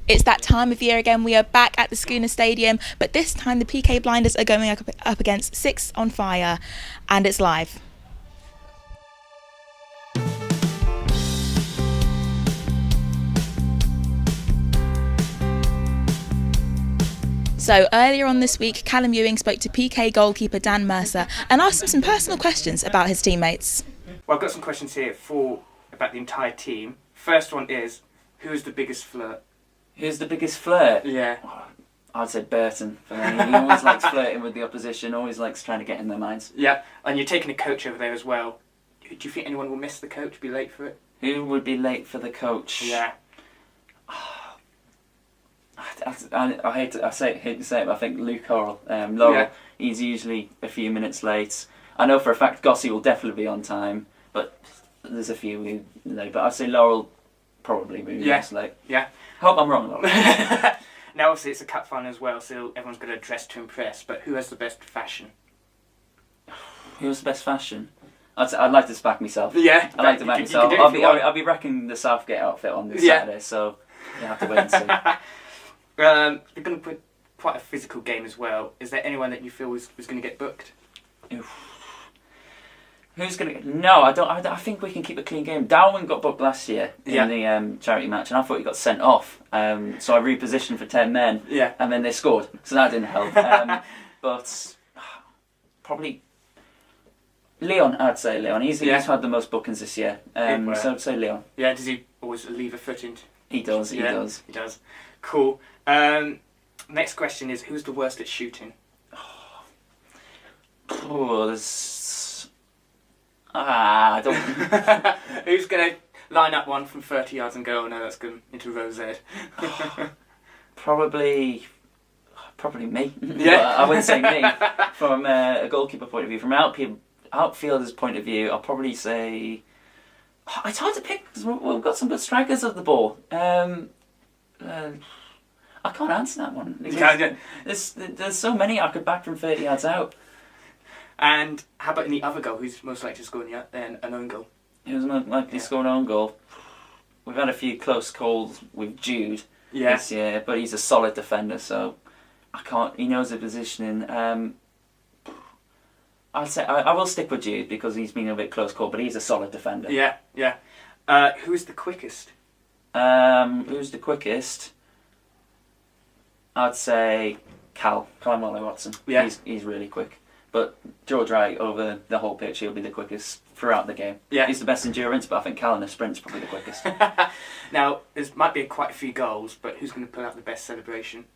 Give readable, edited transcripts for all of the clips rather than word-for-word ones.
It's that time of year again. We are back at the Skuna Stadium, but this time the PK Blinders are going up against Six on Fire, and it's live. So earlier on this week, Callum Ewing spoke to PK goalkeeper Dan Mercer and asked him some personal questions about his teammates. Well, I've got some questions here about the entire team. First one is, who's the biggest flirt? Who's the biggest flirt? Yeah. I'd say Burton for me. He always likes flirting with the opposition, always likes trying to get in their minds. Yeah, and you're taking a coach over there as well. Do you think anyone will miss the coach, be late for it? Who would be late for the coach? Yeah. I hate to say it, but I think Luke Laurel. He's usually a few minutes late. I know for a fact Gossie will definitely be on time, but there's a few who late. But I'd say Laurel probably be late. Yeah. Hope I'm wrong, Laurel. Now, obviously, it's a cup final as well, so everyone's going to dress to impress. But who has the best fashion? Who has the best fashion? I'd like to back myself. Yeah, I'd like to back myself. I'll be wrecking the Southgate outfit on this Saturday, so you have to wait and see. They're going to put quite a physical game as well. Is there anyone that you feel was going to get booked? Who's going to? No, I don't. I think we can keep a clean game. Darwin got booked last year in the charity match, and I thought he got sent off. So I repositioned for 10 men, and then they scored. So that didn't help. But probably Leon. I'd say Leon. He's had the most bookings this year. So I'd say Leon. Yeah. Does he always leave a foot in? He does. He does. He does. Cool. Next question is, who's the worst at shooting? I don't. Who's going to line up one from 30 yards and go, oh no, that's going into row Z? Probably me. Yeah. I wouldn't say me. From a goalkeeper point of view, from an outfielder's point of view, I'll probably say... It's hard to pick because we've got some good strikers of the ball. I can't answer that one. There's so many I could back from 30 yards out. And how about in the other goal? Who's most likely to score an own goal? Who's most likely to score an own goal? We've had a few close calls with Jude this year, but he's a solid defender, so I can't. He knows the positioning. I'll say I will stick with Jude because he's been a bit close call, but he's a solid defender. Yeah. Who's the quickest? Who's the quickest? I'd say Callum Watson. Yeah. He's really quick. But George Wright over the whole pitch, he'll be the quickest throughout the game. Yeah. He's the best endurance, but I think Callum in a sprint's probably the quickest. Now, there might be quite a few goals, but who's going to put out the best celebration?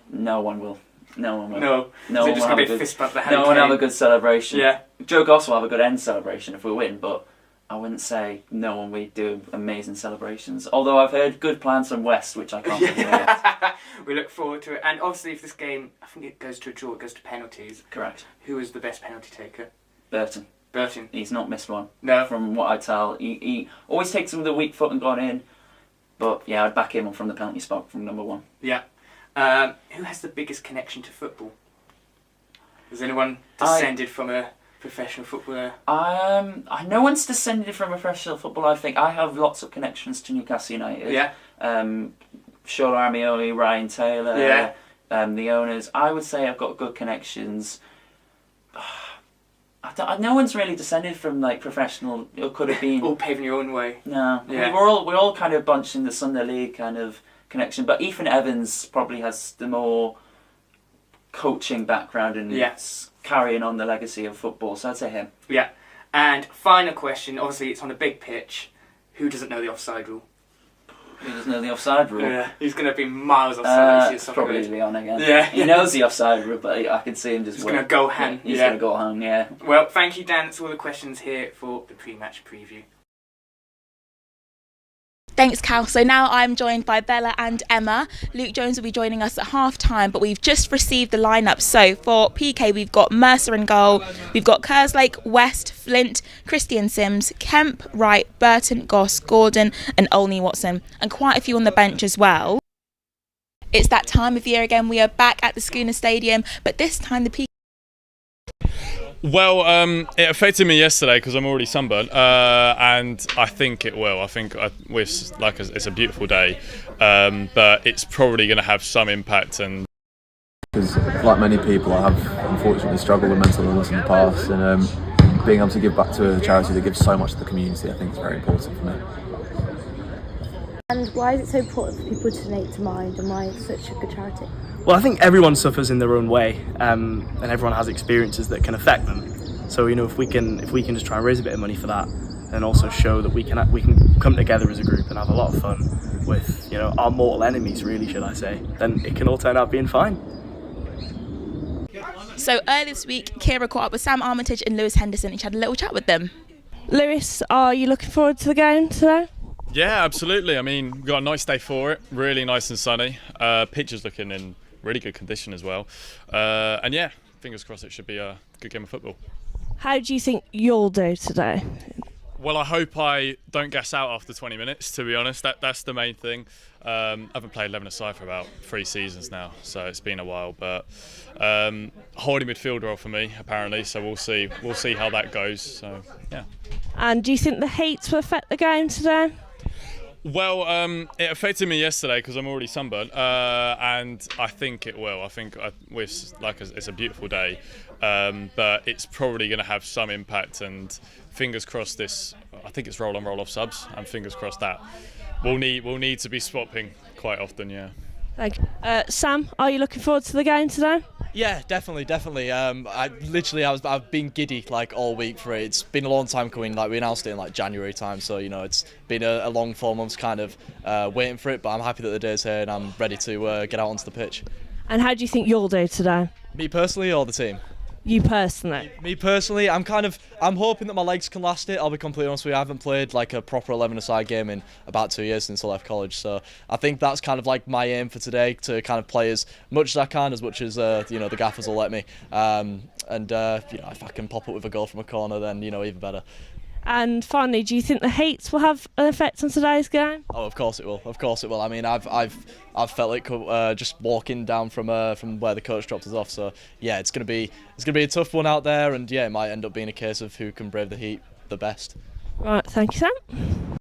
No one will. No one will. No one will have a good fist bump the No one will have a good celebration. Yeah. Joe Goss will have a good end celebration if we win, but I wouldn't say no one will do amazing celebrations. Although I've heard good plans from West, which I can't hear yet. We look forward to it. And obviously, if this game, I think it goes to a draw, it goes to penalties. Correct. Who is the best penalty taker? Burton. He's not missed one. No. From what I tell, he always takes them with a weak foot and gone in. But yeah, I'd back him from the penalty spot from number one. Yeah. Who has the biggest connection to football? Has anyone descended from a professional footballer? No one's descended from a professional footballer. I think I have lots of connections to Newcastle United. Yeah. Shola Armioli, Ryan Taylor. Yeah. The owners. I would say I've got good connections. No one's really descended from like professional. It could have been all paving your own way. No. Yeah. We're all kind of bunched in the Sunday League kind of connection. But Ethan Evans probably has the more coaching background and carrying on the legacy of football, so I'd say him. Yeah. And final question, obviously it's on a big pitch. Who doesn't know the offside rule? Who doesn't know the offside rule? Yeah. He's going to be miles offside. Probably Leon again. Yeah. He knows the offside rule, but I can see him just... He's going to go hang. He's going to go hang, yeah. Well, thank you, Dan. That's all the questions here for the pre-match preview. Thanks, Cal. So now I'm joined by Bella and Emma. Luke Jones will be joining us at half-time, but we've just received the lineup. So for Pique, we've got Mercer in goal. We've got Kerslake, West, Flint, Christian Sims, Kemp, Wright, Burton, Goss, Gordon and Olney Watson. And quite a few on the bench as well. It's that time of year again. We are back at the Skuna Stadium, but this time the Pique... Well, it affected me yesterday because I'm already sunburnt, and I think it will. I think it's a beautiful day, but it's probably going to have some impact. And because, like many people, I have unfortunately struggled with mental illness in the past, and being able to give back to a charity that gives so much to the community, I think, is very important for me. And why is it so important for people to donate to Mind, and why it's such a good charity? Well, I think everyone suffers in their own way, and everyone has experiences that can affect them. So, if we can just try and raise a bit of money for that, and also show that we can come together as a group and have a lot of fun with our mortal enemies, really, should I say? Then it can all turn out being fine. So earlier this week, Kira caught up with Sam Armitage and Lewis Henderson and she had a little chat with them. Lewis, are you looking forward to the game today? yeah, absolutely. I mean, we've got a nice day for it. Really nice and sunny. Pitch is looking in really good condition as well. And yeah, fingers crossed it should be a good game of football. How do you think you'll do today? Well, I hope I don't gas out after 20 minutes, to be honest. That's the main thing. I haven't played 11-a-side for about 3 seasons now, so it's been a while. But holding midfield role for me, apparently, so we'll see. We'll see how that goes. So, yeah. And do you think the heat will affect the game today? Well, it affected me yesterday because I'm already sunburnt, and I think it will. I think it's a beautiful day, but it's probably going to have some impact. And fingers crossed, I think it's roll on roll off subs, and fingers crossed that we'll need to be swapping quite often. Yeah. Thank you. Sam, are you looking forward to the game today? Yeah, definitely. I've been giddy like all week for it. It's been a long time coming. Like we announced it in like January time, so it's been a long 4 months kind of waiting for it. But I'm happy that the day's here and I'm ready to get out onto the pitch. And how do you think you'll do today? Me personally or the team? You personally? Me personally, I'm hoping that my legs can last it. I'll be completely honest with you. I haven't played like a proper 11-a-side game in about 2 years since I left college. So I think that's kind of like my aim for today, to kind of play as much as I can, as much as the gaffers will let me. If I can pop up with a goal from a corner, then even better. And finally, do you think the hates will have an effect on today's game? Oh, of course it will. Of course it will. I mean, I've felt it just walking down from where the coach dropped us off. So yeah, it's gonna be a tough one out there, and yeah, it might end up being a case of who can brave the heat the best. Right, thank you, Sam.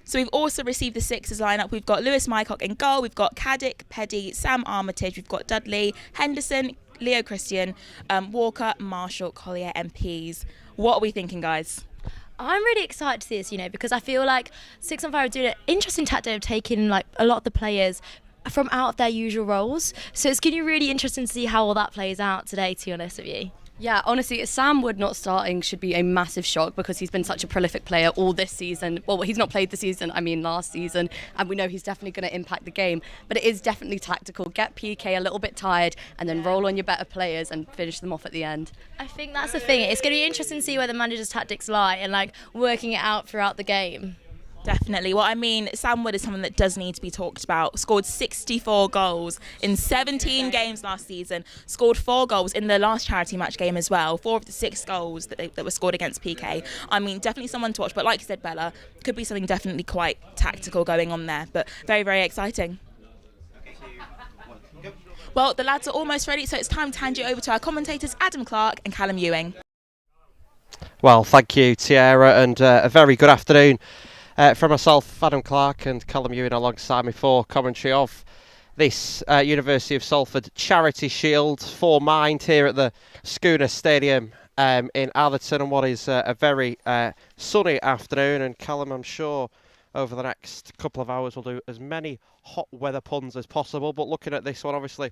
So we've also received the Sixers lineup. We've got Lewis Mycock in goal. We've got Caddick, Peddy, Sam Armitage. We've got Dudley, Henderson, Leo Christian, Walker, Marshall, Collier, and Pease. What are we thinking, guys? I'm really excited to see this, because I feel like 6 on Fire are doing an interesting tactic of taking like a lot of the players from out of their usual roles. So it's going to be really interesting to see how all that plays out today, to be honest with you. Yeah, honestly, Sam Wood not starting should be a massive shock, because he's been such a prolific player all this season. Well, he's not played the season, last season, and we know he's definitely going to impact the game. But it is definitely tactical. Get Pique a little bit tired and then roll on your better players and finish them off at the end. I think that's the thing. It's going to be interesting to see where the manager's tactics lie and like working it out throughout the game. Definitely. Well, I mean, Sam Wood is someone that does need to be talked about. Scored 64 goals in 17 games last season. Scored 4 goals in the last charity match game as well. 4 of the 6 goals that were scored against Pique. I mean, definitely someone to watch. But like you said, Bella, could be something definitely quite tactical going on there. But very, very exciting. Well, the lads are almost ready, so it's time to hand you over to our commentators, Adam Clark and Callum Ewing. Well, thank you, Tiara, and a very good afternoon. From myself, Adam Clark, and Callum Ewing alongside me for commentary of this University of Salford Charity Shield for Mind here at the Skuna Stadium in Atherton, and what is a very sunny afternoon. And Callum, I'm sure over the next couple of hours we'll do as many hot weather puns as possible. But looking at this one, obviously,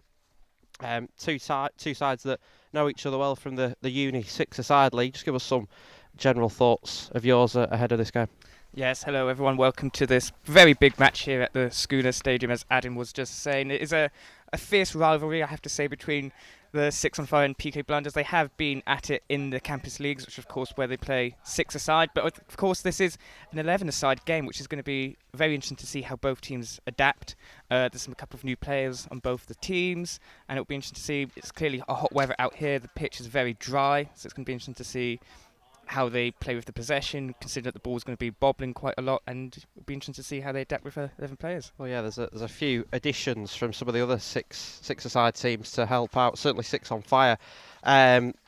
two sides that know each other well from the Uni 6-a-side league. Just give us some general thoughts of yours ahead of this game. Yes, hello everyone, welcome to this very big match here at the Skuna Stadium, as Adam was just saying. It is a fierce rivalry, I have to say, between the 6 on Fire and Pique Blinders. They have been at it in the campus leagues, which of course where they play 6-a-side, but of course this is an 11-a-side game, which is going to be very interesting to see how both teams adapt. There's a couple of new players on both the teams, and it'll be interesting to see. It's clearly a hot weather out here, the pitch is very dry, so it's going to be interesting to see how they play with the possession, considering that the ball's going to be bobbling quite a lot, and it'll be interesting to see how they adapt with 11 players. Well, yeah, there's a few additions from some of the other 6-a-side teams to help out. Certainly 6 on Fire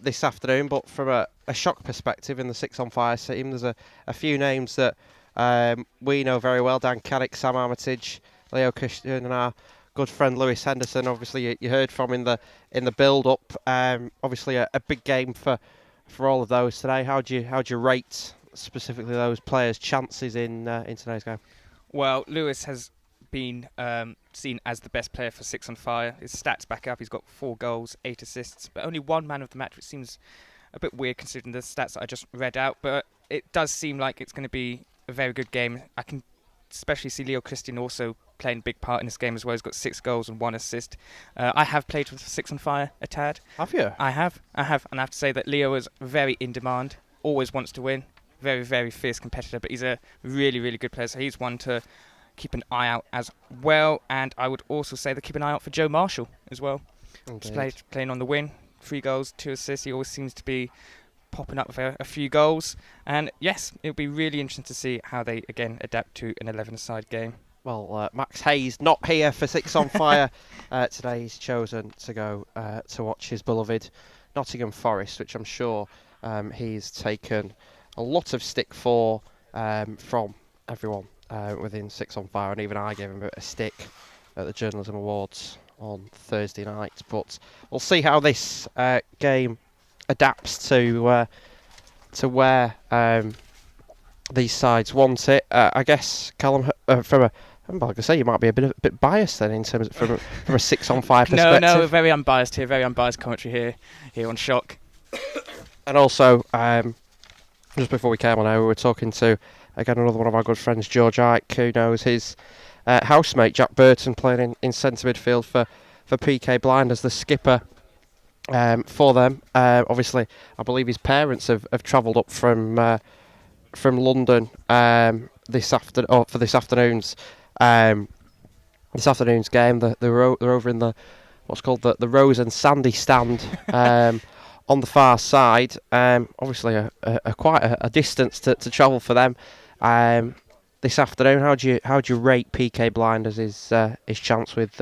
this afternoon, but from a shock perspective in the 6 on Fire team, there's a few names that we know very well. Dan Caddick, Sam Armitage, Leo Christian, and our good friend Lewis Henderson. Obviously, you heard from in the build-up. Obviously, a big game for all of those today. How do you rate specifically those players' chances in today's game? Well, Lewis has been seen as the best player for 6 on Fire. His stats back up. He's got 4 goals, 8 assists, but only 1 man of the match, which seems a bit weird considering the stats that I just read out. But it does seem like it's going to be a very good game. I can especially see Leo Christian also playing a big part in this game as well. He's got 6 goals and 1 assist. I have played with 6 on Fire a tad. Have you? I have. And I have to say that Leo is very in demand, always wants to win, very, very fierce competitor, but he's a really, really good player, so he's one to keep an eye out as well. And I would also say that keep an eye out for Joe Marshall as well. He's playing on the win, 3 goals, 2 assists. He always seems to be popping up with a few goals. And yes, it'll be really interesting to see how they, again, adapt to an 11-a-side game. Well, Max Hayes not here for 6 on Fire today. He's chosen to go to watch his beloved Nottingham Forest, which I'm sure he's taken a lot of stick for from everyone within 6 on Fire, and even I gave him a stick at the Journalism Awards on Thursday night. But we'll see how this game adapts to where these sides want it. I guess, Callum, like I say, you might be a bit biased then in terms of from a 6 on Fire perspective. No, very unbiased here. Very unbiased commentary here on Shock. And also, just before we came on air, we were talking to again another one of our good friends, George Ike, who knows his housemate Jack Burton playing in centre midfield for Pique Blinders, the skipper for them. Obviously, I believe his parents have travelled up from London this afternoon's game. They're over in the what's called the Rose and Sandy stand on the far side. Obviously, a quite a distance to travel for them this afternoon. How do you rate Pique Blinders his chance with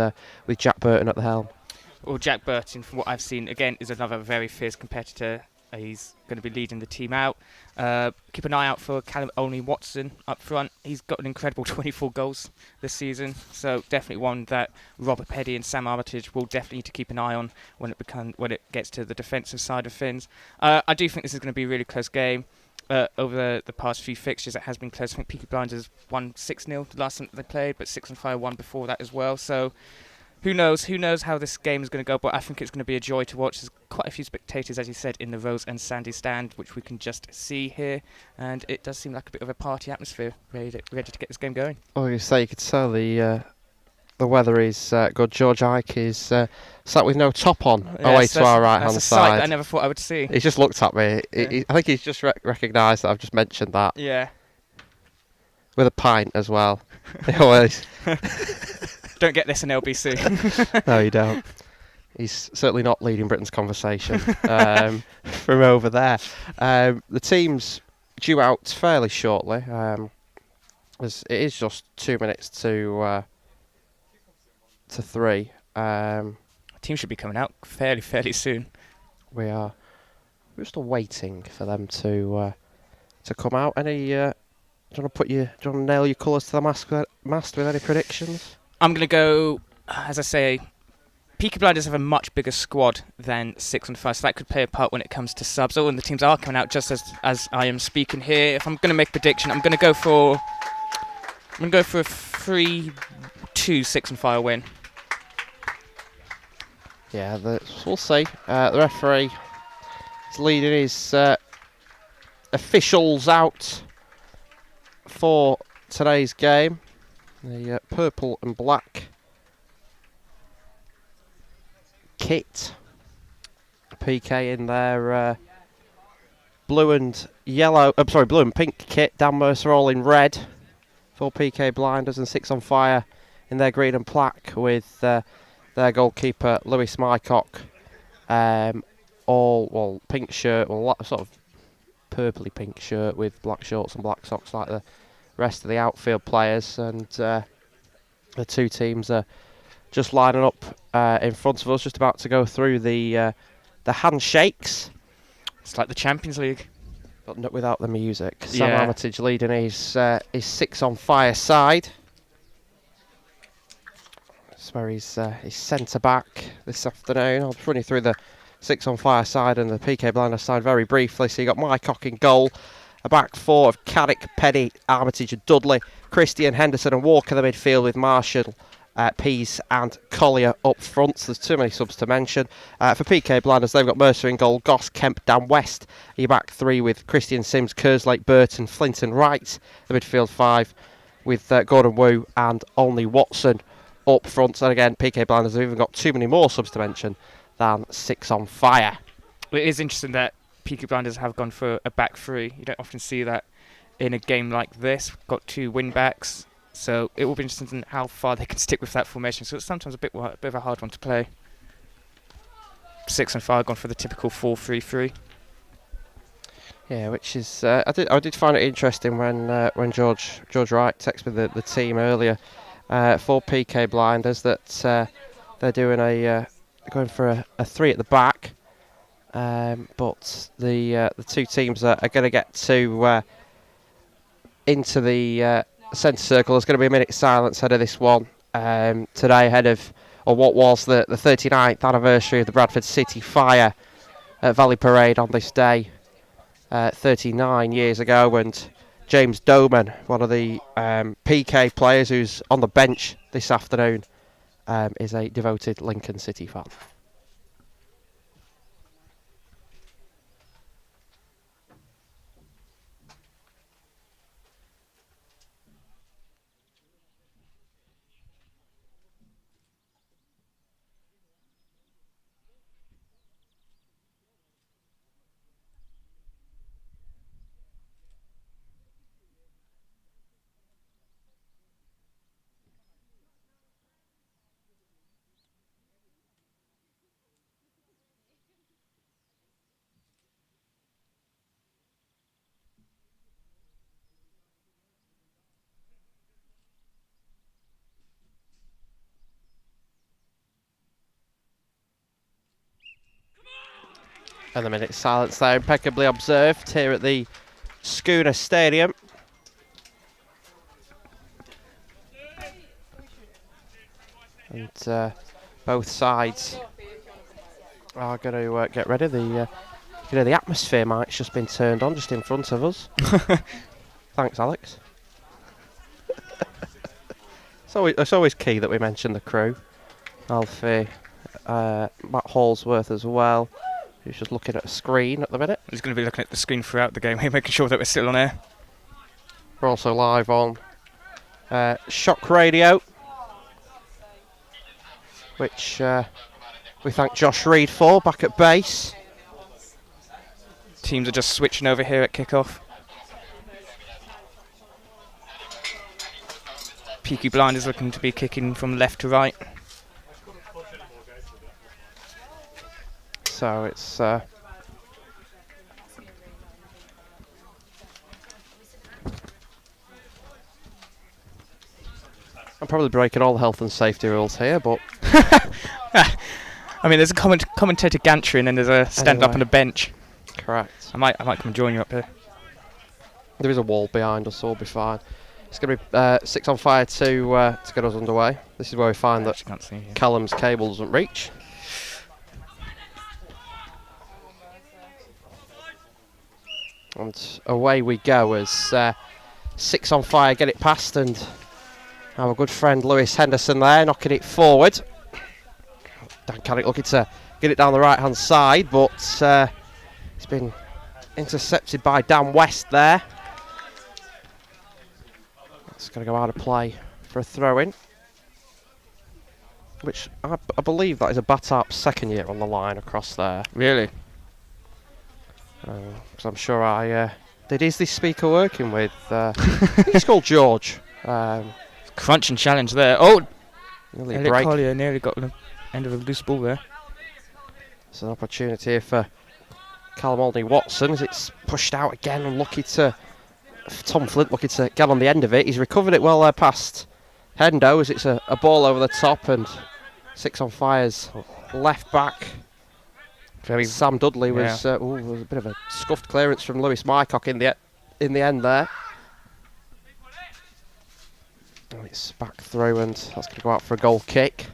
Jack Burton at the helm? Well, Jack Burton, from what I've seen, again, is another very fierce competitor. He's going to be leading the team out. Keep an eye out for Callum Olney-Watson up front. He's got an incredible 24 goals this season, so definitely one that Robert Petty and Sam Armitage will definitely need to keep an eye on when it gets to the defensive side of things. I do think this is going to be a really close game. Over the past few fixtures, it has been close. I think Pique Blinders won 6-0 the last time they played, but 6 and Fire won before that as well. So who knows how this game is going to go, but I think it's going to be a joy to watch. There's quite a few spectators, as you said, in the Rose and Sandy stand, which we can just see here, and it does seem like a bit of a party atmosphere, ready to get this game going. Well, you could tell the weather is good. George Ike is sat with no top on away to our right hand side. side. That I never thought I would see. He's just looked at me. I think he's just recognised that I've just mentioned that. Yeah. With a pint as well. Always. Don't get this in LBC. No, you don't. He's certainly not leading Britain's conversation from over there. The team's due out fairly shortly. It is just 2 minutes to 3. The team should be coming out fairly soon. We're still waiting for them to come out. Any? Do you want to nail your colours to the mast with any predictions? I'm going to go, as I say, Pique Blinders have a much bigger squad than 6 and 5, so that could play a part when it comes to subs. Oh, and the teams are coming out just as I am speaking here. If I'm going to make a prediction, I'm going to go for a 3-2 6 and 5 win. Yeah, we'll see. The referee is leading his officials out for today's game. The purple and black kit. Pique in their blue and pink kit. Dan Mercer all in red for Pique Blinders, and 6 on Fire in their green and black with their goalkeeper Lewis Mycock all pink shirt, sort of purpley pink shirt with black shorts and black socks like the rest of the outfield players, and the two teams are just lining up in front of us, just about to go through the handshakes. It's like the Champions League, but not without the music. Sam Armitage leading his 6 on Fire side. That's where he's centre back this afternoon. I'll run you through the 6 on Fire side and the Pique Blinders side very briefly. So you got Mycock in goal. A back four of Carrick, Petty, Armitage and Dudley. Christian, Henderson and Walker the midfield with Marshall, Pease and Collier up front. So there's too many subs to mention. For Pique Blinders, they've got Mercer in goal, Goss, Kemp, Dan West. Your back three with Christian, Sims, Kerslake, Burton, Flint and Wright. The midfield 5 with Gordon Wu and Olney Watson up front. And again, Pique Blinders have even got too many more subs to mention than 6 on Fire. It is interesting that Pique Blinders have gone for a back three. You don't often see that in a game like this. Got 2 wing backs, so it will be interesting how far they can stick with that formation. So it's sometimes a bit of a hard one to play. 6 and 5 gone for the typical 4-3-3. Yeah, which is I did find it interesting when George Wright texted me the team earlier for Pique Blinders that they're doing going for a 3 at the back. But the two teams are going to get into the centre circle. There's going to be a minute silence ahead of this one today, ahead of what was the 39th anniversary of the Bradford City Fire at Valley Parade on this day 39 years ago. And James Doman, one of the Pique players who's on the bench this afternoon, is a devoted Lincoln City fan. And the minute silence there, impeccably observed here at the Skuna Stadium. And both sides are going to get ready. The atmosphere mic's just been turned on just in front of us. Thanks, Alex. It's always key that we mention the crew. Alfie, Matt Hallsworth as well, who's just looking at a screen at the minute. He's going to be looking at the screen throughout the game, making sure that we're still on air. We're also live on Shock Radio, which we thank Josh Reed for, back at base. Teams are just switching over here at kickoff. Pique Blinders looking to be kicking from left to right. So it's I'm probably breaking all the health and safety rules here, but I mean, there's a commentator gantry and then there's a stand up on a bench. Correct. I might come and join you up here. There is a wall behind us, so we'll be fine. It's going to be 6 on fire to get us underway. This is where we find that Callum's cable doesn't reach. And away we go as 6 on fire get it past, and our good friend Lewis Henderson there knocking it forward. Dan Caddick looking to get it down the right hand side, but it's been intercepted by Dan West there. It's going to go out of play for a throw-in, which I believe that is a Batarp's second year on the line across there. Really? Because I'm sure I did. Is this speaker working with? He's called George. Crunch and challenge there. Oh, nearly break. Collier nearly got the end of a loose ball there. It's an opportunity here for Callum Aldney-Watson as it's pushed out again, and Tom Flint looking to get on the end of it. He's recovered it well there past Hendo as it's a ball over the top, and 6 on fire's left back. Sam Dudley was a bit of a scuffed clearance from Lewis Mycock in the end there. And it's back through, and that's going to go out for a goal kick.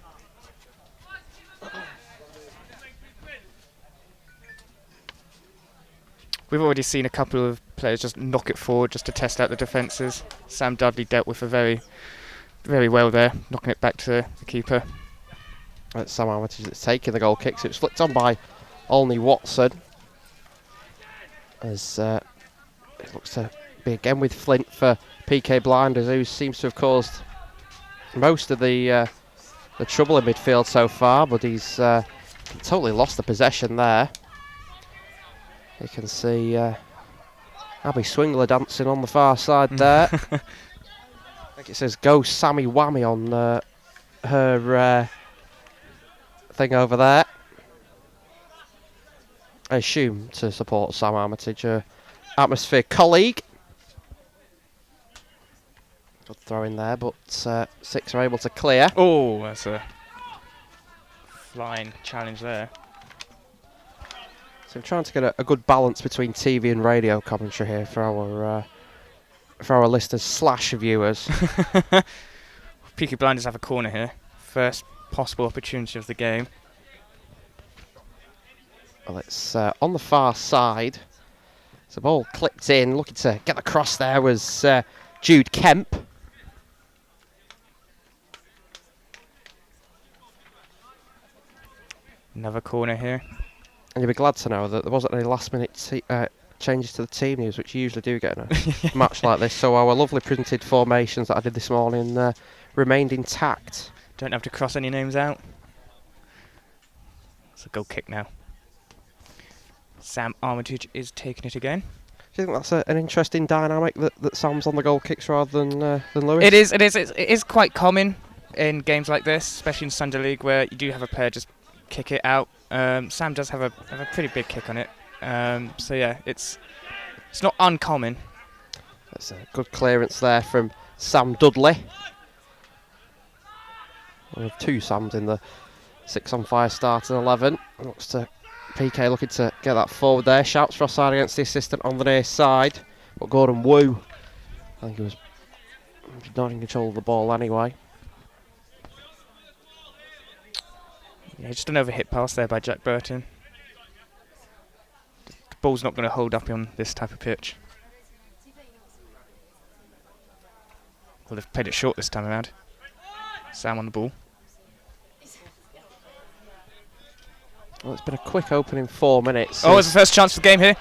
We've already seen a couple of players just knock it forward just to test out the defences. Sam Dudley dealt with it very, very well there, knocking it back to the keeper. That's Sam Armitage that's taking the goal kick, so it's flicked on by Aldney-Watson. As it looks to be again with Flint for Pique Blinders, who seems to have caused most of the trouble in midfield so far, but he's totally lost the possession there. You can see Abby Swingler dancing on the far side there. I think it says "Go Sammy Whammy" on her thing over there. I assume to support Sam Armitage, her Atmosphere colleague. Good throw in there, but 6 are able to clear. Oh, that's a flying challenge there. So I'm trying to get a good balance between TV and radio commentary here for our listeners / viewers. Peaky Blinders have a corner here. First possible opportunity of the game. Well, it's on the far side. So the ball clipped in. Looking to get the cross there was Jude Kemp. Another corner here. And you'll be glad to know that there wasn't any last-minute changes to the team news, which you usually do get in a match like this. So our lovely printed formations that I did this morning remained intact. Don't have to cross any names out. It's a goal kick now. Sam Armitage is taking it again. Do you think that's an interesting dynamic that Sam's on the goal kicks rather than Lewis? It is. It is quite common in games like this, especially in Sunday League, where you do have a player just kick it out. Sam does have a pretty big kick on it. So yeah, it's not uncommon. That's a good clearance there from Sam Dudley. We have 2 Sams in the 6 on fire starting 11. Looks to Pique looking to get that forward there. Shouts for offside against the assistant on the near side. But Gordon Wu, I think he was not in control of the ball anyway. Yeah, just an overhit pass there by Jack Burton. The ball's not going to hold up on this type of pitch. Well, they've played it short this time around. Sam on the ball. Well, it's been a quick opening 4 minutes. Oh, it's the first chance for the game here.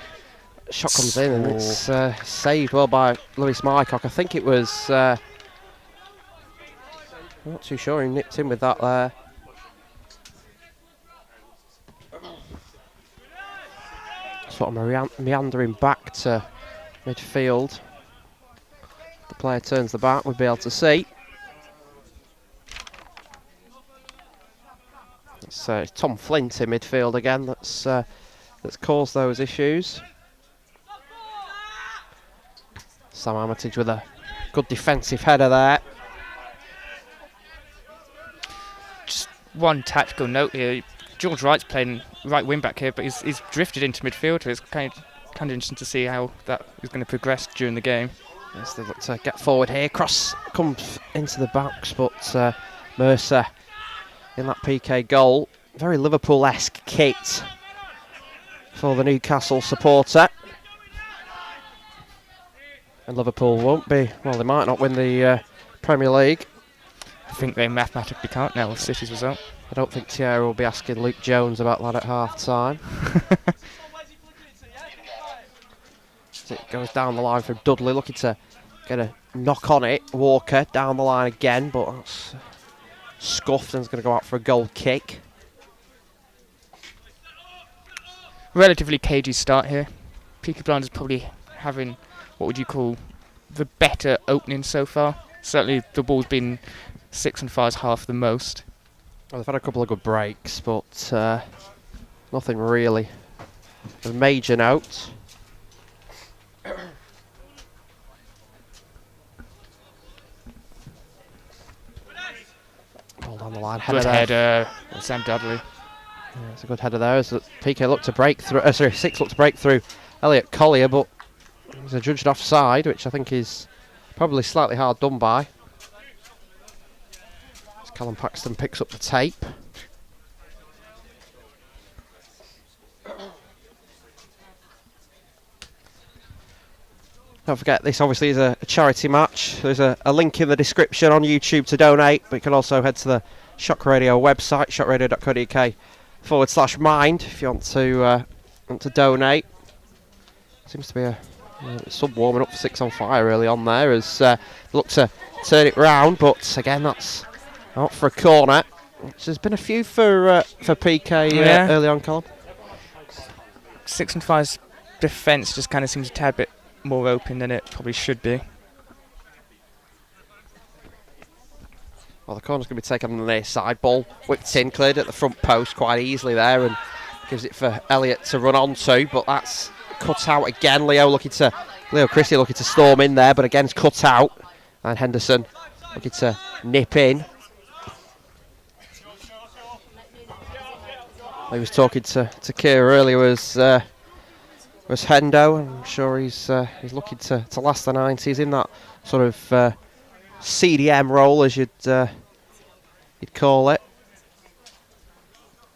Shot comes in and it's saved well by Lewis Mycock. I think it was... I'm not too sure, he nipped in with that there. Sort of meandering back to midfield. The player turns the back, we'll be able to see. It's Tom Flint in midfield again that's caused those issues. Sam Armitage with a good defensive header there. Just one tactical note here. George Wright's playing right wing back here, but he's drifted into midfield. It's kind of interesting to see how that is going to progress during the game. Yes, they look to get forward here. Cross comes into the box, but Mercer in that Pique goal. Very Liverpool-esque kit for the Newcastle supporter. And Liverpool won't be, well, they might not win the Premier League. I think they mathematically can't now with City's result. I don't think Thierry will be asking Luke Jones about that at half-time. It goes down the line from Dudley, looking to get a knock on it. Walker down the line again, but that's scuffed and is going to go out for a goal kick. Relatively cagey start here. Peaky Blinders probably having, what would you call, the better opening so far. Certainly the ball's been 6 and 5's half the most. Well, they've had a couple of good breaks, but nothing really of major note. Ball down the line, Good header, Sam Dudley. Yeah, it's a good header there. As Pique looked to break through, Six looked to break through Elliot Collier, but he was adjudged offside, which I think is probably slightly hard done by. As Callum Paxton picks up the tape. Don't forget, this obviously is a charity match. There's a link in the description on YouTube to donate, but you can also head to the Shock Radio website, shockradio.co.uk/mind, if you want to donate. Seems to be a sub warming up for 6 on Fire early on there, as look to turn it round, but again that's out for a corner. Which there's been a few for Pique early on, Colin. 6 and 5's defence just kind of seems a tad bit more open than it probably should be. Well, the corner's going to be taken on the near side. Ball whipped in, cleared at the front post quite easily there, and gives it for Elliott to run onto, but that's cut out again. Leo Christie looking to storm in there, but again it's cut out, and Henderson looking to nip in. I was talking to Kira earlier, was Hendo. I'm sure he's looking to last the 90s. He's in that sort of CDM role, as you'd call it.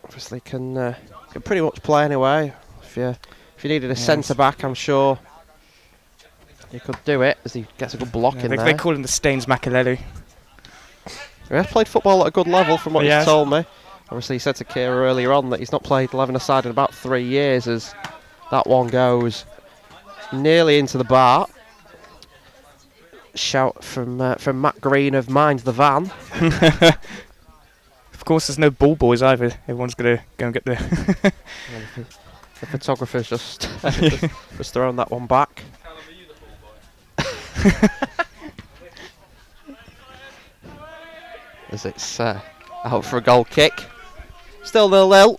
Obviously can pretty much play anyway. If you needed a centre back, I'm sure he could do it, as he gets a good block in there. They call him the Staines Makelele. He has played football at a good level, from what he's told me. Obviously, he said to Kira earlier on that he's not played 11-a-side in about 3 years, as that one goes nearly into the bar. Shout from Matt Green of Mind the Van. Of course, there's no ball boys either. Everyone's going to go and get the... The photographer's just thrown that one back. As it's out for a goal kick. Still 0-0.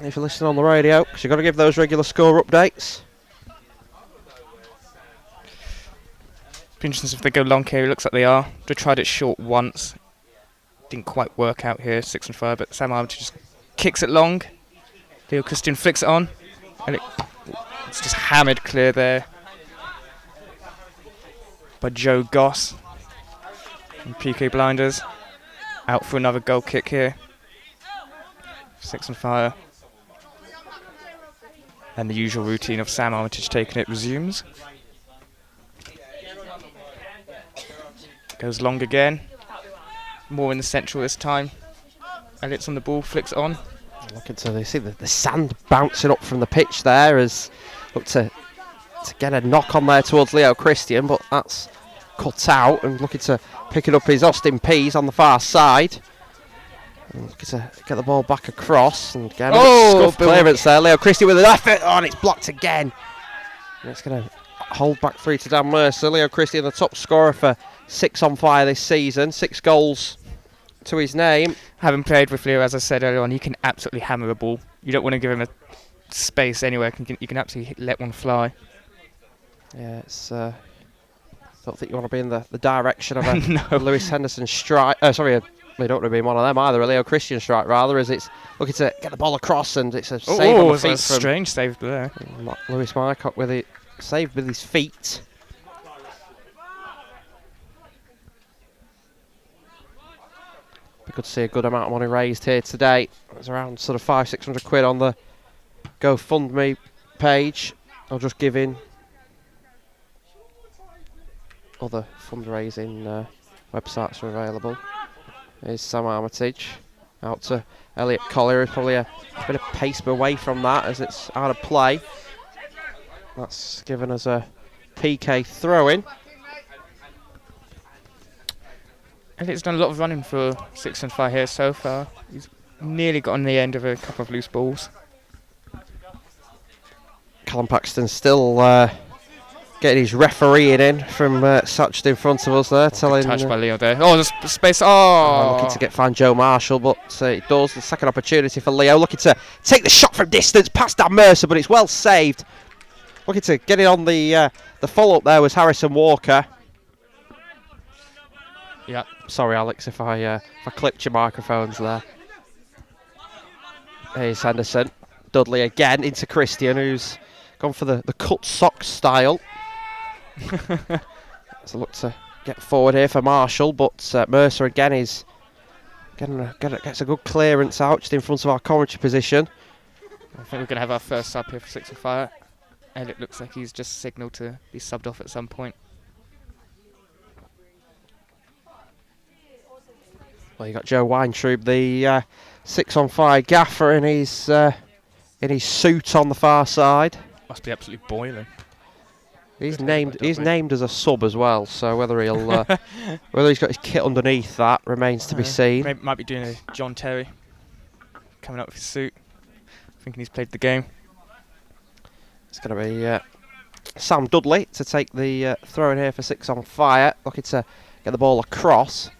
If you're listening on the radio, because you've got to give those regular score updates. Be interesting if they go long here. It looks like they are. They tried it short once. Didn't quite work out here, 6 and 5, but Sam Armitage just kicks it long. Leo Christian flicks it on, and it's just hammered clear there by Joe Goss and Pique Blinders. Out for another goal kick here. 6 on fire. And the usual routine of Sam Armitage taking it resumes. Goes long again. More in the central this time. Elliott's on the ball, flicks on. Looking to see the sand bouncing up from the pitch there as look to get a knock on there towards Leo Christian, but that's cut out, and looking to pick it up is Austin Pease on the far side. And looking to get the ball back across, and again, scuff clearance there. Leo Christian with an effort, and it's blocked again. And it's going to hold back 3 to Dan Mercer. Leo Christian, the top scorer for 6 on fire this season, 6 goals to his name. Having played with Leo, as I said earlier on, he can absolutely hammer a ball. You don't want to give him a space anywhere. You can absolutely let one fly. Yeah, it's. Don't think you want to be in the direction of a Lewis Henderson strike. Sorry, you don't want to be in one of them either. A Leo Christian strike rather, as it's looking to get the ball across, and it's a save on the feet. A strange save there. Lewis Mycock with it saved with his feet. We could see a good amount of money raised here today. It's around sort of £500-600 quid on the GoFundMe page. I'll just give in other fundraising websites are available. Here's Sam Armitage out to Elliot Collier. Probably a bit of pace away from that as it's out of play. That's given us a PK throw-in. Elliott's done a lot of running for 6 and 5 here so far. He's nearly got on the end of a couple of loose balls. Callum Paxton still getting his refereeing in from Satched in front of us there. Telling touch by Leo there. Oh, the space. Oh! Looking to find Joe Marshall, but it does. The second opportunity for Leo. Looking to take the shot from distance past Dan Mercer, but it's well saved. Looking to get it on the follow-up there was Harrison Walker. Yeah. Sorry, Alex, if I clipped your microphones there. Here's Henderson. Dudley again into Christian, who's gone for the cut sock style. So look to get forward here for Marshall, but Mercer again is gets a good clearance out just in front of our commentary position. I think we're going to have our first sub here for 6 and 5. Elliott looks like he's just signalled to be subbed off at some point. Well, you got Joe Weintraub, the 6 on 5 gaffer in his suit on the far side. Must be absolutely boiling. He's named as a sub as well, so whether he'll whether he's got his kit underneath that remains to be seen. Maybe might be doing a John Terry, coming up with his suit, thinking he's played the game. It's going to be Sam Dudley to take the throw in here for 6 on fire, looking to get the ball across.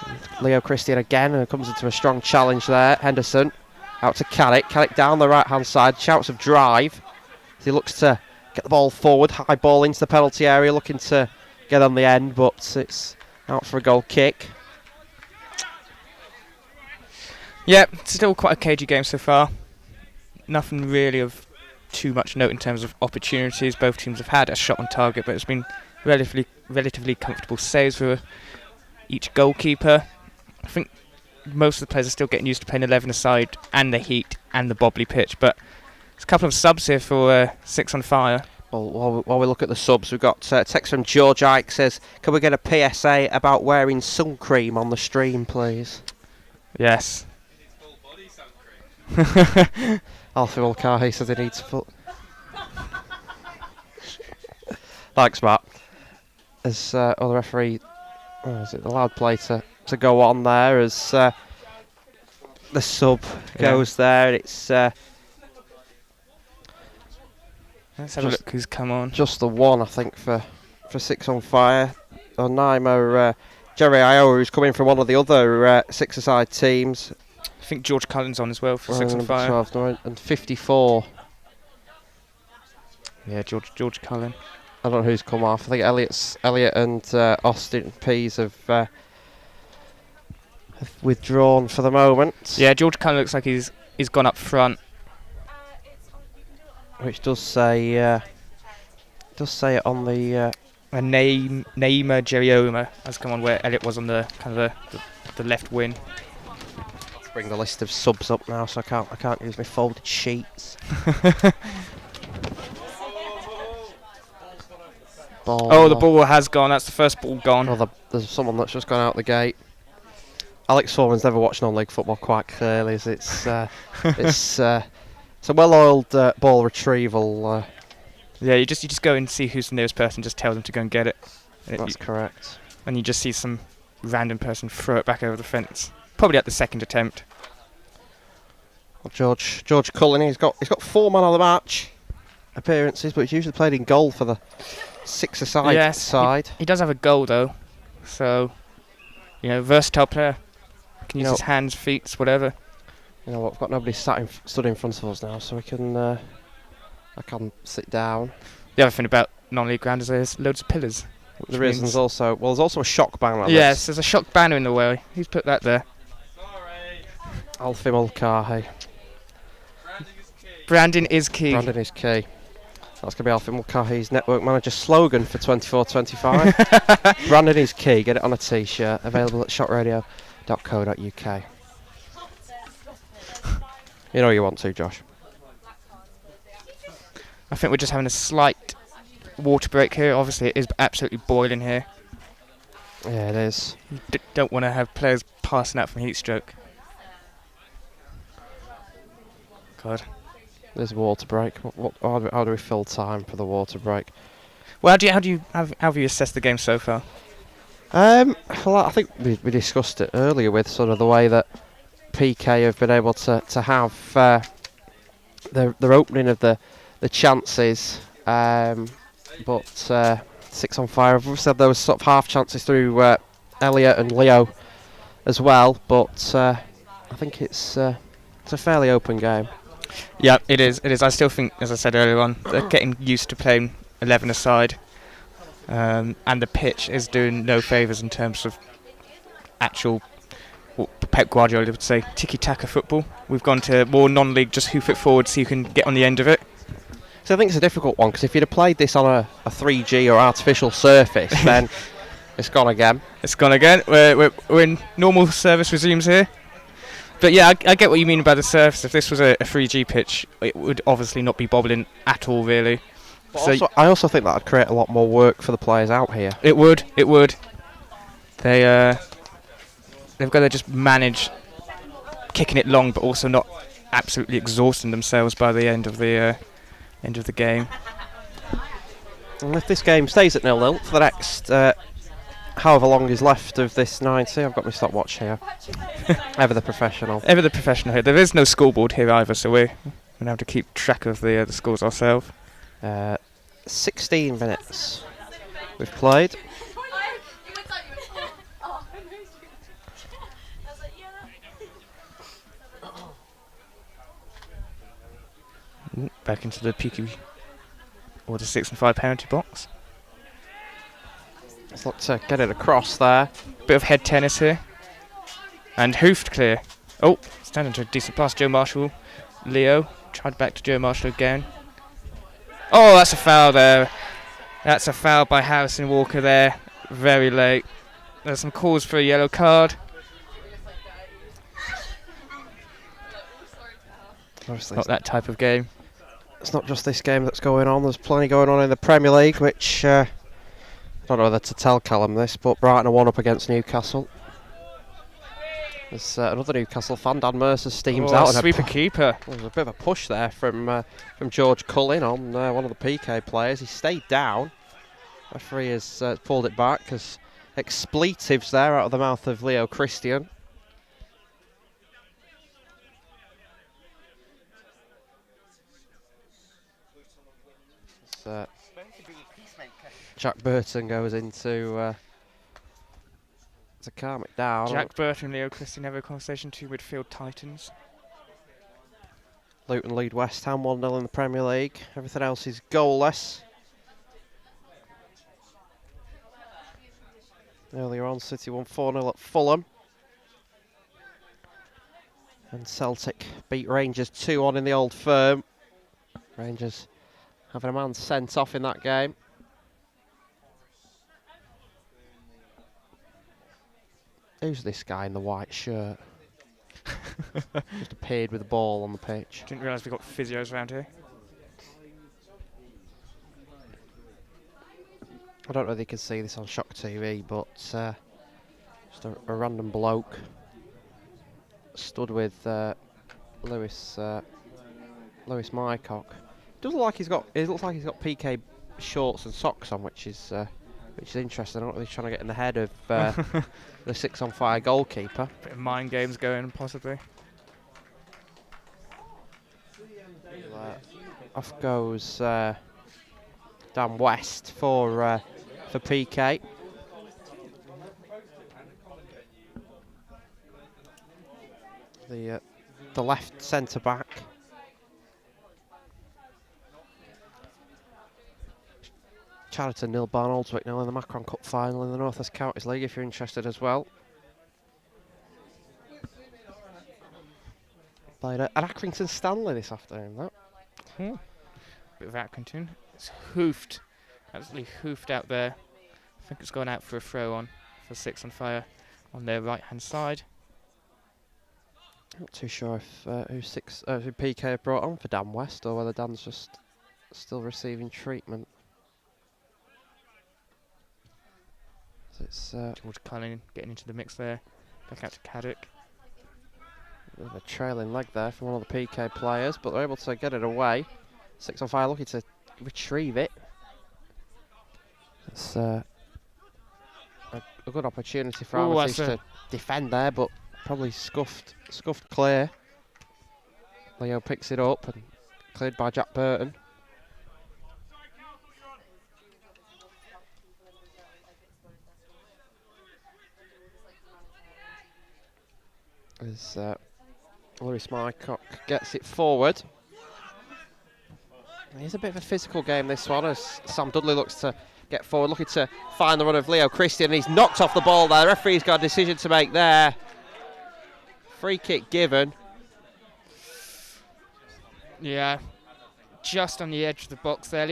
And Leo Christian again, and comes into a strong challenge there. Henderson out to Carrick. Carrick down the right hand side, shouts of drive. He looks to get the ball forward, high ball into the penalty area, looking to get on the end, but it's out for a goal kick. Yeah, still quite a cagey game so far. Nothing really of too much note in terms of opportunities. Both teams have had a shot on target, but it's been relatively comfortable saves for each goalkeeper. I think most of the players are still getting used to playing 11-a-side and the heat and the bobbly pitch, but there's a couple of subs here for 6 on fire. Well, while we look at the subs, we've got text from George Ike says, can we get a PSA about wearing sun cream on the stream, please? Yes. Alfie Mulcahy says he needs to put... Thanks, Matt. As the referee... is it allowed play to go on there as the sub goes there? It's let's have a look who's come on. Just the one, I think, for 6 on fire. Onaimo Jerry Iowa, who's coming from one of the other 6-a-side teams. I think George Cullen's on as well for 6 on fire. 12 and 54. Yeah, George Cullen. I don't know who's come off. I think Elliot and Austin Pease have withdrawn for the moment. Yeah, George Cullen looks like he's gone up front. which does say it on the. Naima Gerioma has come on where Elliot was on the kind of the left wing. Let's bring the list of subs up now, so I can't use my folded sheets. Ball. Oh, the ball has gone. That's the first ball gone. Oh, there's someone that's just gone out the gate. Alex Foreman's never watched non-league football quite clearly. It's a well-oiled ball retrieval. Yeah, you just go and see who's the nearest person. Just tell them to go and get it. That's correct. And you just see some random person throw it back over the fence. Probably at the second attempt. Well, George Cullen, he's got 4 man of the match appearances, but he's usually played in goal for the 6-a-side side. He does have a goal though, so versatile player. Can use his hands, feet, whatever. You know what? We've got nobody stood in front of us now, so we can. I can sit down. The other thing about non-league ground is there's loads of pillars. There's also a shock banner. Yes, there's a shock banner in the way. Who's put that there? Alfie Mulcahy. Branding is key. Branding is key. That's going to be Alfie Mulcahy's network manager slogan for 24-25. Branding is key. Get it on a t-shirt. Available at shotradio.co.uk. You know you want to, Josh. I think we're just having a slight water break here. Obviously, it is absolutely boiling here. Yeah, it is. You don't want to have players passing out from heat stroke. God. There's a water break. How do we fill time for the water break? Well, how have you assessed the game so far? Well, I think we discussed it earlier with sort of the way that Pique have been able to have their opening of the chances, but 6 on fire. I've said there was sort of half chances through Elliot and Leo as well, but I think it's a fairly open game. Yeah, it is. I still think, as I said earlier on, they're getting used to playing 11 aside, and the pitch is doing no favours in terms of actual, what Pep Guardiola would say, tiki-taka football. We've gone to more non-league, just hoof it forward so you can get on the end of it. So I think it's a difficult one, because if you'd have played this on a 3G or artificial surface, then it's gone again. It's gone again. We're in normal service resumes here. But yeah, I get what you mean about the surface. If this was a 3G pitch, it would obviously not be bobbling at all, really. So I also think that would create a lot more work for the players out here. It would. They've got to just manage kicking it long, but also not absolutely exhausting themselves by the end of the game. And if this game stays at 0-0 for the next however long is left of this 90, I've got my stopwatch here. Ever the professional. Ever the professional here. There is no scoreboard here either, so we're going to have to keep track of the scores ourselves. 16 minutes we've played. Back into the Pique or the 6 and 5 penalty box. Let's look to get it across there. Bit of head tennis here. And hoofed clear. Oh, standing to a decent pass. Joe Marshall. Leo tried back to Joe Marshall again. Oh, that's a foul there. That's a foul by Harrison Walker there. Very late. There's some calls for a yellow card. Obviously Not that type of game. It's not just this game that's going on. There's plenty going on in the Premier League, which I don't know whether to tell Callum this, but Brighton are 1 up against Newcastle. There's another Newcastle fan, Dan Mercer, steams out. Sweeper keeper. There's a bit of a push there from George Cullen on one of the Pique players. He stayed down. Referee has pulled it back because expletives there out of the mouth of Leo Christian. Jack Burton goes into to calm it down. Jack Burton and Leo Christian have a conversation, 2 midfield titans. Luton lead West Ham 1-0 in the Premier League. Everything else is goalless. Earlier on, City won 4-0 at Fulham. And Celtic beat Rangers 2-1 in the Old Firm. Rangers having a man sent off in that game. Who's this guy in the white shirt? Just appeared with the ball on the pitch. Didn't realise we got physios around here. I don't know if you can see this on Shock TV, but just a random bloke stood with Lewis Mycock. Doesn't look like he's got. It looks like he's got Pique shorts and socks on, which is interesting. I don't know if he's trying to get in the head of the 6 on fire goalkeeper. Bit of mind games going, possibly. Off goes Dan West for Pique. The left centre back. Chariton nil Barnoldswick now in the Macron Cup final in the North West Counties League if you're interested as well. Played at Accrington Stanley this afternoon, that. Bit of Accrington. It's hoofed. Absolutely hoofed out there. I think it's gone out for a throw on for 6 on fire on their right hand side. Not too sure if who Pique have brought on for Dan West or whether Dan's just still receiving treatment. So it's George Cullen getting into the mix there. Back out to Caddick. Bit of a trailing leg there from one of the Pique players, but they're able to get it away. 6 on fire looking to retrieve it. It's a good opportunity for Armitage to defend there, but probably scuffed clear. Leo picks it up and cleared by Jack Burton. As Lewis Mycock gets it forward. It's a bit of a physical game, this one, as Sam Dudley looks to get forward, looking to find the run of Leo Christian. He's knocked off the ball there. The referee's got a decision to make there. Free kick given. Yeah, just on the edge of the box there.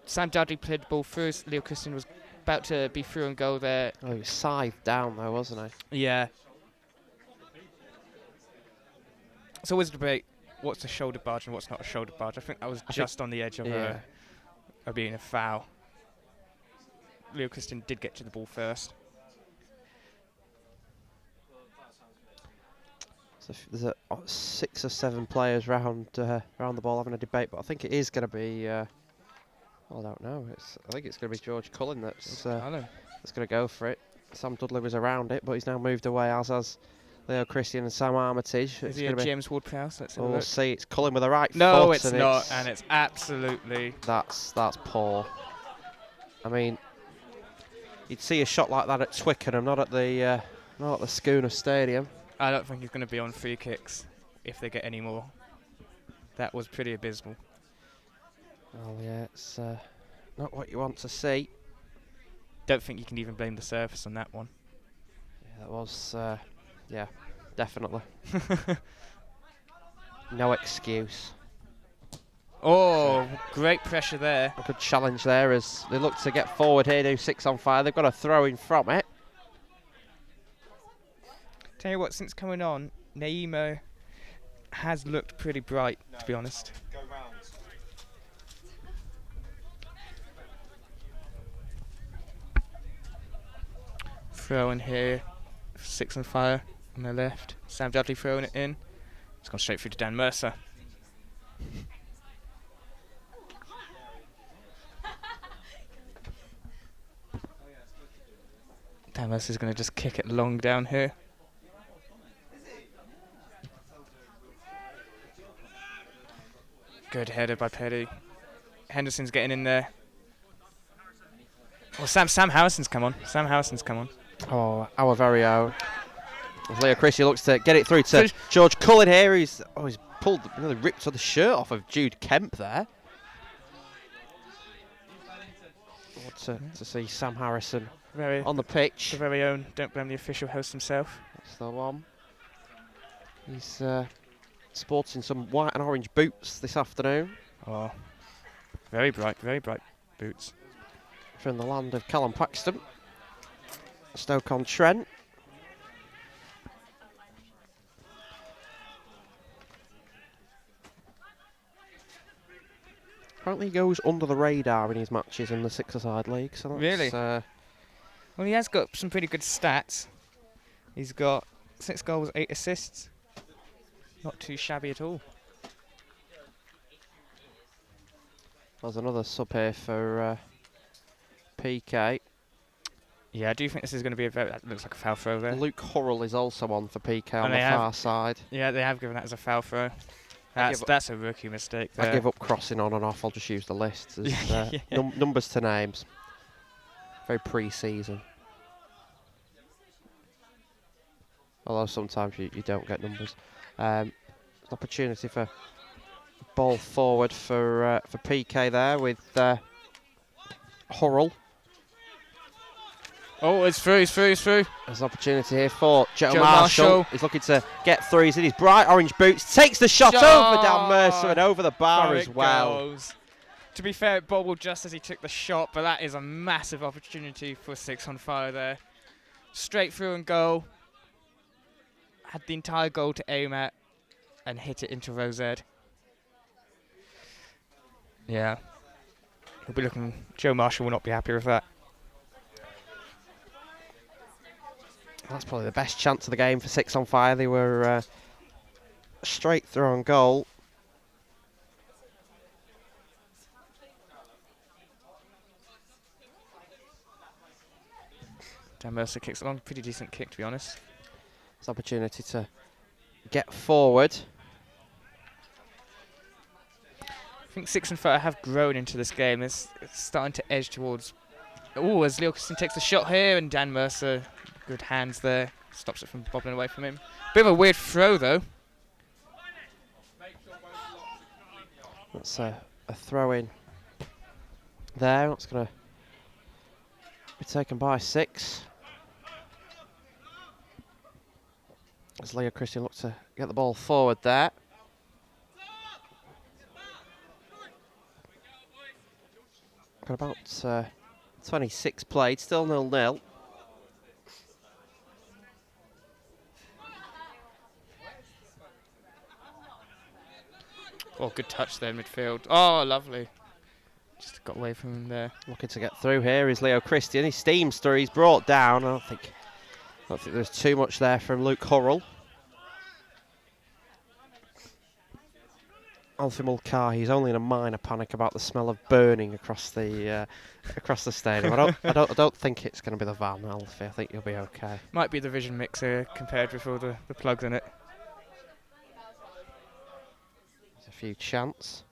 Sam Dudley played the ball through. Leo Christian was about to be through and goal there. Oh, he was scythed down though, wasn't he? Yeah. It's always a debate, what's a shoulder barge and what's not a shoulder barge. I think that was just on the edge of being a foul. Leo Christian did get to the ball first. So there's 6 or 7 players round the ball having a debate, but I think it is going to be. I don't know. I think it's going to be George Cullen that's going to go for it. Sam Dudley was around it, but he's now moved away, as has Leo Christian and Sam Armitage. Is he a James Ward-Prowse? Let's have a we'll look. see. It's Cullen with the right foot. No, it's not, and it's absolutely. That's poor. I mean, you'd see a shot like that at Twickenham, not at the Skuna Stadium. I don't think he's going to be on free kicks if they get any more. That was pretty abysmal. Oh yeah, it's not what you want to see. Don't think you can even blame the surface on that one. Yeah, that was. Yeah, definitely. No excuse. Oh, great pressure there. A good challenge there as they look to get forward here, do 6 on fire. They've got a throw in from it. Tell you what, since coming on, Naimo has looked pretty bright, to be honest. Throw in here, 6 on fire on the left. Sam Dudley throwing it in. It's gone straight through to Dan Mercer. Dan Mercer's going to just kick it long down here. Good header by Petty. Henderson's getting in there. Oh, Sam Harrison's come on. Oh, our very own. Leo Christie looks to get it through to George Cullen here. He's really ripped the shirt off of Jude Kemp there. To see Sam Harrison on the pitch. The very own, don't blame the official host himself. That's the one. He's sporting some white and orange boots this afternoon. Oh. Very bright boots. From the land of Callum Paxton. Stoke-on-Trent. Apparently he goes under the radar in his matches in the six-a-side league. So that's, really? Well, he has got some pretty good stats. He's got 6 goals, 8 assists. Not too shabby at all. There's another sub here for Pique. Yeah, I do think this is going to be that looks like a foul throw there. Luke Hurrell is also on for Pique on the far side. Yeah, they have given that as a foul throw. That's a rookie mistake there. I give up crossing on and off. I'll just use the list as numbers to names. Very pre-season. Although sometimes you don't get numbers. An opportunity for ball forward for Pique there with Hurrell. Oh, it's through. There's an opportunity here for Joe Marshall. He's looking to get through. He's in his bright orange boots. Takes the shot over Dan Mercer and over the bar as well. Goes. To be fair, it bobbled just as he took the shot, but that is a massive opportunity for 6 on fire there. Straight through and goal. Had the entire goal to aim at and hit it into Rosette. Yeah. He'll be looking. Joe Marshall will not be happy with that. That's probably the best chance of the game for 6 on fire. They were straight through on goal. Dan Mercer kicks along. Pretty decent kick, to be honest. It's an opportunity to get forward. I think 6 and 5 have grown into this game. It's starting to edge towards. Oh, as Leo Christian takes the shot here, and Dan Mercer, good hands there, stops it from bobbling away from him. Bit of a weird throw though. That's a throw in there. That's going to be taken by 6. As Leo Christian looks to get the ball forward there. Got about 26 played, still 0-0. Oh, good touch there in midfield. Oh, lovely. Just got away from him there. Looking to get through here is Leo Christian. He steams through. He's brought down. I don't think there's too much there from Luke Hurrell. Alfie Mulcahy, he's only in a minor panic about the smell of burning across the stadium. I don't think it's going to be the van, Alfie. I think you'll be okay. Might be the vision mixer compared with all the plugs in it. There's a few chants.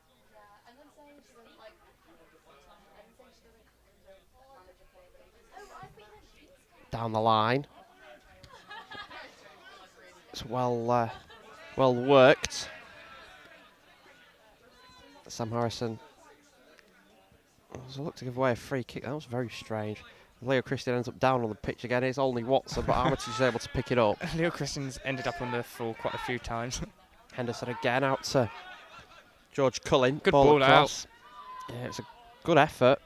Down the line. It's well worked. Sam Harrison. There's a look to give away a free kick. That was very strange. Leo Christian ends up down on the pitch again. It's only Watson, but Armitage is able to pick it up. Leo Christian's ended up on the full quite a few times. Henderson again out to George Cullen. Good ball across. Yeah, it's a good effort.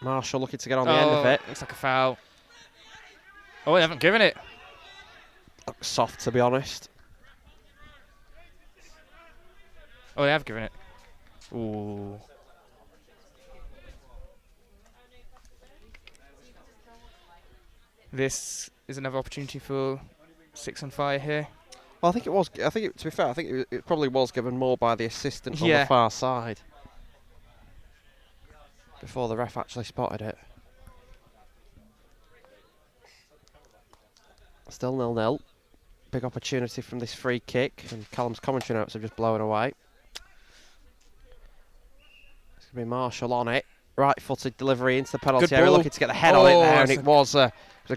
Marshall looking to get on the end of it. Looks like a foul. Oh, they haven't given it. Looks soft, to be honest. Oh, they have given it. Ooh. This is another opportunity for 6 on fire here. Well, I think it was. To be fair, I think it probably was given more by the assistant on the far side before the ref actually spotted it. Still 0-0. Big opportunity from this free kick, and Callum's commentary notes have just blown away. It's going to be Marshall on it. Right-footed delivery into the penalty area, looking to get the head on it there, and it was a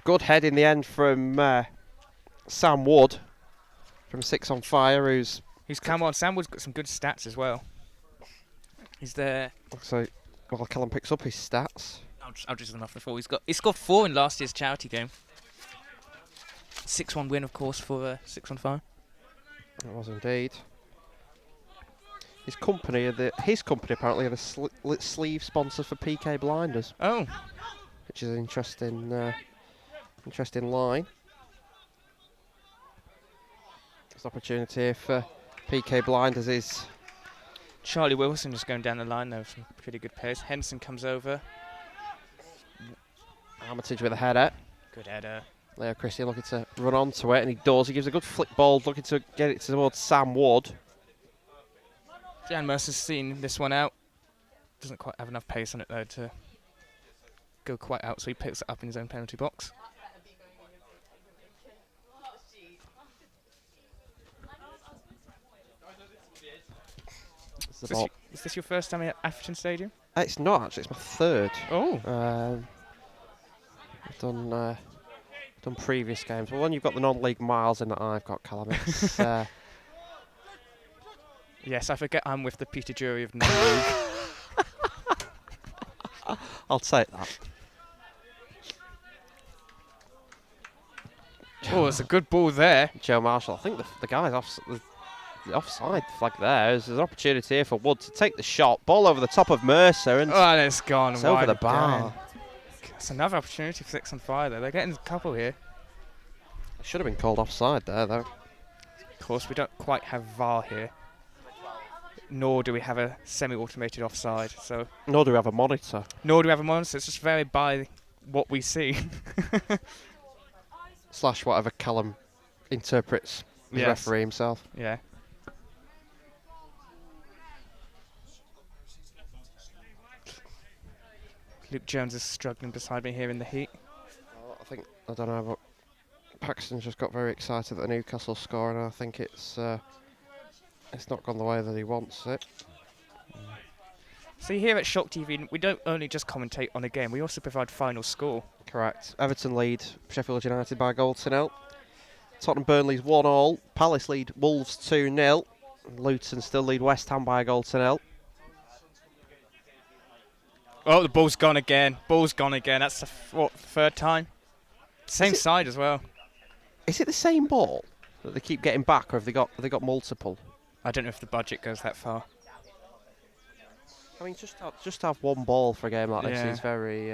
good head in the end from Sam Wood from 6 on fire, who's come on. Sam Wood's got some good stats as well. He's there. So, while Callum picks up his stats, I'll just run off the 4. He scored 4 in last year's charity game. 6-1 win, of course, for 6 on fire. It was indeed. his company apparently are the sleeve sponsor for Pique Blinders. Oh, which is an interesting line. There's opportunity here for Pique Blinders is Charlie Wilson just going down the line there with some pretty good pace. Henson comes over. Armitage with a header. Good header. Leo Christian looking to run onto it, and he does. He gives a good flick ball, looking to get it towards Sam Wood. Dan Mercer's seen this one out. Doesn't quite have enough pace on it though to go quite out, so he picks it up in his own penalty box. Is this your first time at Atherton Stadium? It's not actually. It's my third. Oh. I've done previous games. Well, when you've got the non-league miles in that I've got, Callum, it's, yes, I forget I'm with the Peter Jury of non-league. I'll take that. Oh, it's a good ball there. Joe Marshall. I think the guy's the offside flag there. There's an opportunity here for Wood to take the shot. Ball over the top of Mercer, and it's gone it's wide over the bar. Again. That's another opportunity for 6 on fire there. They're getting a couple here. It should have been called offside there, though. Of course, we don't quite have VAR here, nor do we have a semi-automated offside. So nor do we have a monitor. Nor do we have a monitor. It's just varied by what we see. / whatever Callum interprets the referee himself. Yeah. Luke Jones is struggling beside me here in the heat. I don't know, but Paxton's just got very excited that Newcastle score, and I think it's not gone the way that he wants it. So here at Shock TV, we don't only just commentate on a game, we also provide final score. Correct. Everton lead Sheffield United by a goal to 0. Tottenham Burnley's 1-1. Palace lead Wolves 2-0. Luton still lead West Ham by a goal to 0. Oh, the ball's gone again. Ball's gone again. That's the third time. Same side as well. Is it the same ball that they keep getting back, or have they got multiple? I don't know if the budget goes that far. I mean, just have one ball for a game like this is very.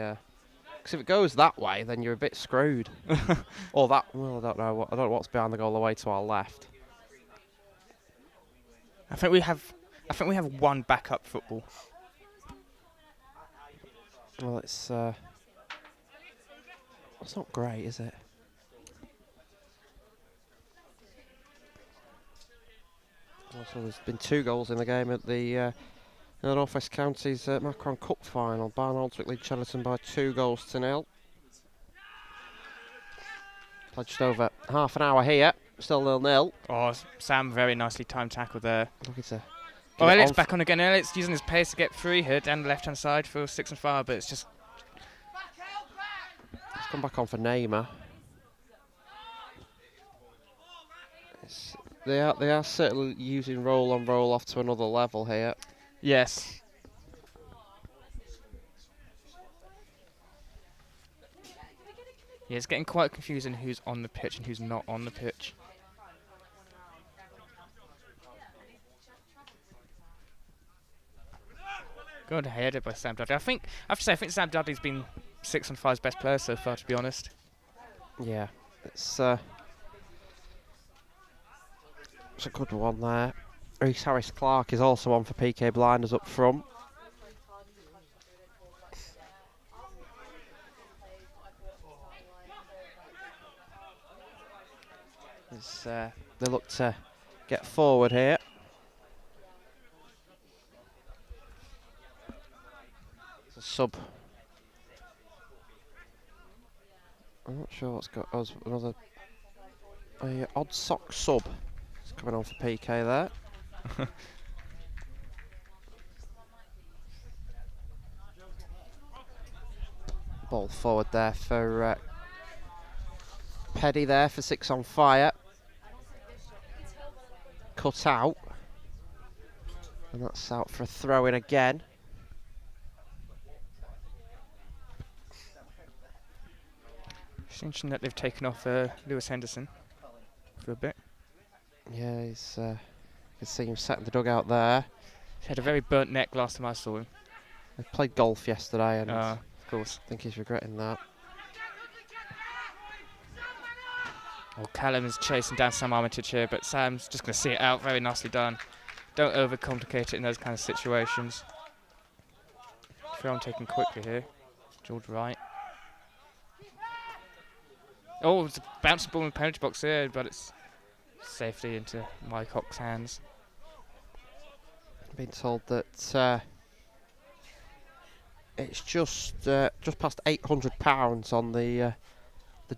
Because if it goes that way, then you're a bit screwed. Or that. Well, I don't know what's behind the goal away to our left. I think we have one backup football. Well, it's not great, is it? Also, there's been 2 goals in the game at the North West Counties Macron Cup final. Barnolds lead Cheltenham by 2 goals to 0. Pledged over half an hour here. Still 0-0. Oh, Sam, very nicely timed tackle there. Looking to. Oh, Elliott's back on again. Elliott's using his pace to get free here down the left-hand side for 6 and 5, but it's just. It's come back on for Neymar. They are certainly using roll on roll off to another level here. Yes. Yeah, it's getting quite confusing who's on the pitch and who's not on the pitch. Good header by Sam Dudley. I have to say, I think Sam Dudley's been 6 on 5's best player so far, to be honest. Yeah, it's a good one there. Reece Harris-Clark is also on for Pique Blinders up front. They look to get forward here. It's a sub. I'm not sure what's got us. Another odd sock sub is coming on for Pique there. Ball forward there for Peddy there for 6 on fire. Cut out. And that's out for a throw in again. It's interesting that they've taken off Lewis Henderson for a bit. Yeah, you can see him setting the dugout there. He had a very burnt neck last time I saw him. He played golf yesterday, and of course. I think he's regretting that. Well, Callum is chasing down Sam Armitage here, but Sam's just going to see it out. Very nicely done. Don't overcomplicate it in those kind of situations. Throw on taken quickly here. George Wright. Oh, it's a bouncing ball in the penalty box here, but it's safely into Mycock's hands. I've been told that it's just past £800 on the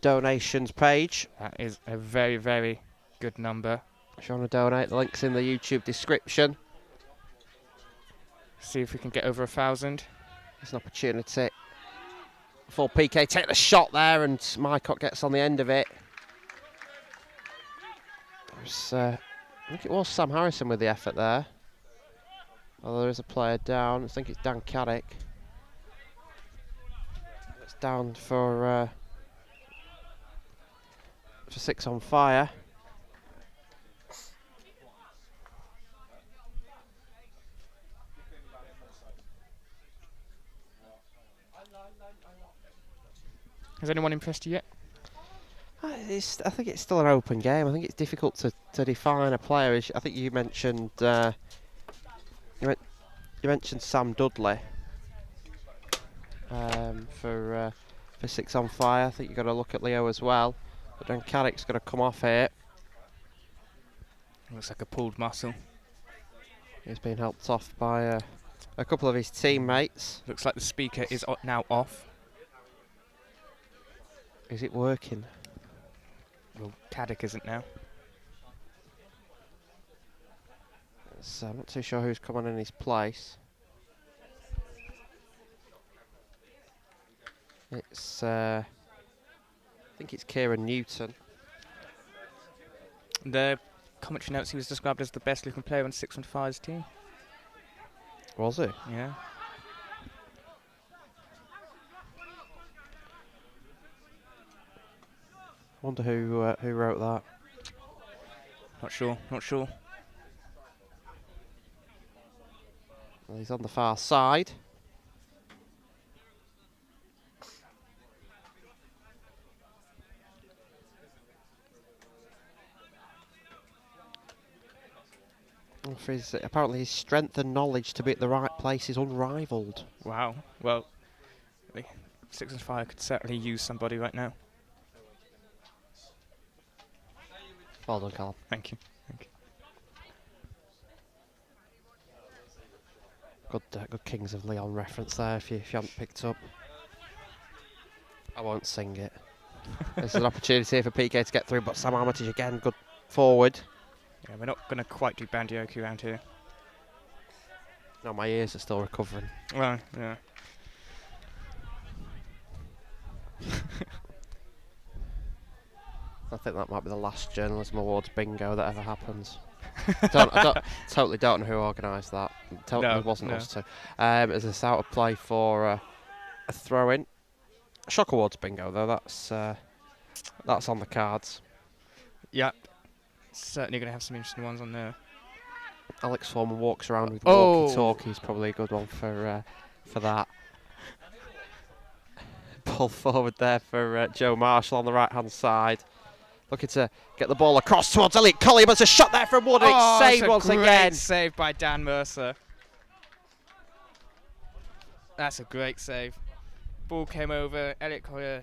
donations page. That is a very, very good number. If you want to donate, the link's in the YouTube description. See if we can get over 1,000. There's an opportunity for Pique. Take the shot there, and Mycock gets on the end of it. I think it was Sam Harrison with the effort there. Although there is a player down. I think it's Dan Caddick. It's down for 6 on fire. Has anyone impressed you yet? I think it's still an open game. I think it's difficult to define a player. I think you mentioned you mentioned Sam Dudley for 6 on fire. I think you've got to look at Leo as well. But then Caddick's going to come off here. Looks like a pulled muscle. He's been helped off by a couple of his teammates. Looks like the speaker is now off. Is it working? Well, Caddick isn't now. So I'm not too sure who's come on in his place. It's I think it's Kieran Newton. The commentary notes, he was described as the best looking player on 6 on 5's team. Was he? Yeah. Wonder who wrote that. Not sure. Well, he's on the far side. For apparently his strength and knowledge to be at the right place is unrivaled. Wow. Well, 6 on 5 could certainly use somebody right now. Well done, Callum. Thank you. Good Kings of Leon reference there. If you haven't picked up, I won't sing it. There's an opportunity for Pique to get through, but Sam Armitage again, good forward. Yeah, we're not going to quite do Bandioku around here. No, my ears are still recovering. Well, yeah. I think that might be the last Journalism Awards bingo that ever happens. I totally don't know who organised that. It wasn't us two. As a out of play for a throw-in. Shock Awards bingo, though, that's on the cards. Yep. Certainly going to have some interesting ones on there. Alex Foreman walks around with walkie-talkies, probably a good one for that. Ball forward there for Joe Marshall on the right-hand side. Looking to get the ball across towards Elliot Colley, but it's a shot there from Wood, and it's saved once again. Save by Dan Mercer. That's a great save. Ball came over, Elliot Colley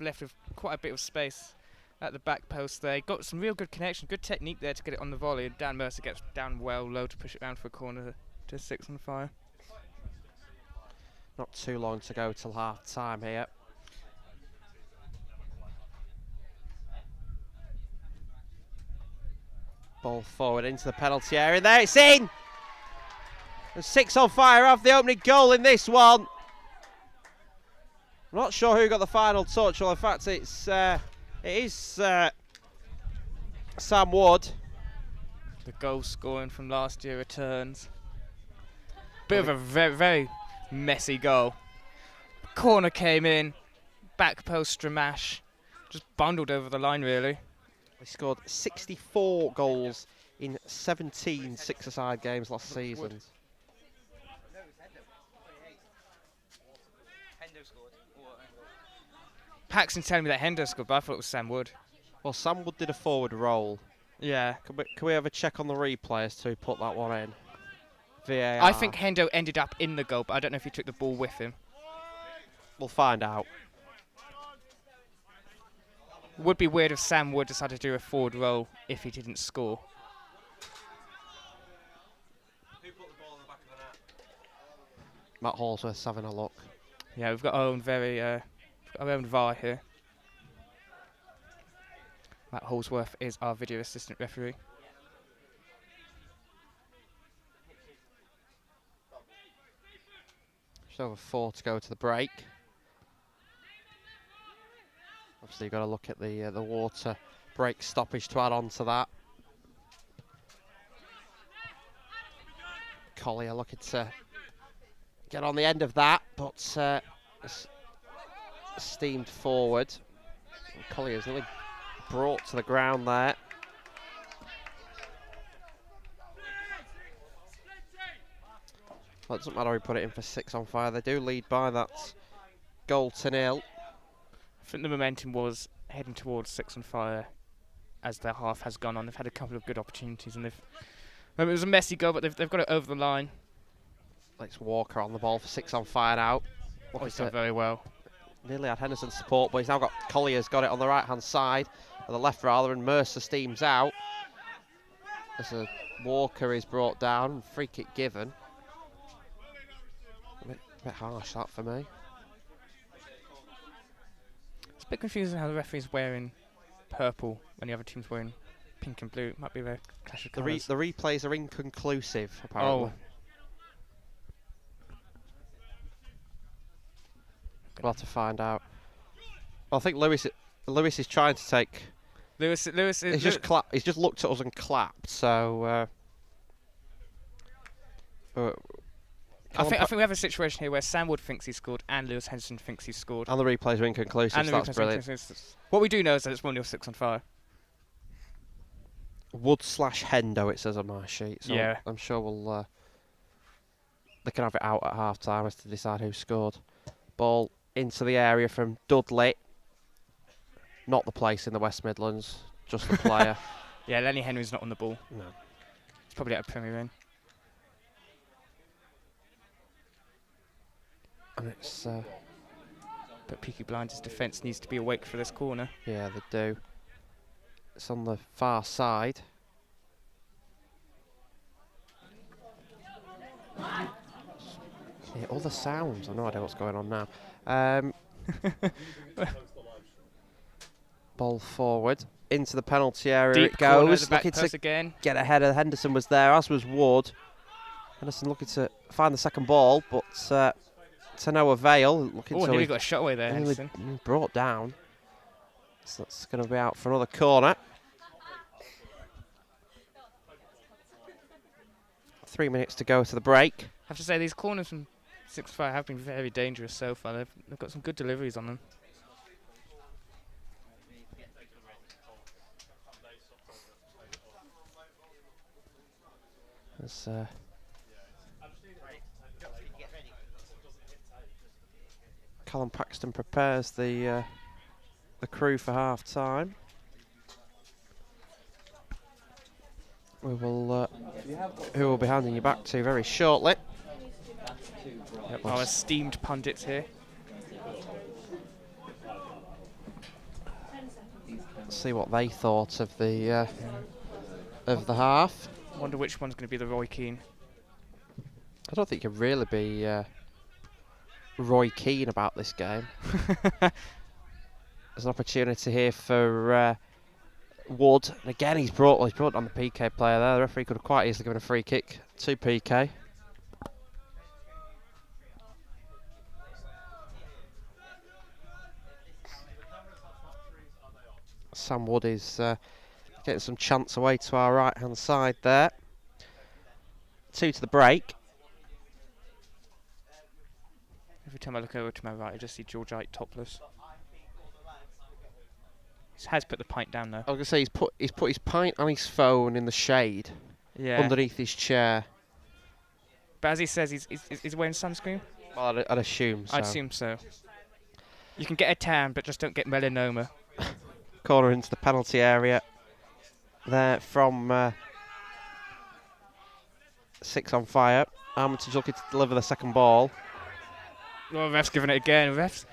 left with quite a bit of space at the back post there. Got some real good connection, good technique there to get it on the volley. Dan Mercer gets down well low to push it round for a corner to 6 on fire. Not too long to go till half time here. Ball forward into the penalty area. There it's in! And 6 on fire off the opening goal in this one. I'm not sure who got the final touch. Well, in fact, it is Sam Wood. The goal scoring from last year returns. Bit of a very, very messy goal. Corner came in, back post Stramash, just bundled over the line really. He scored 64 goals in 17 six-a-side games last season. Paxton telling me that Hendo scored, but I thought it was Sam Wood. Well, Sam Wood did a forward roll. Yeah. Can we have a check on the replay as to who put that one in? VAR. I think Hendo ended up in the goal, but I don't know if he took the ball with him. We'll find out. Would be weird if Sam Wood decided to do a forward roll if he didn't score. Matt Hallsworth's having a look. Yeah, we've got our own our own VAR here. Matt Hallsworth is our video assistant referee. Just over 4 to go to the break. Obviously, you've got to look at the water break stoppage to add on to that. Collier looking to get on the end of that, but steamed forward. Collier's nearly brought to the ground there. Well, it doesn't matter who put it in for 6 on fire. They do lead by that goal to 0. I think the momentum was heading towards 6 on fire as their half has gone on. They've had a couple of good opportunities, and it was a messy goal, but they've got it over the line. Alex Walker on the ball for 6 on fire now. He's done very well. Nearly had Henderson's support, but he's now got Collier's got it on the right hand side, or the left rather, and Mercer steams out. As Walker is brought down, free kick given. A bit harsh that for me. It's a bit confusing how the referee's wearing purple when the other team's wearing pink and blue. It might be a clash of colours. The replays are inconclusive, apparently. Oh. We'll have to find out. Well, I think Lewis is trying to take. Lewis he's just looked at us and clapped. So. I think we have a situation here where Sam Wood thinks he scored and Lewis Henderson thinks he scored. And the replays are inconclusive. So that's brilliant. What we do know is that it's 1-0 6 on fire. Wood/Hendo, it says on my sheet. So yeah. I'm sure we'll. They can have it out at half time as to decide who scored. Ball into the area from Dudley. Not the place in the West Midlands, just the player. Yeah, Lenny Henry's not on the ball. No. He's probably at a Premier Inn. And it's. But Pique Blinders' defence needs to be awake for this corner. Yeah, they do. It's on the far side. Yeah, all the sounds. I've no idea what's going on now. Ball forward into the penalty area. Deep it goes. corner, looking to again. Get ahead of Henderson was there, as was Wood. Henderson looking to find the second ball, but to no avail. Oh, nearly got a shot away there, Henderson. Brought down. So that's going to be out for another corner. 3 minutes to go to the break. I have to say, these corners from 6-5 have been very dangerous so far. They've got some good deliveries on them. As Callum Paxton prepares the crew for half time. We will who will be handing you back to very shortly. Yep, our esteemed pundits here. See what they thought of the half. Wonder which one's going to be the Roy Keane. I don't think you can really be Roy Keane about this game. There's an opportunity here for Wood. And again, he's brought on the Pique player there. The referee could have quite easily given a free kick to Pique. Sam Wood is getting some chance away to our right hand side there. 2 to the break. Every time I look over to my right, I just see George Ike topless. has put the pint down though. I was gonna say he's put his pint and his phone in the shade, underneath his chair. But as he says, he's wearing sunscreen. Well, I'd assume so. I'd assume so. You can get a tan, but just don't get melanoma. Corner into the penalty area. There from 6 on fire. Armitage looking to deliver the second ball. Oh, ref's giving it again. Ref's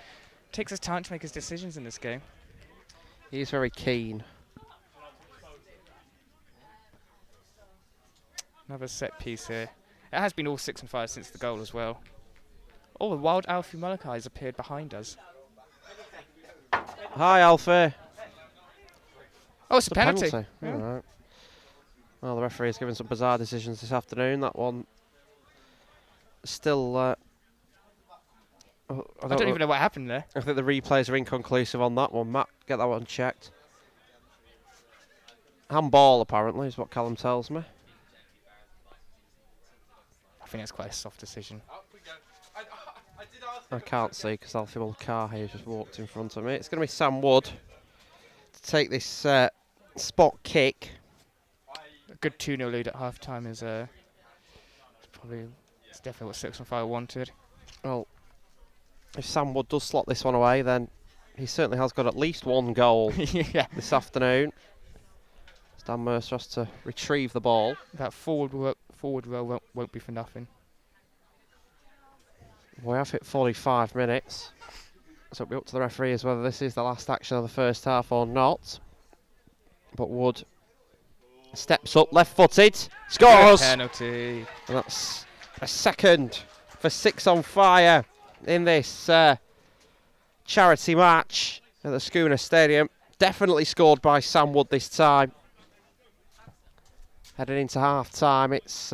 takes his time to make his decisions in this game. He's very keen. Another set piece here. It has been all 6 and 5 since the goal as well. Oh, the wild Alfie Molokai has appeared behind us. Hi, Alfie. Oh, it's a penalty. Yeah. All right. Well, the referee has given some bizarre decisions this afternoon. That one still... I don't even know what happened there. I think the replays are inconclusive on that one. Matt, get that one checked. Handball, apparently, is what Callum tells me. I think that's quite a soft decision. I can't see because Alfie Mulcahy has just walked in front of me. It's going to be Sam Wood to take this spot kick. A good 2-0 lead at half-time is it's definitely what 6 and 5 wanted. Well, if Sam Wood does slot this one away, then he certainly has got at least one goal this afternoon. Dan Mercer has to retrieve the ball. That forward row won't be for nothing. We have hit 45 minutes. So it'll be up to the referees whether this is the last action of the first half or not. But Wood steps up, left-footed, scores! Good penalty. And that's a second for 6 on fire in this charity match at the Skuna Stadium. Definitely scored by Sam Wood this time. Heading into half-time, it's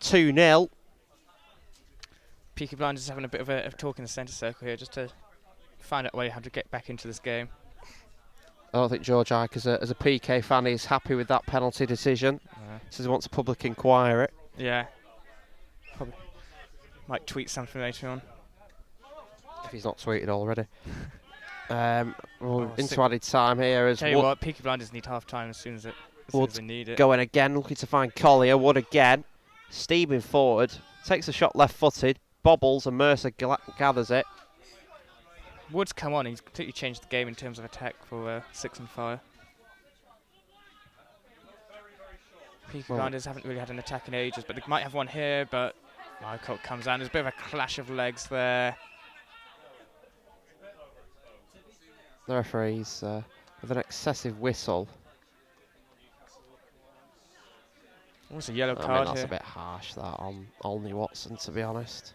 2-0. Pique Blinders having a bit of a talk in the centre circle here just to find out a way how to get back into this game. I don't think George Ike, as a PK fan, is happy with that penalty decision. Says he wants a public inquiry. Yeah. Probably might tweet something later on. If he's not tweeted already. Into added time here as Tell you what, Pique Blinders need half time as soon as they need it. Going again, looking to find Collier. Wood again, steaming forward, takes a shot left-footed, bobbles, and Mercer gathers it. Wood's come on, he's completely changed the game in terms of attack for 6 and 5. Pique Blinders haven't really had an attack in ages, but they might have one here, but Mycock comes down. There's a bit of a clash of legs there. The referees with an excessive whistle. What's a yellow card I mean, that's here? a bit harsh, that, on Olney Watson, to be honest.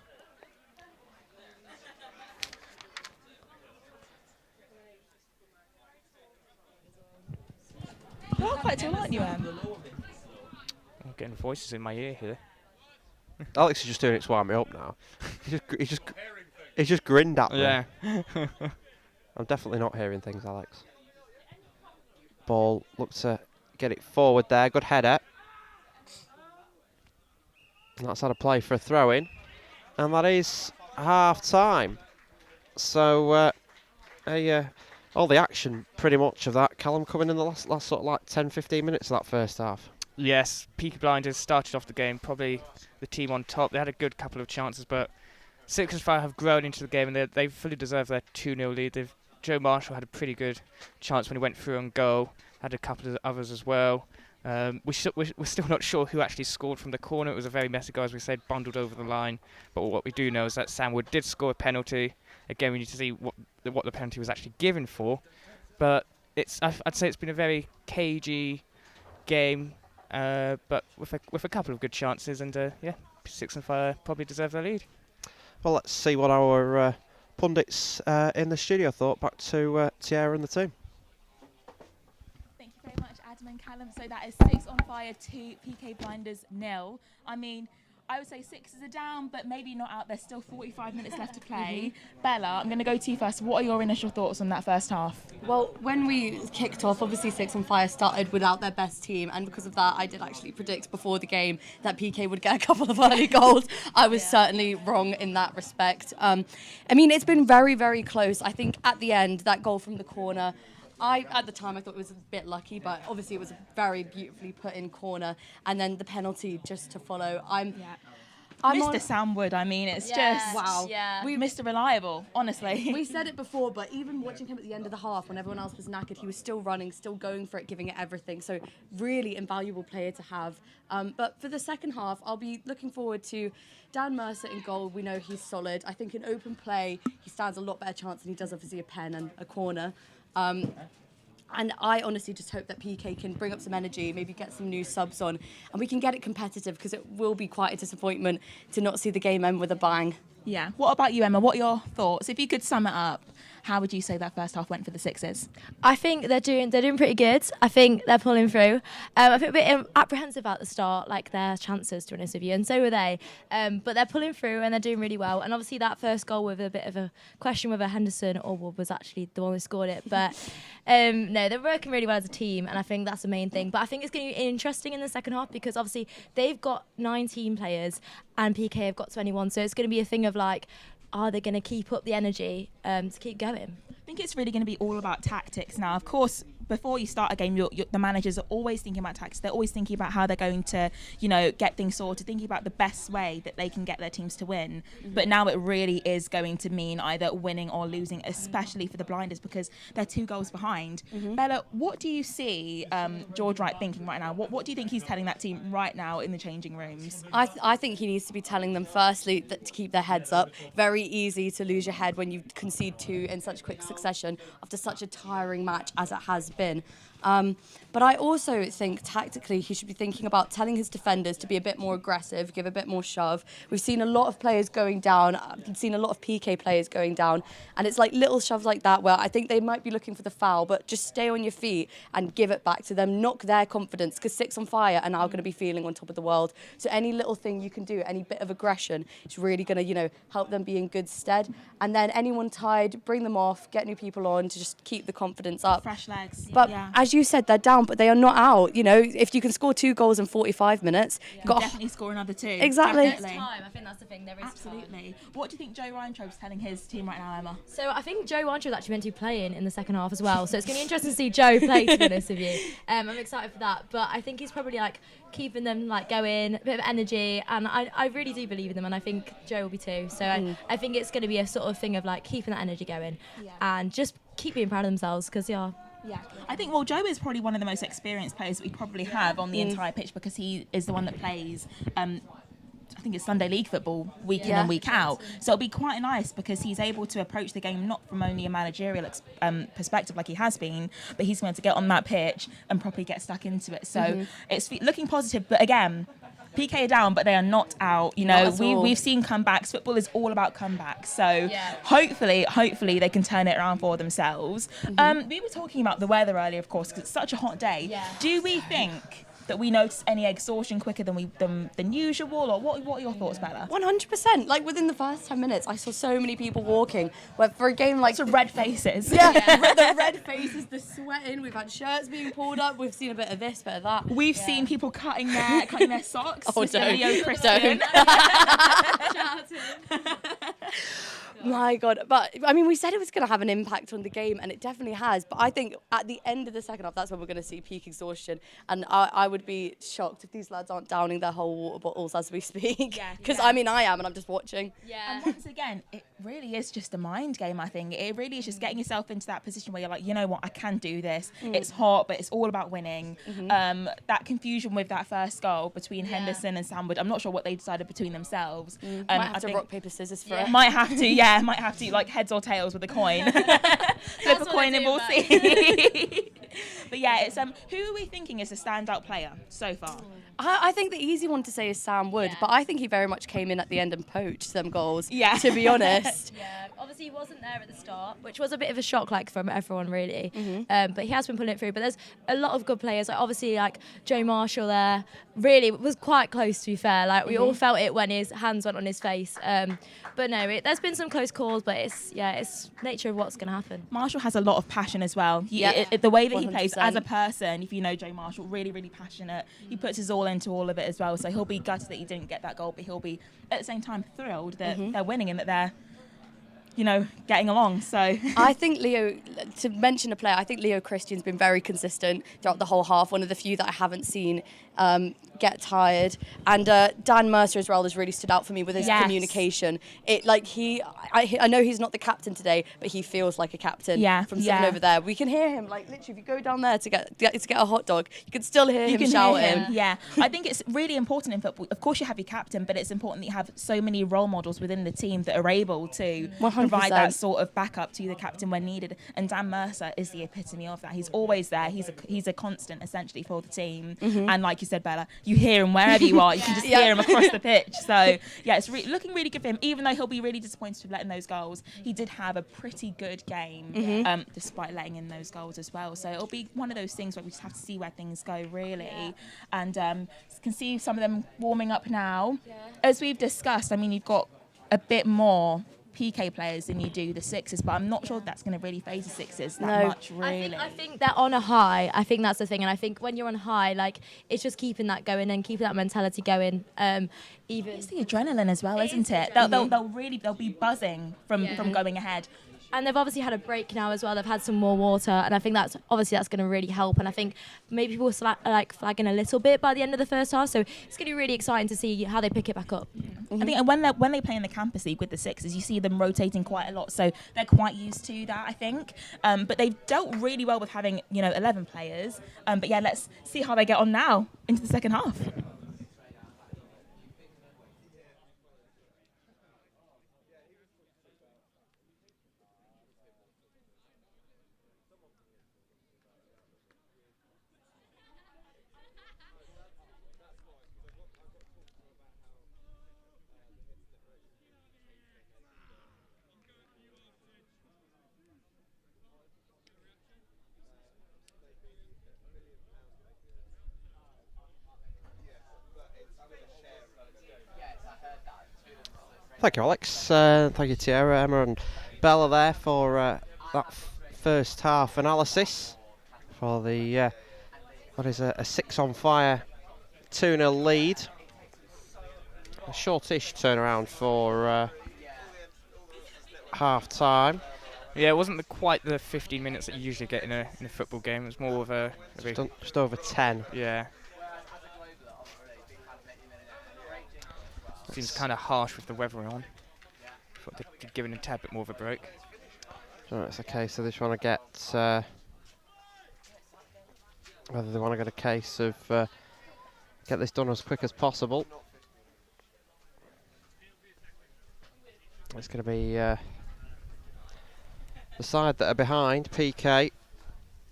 You are quite tall, aren't you, Em? I'm getting voices in my ear here. Alex is just doing it to wind me up now. He just grinned at me. Yeah. I'm definitely not hearing things, Alex. Ball, look to get it forward there. Good header. And that's had a play for a throw-in. And that is half-time. So, all the action, pretty much, of that. Callum coming in the last sort of like 10-15 minutes of that first half. Yes, Pique Blinders started off the game, probably the team on top. They had a good couple of chances, but 6 and 5 have grown into the game, and they fully deserve their 2-0 lead. Joe Marshall had a pretty good chance when he went through on goal. Had a couple of others as well. We're still not sure who actually scored from the corner. It was a very messy goal, as we said, bundled over the line. But what we do know is that Sam Wood did score a penalty. Again, we need to see what the penalty was actually given for. But I'd say it's been a very cagey game, but with a couple of good chances, and 6 and 5 probably deserve their lead. Well, let's see what our pundits in the studio thought. Back to Tiara and the team. Thank you very much, Adam and Callum. So that is 6 on fire, 2 PK Blinders 0. I mean, I would say 6 is a down, but maybe not out. There's still 45 minutes left to play. Bella, I'm going to go to you first. What are your initial thoughts on that first half? Well, when we kicked off, obviously 6 on fire started without their best team, and because of that, I did actually predict before the game that PK would get a couple of early goals. I was certainly wrong in that respect. I mean, it's been very, very close. I think at the end, that goal from the corner, At the time, I thought it was a bit lucky, but obviously it was a very beautifully put in corner, and then the penalty just to follow. Mr. Samwood, I mean, it's just wow. Yeah. Mr. Reliable, honestly. We said it before, but even watching him at the end of the half, when everyone else was knackered, he was still running, still going for it, giving it everything. So really invaluable player to have. But for the second half, I'll be looking forward to Dan Mercer in goal. We know he's solid. I think in open play, he stands a lot better chance than he does obviously a pen and a corner. And I honestly just hope that Pique can bring up some energy, maybe get some new subs on, and we can get it competitive, because it will be quite a disappointment to not see the game end with a bang. Yeah. What about you, Emma? What are your thoughts? If you could sum it up, how would you say that first half went for the Sixers? I think they're doing pretty good. I think they're pulling through. I think a bit apprehensive at the start, like their chances, to be honest with you, and so were they. But they're pulling through and they're doing really well. And obviously that first goal with a bit of a question whether Henderson or Wood was actually the one who scored it. But no, they're working really well as a team, and I think that's the main thing. But I think it's going to be interesting in the second half, because obviously they've got 19 players and Pique have got 21. So it's going to be a thing of like, are they going to keep up the energy to keep going? I think it's really going to be all about tactics now. Of course, before you start a game, the managers are always thinking about tactics. They're always thinking about how they're going to, get things sorted, thinking about the best way that they can get their teams to win. Mm-hmm. But now it really is going to mean either winning or losing, especially for the blinders, because they're 2 goals behind. Mm-hmm. Bella, what do you see George Wright thinking right now? What do you think he's telling that team right now in the changing rooms? I think he needs to be telling them, firstly, that to keep their heads up. Very easy to lose your head when you concede 2 in such quick succession after such a tiring match as it has been. But I also think tactically he should be thinking about telling his defenders to be a bit more aggressive, give a bit more shove. We've seen a lot of players going down. I've seen a lot of Pique players going down, and it's like little shoves like that where I think they might be looking for the foul, but just stay on your feet and give it back to them, knock their confidence, because Six on Fire are now going to be feeling on top of the world. So any little thing you can do, any bit of aggression, is really going to, help them be in good stead. And then anyone tied, bring them off, get new people on to just keep the confidence up. Fresh legs. But as you said, they're down, but they are not out. If you can score 2 goals in 45 minutes, you can definitely score another 2. Exactly. There's time. I think that's the thing. There is absolutely. What do you think Joe Reintrobe's telling his team right now, Emma? So I think Joe Reintrobe actually meant to be playing in the second half as well. So it's going to be interesting to see Joe play, to be honest with you. I'm excited for that. But I think he's probably keeping them going, a bit of energy, and I really do believe in them, and I think Joe will be too. So I think it's going to be a sort of thing of keeping that energy going and just keep being proud of themselves, because they are. Yeah, I think, Joe is probably one of the most experienced players that we probably have on the entire pitch, because he is the one that plays I think it's Sunday League football week in and week out. So it'll be quite nice, because he's able to approach the game not from only a managerial perspective like he has been, but he's going to get on that pitch and properly get stuck into it. So it's looking positive. But again, Pique are down, but they are not out. We've seen comebacks. Football is all about comebacks. So hopefully they can turn it around for themselves. We were talking about the weather earlier, of course, because it's such a hot day. Yeah. Do we think that we notice any exhaustion quicker than usual, or what are your thoughts, Bella? 100%. Within the first 10 minutes, I saw so many people walking. Where for a game like some red faces. Yeah, the red faces, the sweating. We've had shirts being pulled up. We've seen a bit of this, bit of that. We've seen people cutting their socks. Oh, don't. My God. But, we said it was going to have an impact on the game, and it definitely has. But I think at the end of the second half, that's when we're going to see peak exhaustion. And I would be shocked if these lads aren't downing their whole water bottles as we speak. Because, I am, and I'm just watching. Yeah. And once again, it really is just a mind game, I think. It really is just getting yourself into that position where you're like, you know what, I can do this. It's hot, but it's all about winning. That confusion with that first goal between Henderson and Samwood, I'm not sure what they decided between themselves. Might have to rock, paper, scissors for it. Might have to, like heads or tails with a coin. Flip a coin and we'll see. But it's who are we thinking is a standout player so far? I think the easy one to say is Sam Wood, but I think he very much came in at the end and poached some goals, to be honest. Obviously he wasn't there at the start, which was a bit of a shock from everyone really. But he has been pulling it through. But there's a lot of good players, obviously Joe Marshall there, really was quite close, to be fair. We all felt it when his hands went on his face. But no, there's been some close calls, but it's nature of what's going to happen. Marshall has a lot of passion as well. The way that he plays as a person, if you know Joe Marshall, really, really passionate. He puts his all into all of it as well. So he'll be gutted that he didn't get that goal, but he'll be at the same time thrilled that they're winning and that they're getting along. So I think Leo, to mention a player, I think Leo Christian's been very consistent throughout the whole half. One of the few that I haven't seen get tired. And Dan Mercer as well has really stood out for me with his communication. I know he's not the captain today, but he feels like a captain from sitting over there. We can hear him, like literally, if you go down there to get a hot dog, you can still hear him shouting. Yeah, I think it's really important in football. Of course, you have your captain, but it's important that you have so many role models within the team that are able to 100%. provide that sort of backup to the captain when needed. And Dan Mercer is the epitome of that. He's always there. He's a constant essentially for the team. And like you said, Bella, you hear him wherever you are. You can just hear him across the pitch. So yeah, it's looking really good for him. Even though he'll be really disappointed for letting those goals, he did have a pretty good game despite letting in those goals as well. So it'll be one of those things where we just have to see where things go really. And can see some of them warming up now. As we've discussed, I mean, you've got a bit more Pique players than you do the Sixers, but I'm not sure that's going to really phase the Sixers that much, really. I think they're on a high. I think that's the thing, and I think when you're on a high, like, it's just keeping that going and keeping that mentality going. Even it's the adrenaline as well, isn't it? They'll be buzzing from going ahead. And they've obviously had a break now as well. They've had some more water, and I think that's going to really help. And I think maybe people were flagging a little bit by the end of the first half, so it's going to be really exciting to see how they pick it back up. I think when they play in the Campus League with the Sixers, you see them rotating quite a lot, so they're quite used to that, I think. But they've dealt really well with having 11 players. But yeah, let's see how they get on now into the second half. Thank you, Alex. Thank you, Tiara, Emma and Bella there for that first half analysis for the what is a 6 on fire 2-0 lead. A shortish turnaround for half time. Yeah, it wasn't quite the 15 minutes that you usually get in a football game. It was more of a just over 10. Yeah. Seems kind of harsh with the weather on. Thought they'd given a tad bit more of a break. So it's a case of they just want to get whether they want to get a case of get this done as quick as possible. It's going to be the side that are behind, Pique,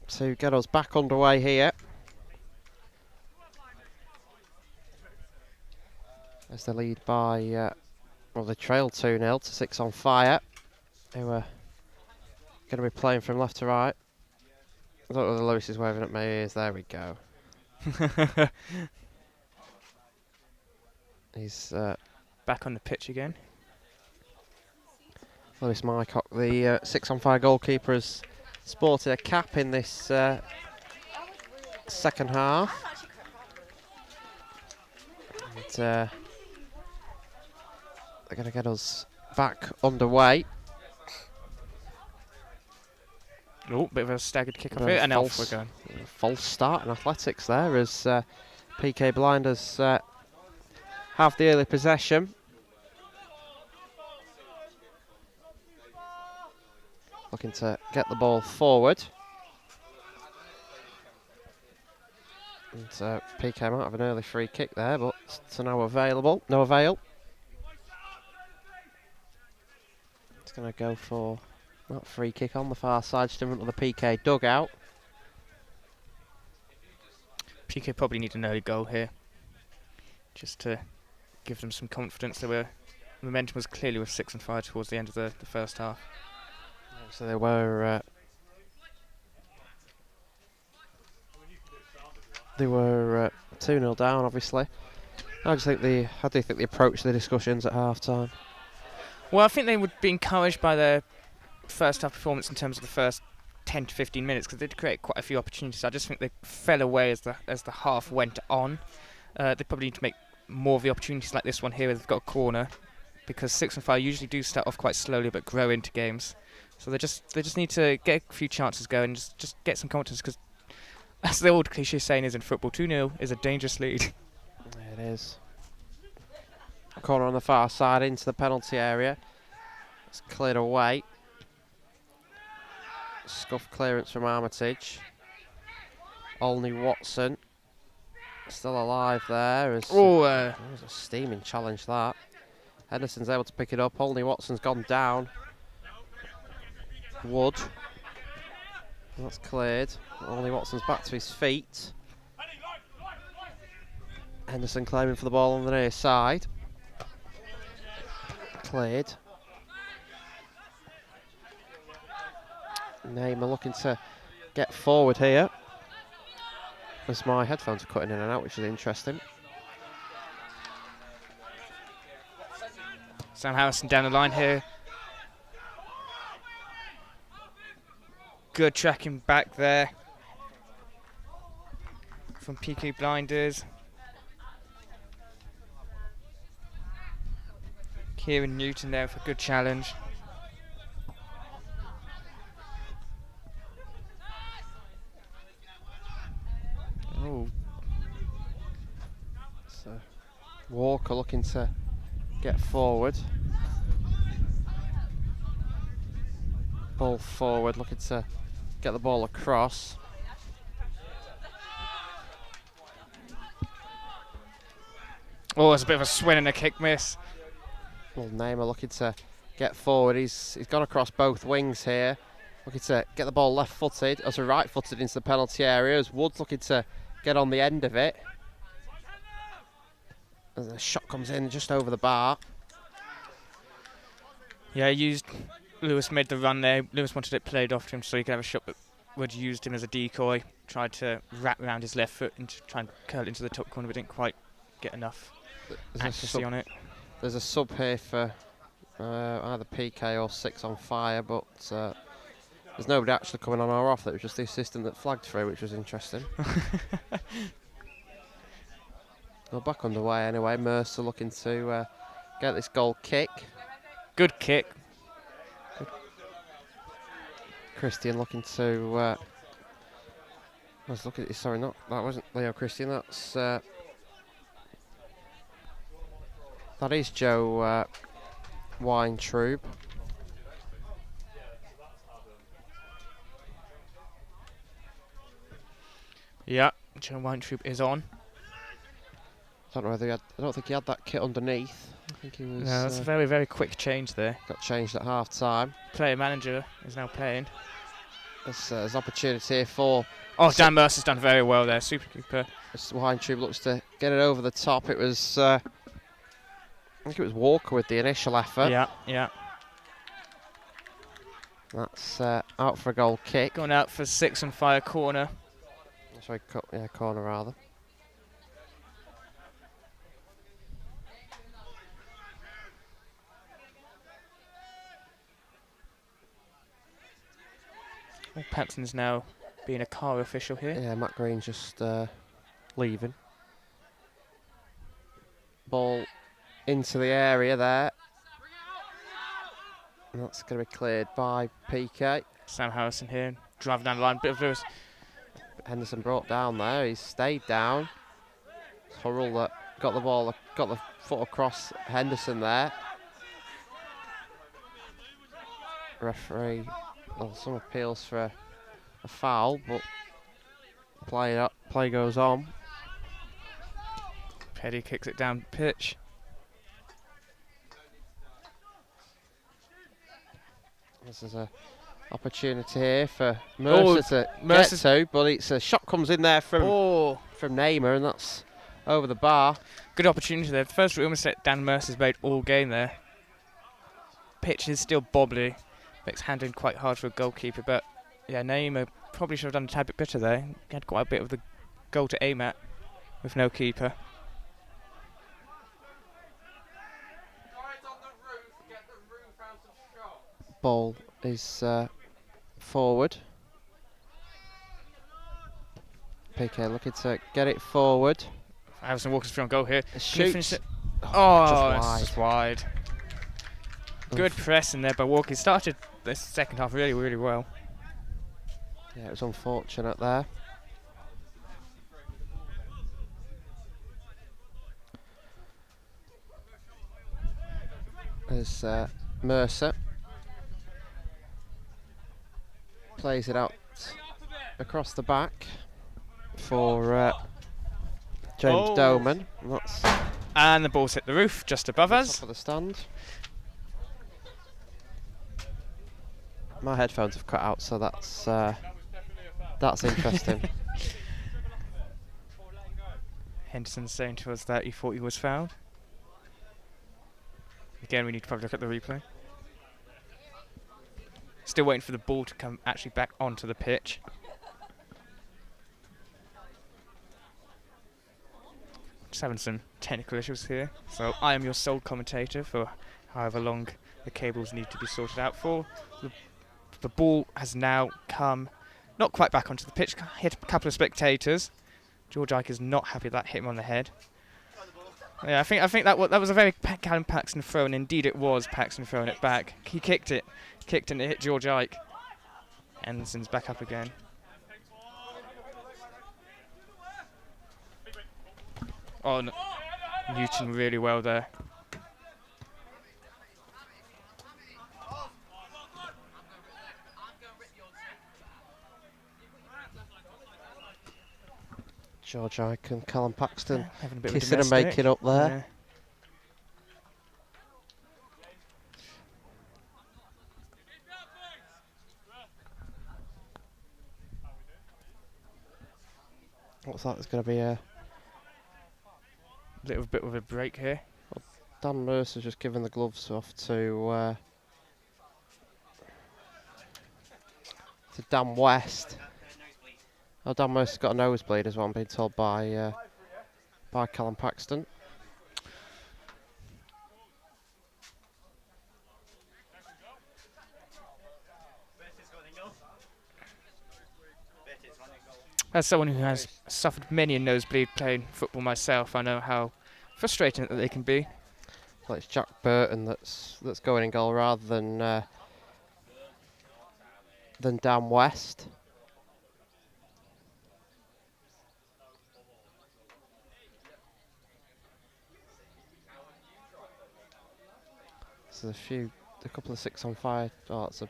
to get us back underway here. As they lead by, they trail 2-0 to 6 on fire. Who are going to be playing from left to right. I don't know whether Lewis is waving at my ears. There we go. He's back on the pitch again. Lewis Mycock, the 6 on fire goalkeeper, has sported a cap in this second half. And, they're going to get us back underway. Oh, bit of a staggered kick off here, and off we're going. False start in athletics there as Pique Blinders have the early possession. Looking to get the ball forward. And Pique might have an early free kick there, but to no avail. Going to go for that free kick on the far side, just in front of the Pique dugout. Pique probably need an early goal here, just to give them some confidence. Momentum was clearly with 6 and 5 towards the end of the first half. So they were 2-0 down, obviously. How do you think they approached the discussions at half time? Well, I think they would be encouraged by their first half performance in terms of the first 10 to 15 minutes, because they did create quite a few opportunities. I just think they fell away as the half went on. They probably need to make more of the opportunities like this one here. They've got a corner, because 6 and 5 usually do start off quite slowly but grow into games. So they just need to get a few chances going and just get some confidence, because as the old cliche saying is in football, 2-0 is a dangerous lead. It is. Corner on the far side into the penalty area. It's cleared away. Scuff clearance from Armitage. Olney Watson still alive there. It was a steaming challenge, that. Henderson's able to pick it up. Olney Watson's gone down. Wood. That's cleared. Olney Watson's back to his feet. Henderson claiming for the ball on the near side. Cleared. Neymar looking to get forward here. As my headphones are cutting in and out, which is interesting. Sam Harrison down the line here. Good tracking back there from Pique Blinders. Kieran Newton there for a good challenge. Oh. So Walker looking to get forward. Ball forward, looking to get the ball across. Oh, it's a bit of a swing and a kick miss. Well, Neymar looking to get forward. He's gone across both wings here. Looking to get the ball left-footed, as a right-footed into the penalty area. As Wood's looking to get on the end of it. As the shot comes in just over the bar. Yeah, Lewis made the run there. Lewis wanted it played off to him so he could have a shot, but Wood used him as a decoy. Tried to wrap around his left foot and to try and curl it into the top corner, but didn't quite get enough accuracy on it. There's a sub here for either Pique or 6 on Fire, but there's nobody actually coming on or off. It was just the assistant that flagged through, which was interesting. We're back underway anyway. Mercer looking to get this goal kick. Good kick. Good. Christian looking to. Let's look at it. Sorry, that wasn't Leo Christian. That is Joe Weintraub. Yeah, Joe Weintraub is on. I don't think he had that kit underneath. I think he was. No, that's a very, very quick change there. Got changed at half time. Player manager is now playing. There's opportunity here for. Oh, Dan Mercer's done very well there. Super keeper. Weintraub looks to get it over the top. It was. I think it was Walker with the initial effort. Yeah. That's out for a goal kick. Gone out for 6 and Fire corner. Sorry, corner rather. Well, Pampson's now being a car official here. Yeah, Matt Green's just leaving. Ball into the area there. And that's going to be cleared by Pique. Sam Harrison here, driving down the line. Bit of Lewis. Henderson brought down there. He's stayed down. Hurrell that got the ball, got the foot across Henderson there. Referee, some appeals for a foul, but play goes on. Petty kicks it down pitch. This is a opportunity here for Mercer to get to, but it's a shot comes in there from Neymar, and that's over the bar. Good opportunity there. The first real mistake Dan Mercer's made all game there. Pitch is still bobbly. Makes handling quite hard for a goalkeeper, but yeah, Neymar probably should have done a tad bit better there. He had quite a bit of the goal to aim at with no keeper. Ball is forward. Pique looking to get it forward. Harrison Walker's free on goal here. Shoots. Oh, just wide. Good pressing there by Walker. He started the second half really, really well. Yeah, it was unfortunate there. There's Mercer. Plays it out across the back for James Doman. And the ball's hit the roof just above us. Top of the stand. My headphones have cut out, so that's interesting. Henderson saying to us that he thought he was fouled. Again, we need to probably look at the replay. Still waiting for the ball to come actually back onto the pitch. Just having some technical issues here. So I am your sole commentator for however long the cables need to be sorted out for. The ball has now come not quite back onto the pitch, hit a couple of spectators. George Ike is not happy that hit him on the head. Yeah, I think that was a very Callum Paxton throw, and indeed it was Paxton throwing it back. He kicked and it hit George Ike. Anderson's back up again. Oh, no. Newton really well there. George Ike and Callum Paxton having a bit kissing of and making up there. Yeah. Looks like there's going to be a little bit of a break here. Well, Dan Mercer's just given the gloves off to Dan West. Oh, Dan Mercer's got a nosebleed as well, I'm being told by Callum Paxton. As someone who has suffered many a nosebleed playing football myself, I know how frustrating that they can be. Well, it's Jack Burton that's going in goal rather than Dan West. So a couple of 6 on fire. Oh, that's a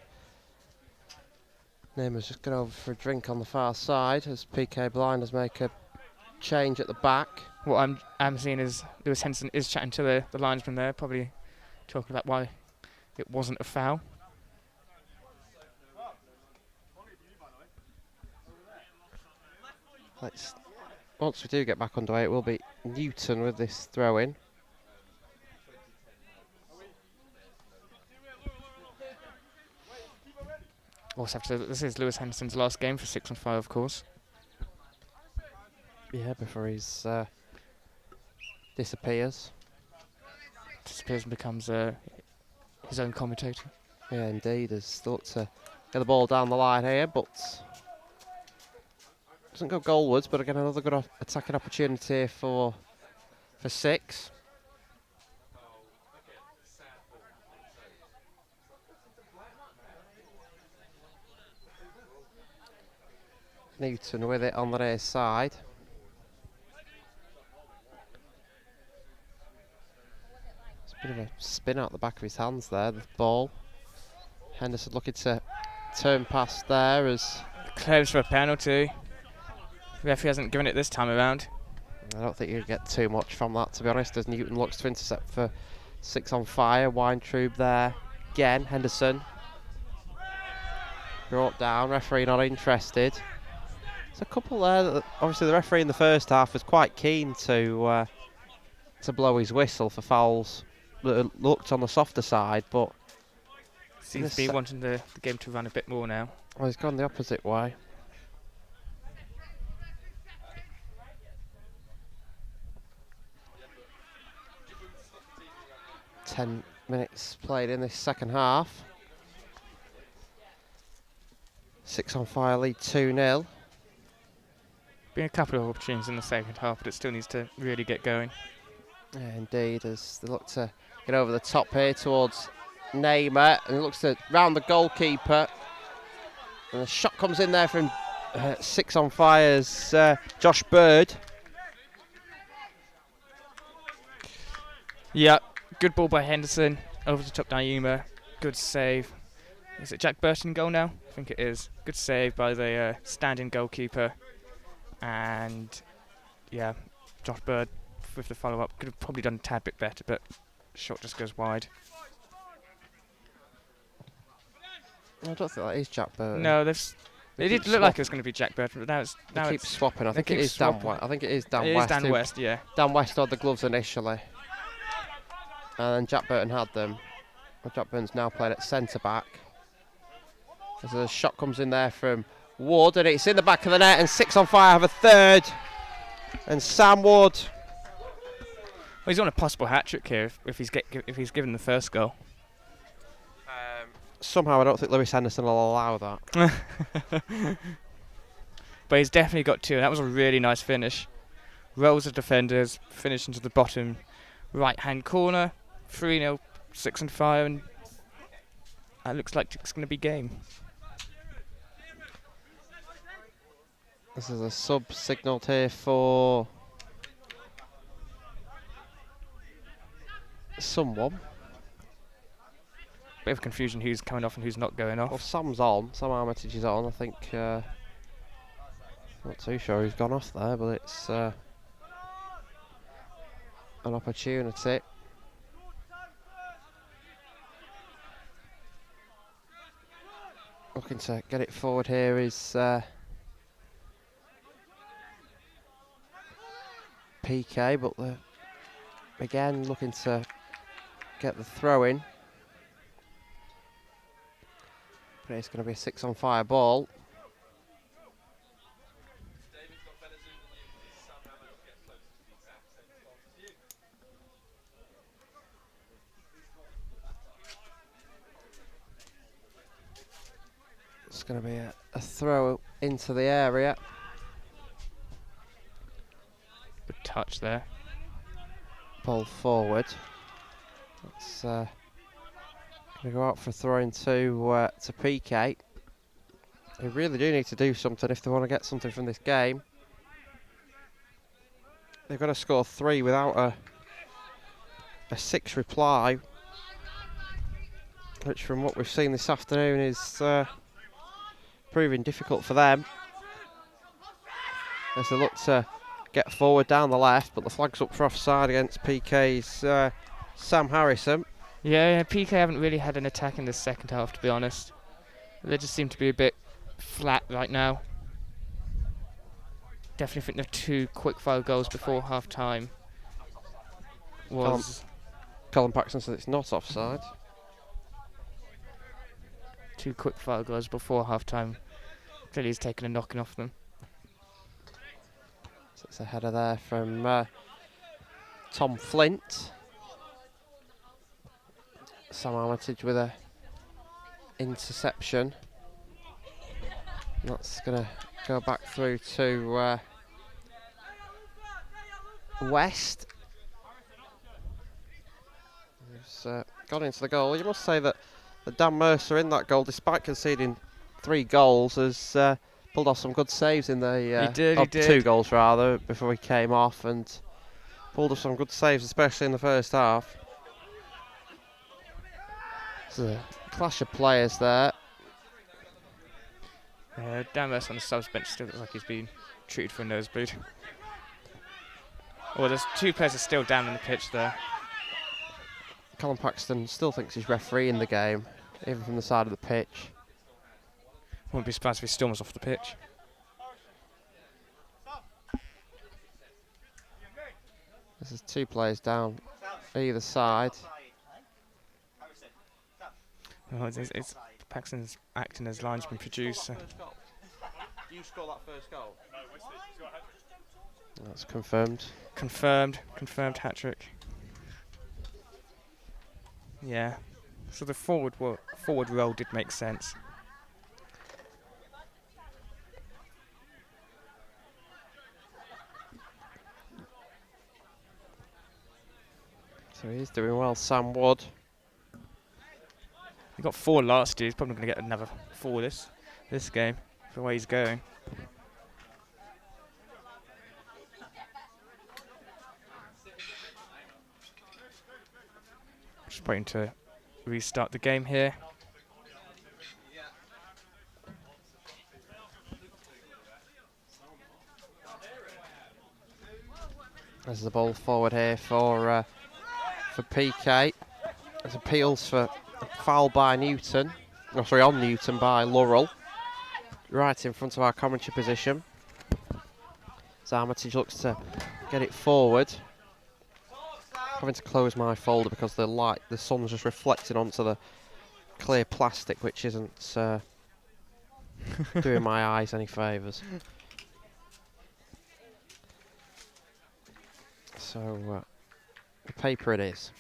Neymar's just going over for a drink on the far side as Pique Blinders make a change at the back. What I'm seeing is Lewis Henderson is chatting to the linesman there, probably talking about why it wasn't a foul. Once we do get back underway, it will be Newton with this throw-in. Also, this is Lewis Henderson's last game for 6 on 5, of course. Yeah, before he's disappears. Disappears and becomes his own commentator. Yeah, indeed. Has thought to get the ball down the line here, but doesn't go goalwards. But again, another good attacking opportunity for 6. Newton with it on the near side. It's a bit of a spin out the back of his hands there, the ball. Henderson looking to turn past there as... Claims for a penalty. The referee hasn't given it this time around. I don't think you'd get too much from that, to be honest, as Newton looks to intercept for 6 on fire. Weintraub there again. Henderson brought down, referee not interested. There's a couple there that obviously the referee in the first half was quite keen to blow his whistle for fouls that looked on the softer side, but seems to be wanting the game to run a bit more now. Well, he's gone the opposite way. Ten minutes played in this second half. 6 on fire lead 2-0. Been a couple of opportunities in the second half, but it still needs to really get going. Yeah, indeed, as they look to get over the top here towards Neymar, and looks to round the goalkeeper. And the shot comes in there from 6 on Fire's Josh Bird. Yeah, good ball by Henderson. Over the top Naima. Good save. Is it Jack Burton goal now? I think it is. Good save by the standing goalkeeper. And yeah, Josh Bird with the follow-up. Could have probably done a tad bit better, but shot just goes wide. I don't think that is Jack Burton. No, it did look like it was going to be Jack Burton, but now it's keeps swapping. I think it is Dan West. I think it is Dan West. It is Dan West, yeah. Dan West had the gloves initially, and then Jack Burton had them. Well, Jack Burton's now playing at centre back. As a shot comes in there from Wood, and it's in the back of the net, and 6 on Fire have a third. And Sam Wood. Well, he's on a possible hat-trick here if he's given the first goal. Somehow I don't think Lewis Henderson will allow that. But he's definitely got 2, and that was a really nice finish. Rolls of defenders, finish into the bottom right-hand corner. 3-0, 6 on Fire, and that looks like it's going to be game. This is a sub signalled here for someone. Bit of confusion who's coming off and who's not going off. Well, Sam's on. Sam Armitage is on. I think. Not too sure who's gone off there, but it's an opportunity. Looking to get it forward here is Pique, but again looking to get the throw in. But it's going to be a 6 on Fire ball. It's going to be a throw into the area. Good touch there. Ball forward. It's going to go out for throwing to Pique. They really do need to do something if they want to get something from this game. They've got to score 3 without a 6 reply, which from what we've seen this afternoon is proving difficult for them. As they look to get forward down the left, but the flag's up for offside against Pique's Sam Harrison. Yeah, Pique haven't really had an attack in the second half, to be honest. They just seem to be a bit flat right now. Definitely think the 2 quick-fire goals before half-time was... Colin Paxton says it's not offside. 2 quick-fire goals before half-time. Clearly he's taken a knocking off them. So it's a header there from Tom Flint. Sam Armitage with a interception. And that's going to go back through to West. Who's got into the goal. You must say that Dan Mercer in that goal, despite conceding 3 goals, has pulled off some good saves in the... he did. 2 goals rather, before he came off, and pulled off some good saves, especially in the first half. A clash of players there. Dan Mercer on the subs bench still looks like he's been treated for a nosebleed. Oh, there's 2 players are still down on the pitch there. Colin Paxton still thinks he's refereeing the game, even from the side of the pitch. Wouldn't be surprised if he storms off the pitch. There's 2 players down either side. Oh, it's Paxton's acting as linesman producer. You score that first goal? That's confirmed. Confirmed hat-trick. Yeah. So the forward roll did make sense. So he's doing well, Sam Wood. got 4 last year. He's probably going to get another 4 this game, the way he's going. Just waiting to restart the game here. There's the ball forward here for Pique. There's appeals for a foul by Newton. Oh, sorry, on Newton by Laurel. Right in front of our commentary position. Armitage looks to get it forward. Having to close my folder because the sun's just reflecting onto the clear plastic, which isn't doing my eyes any favours. So, the paper it is.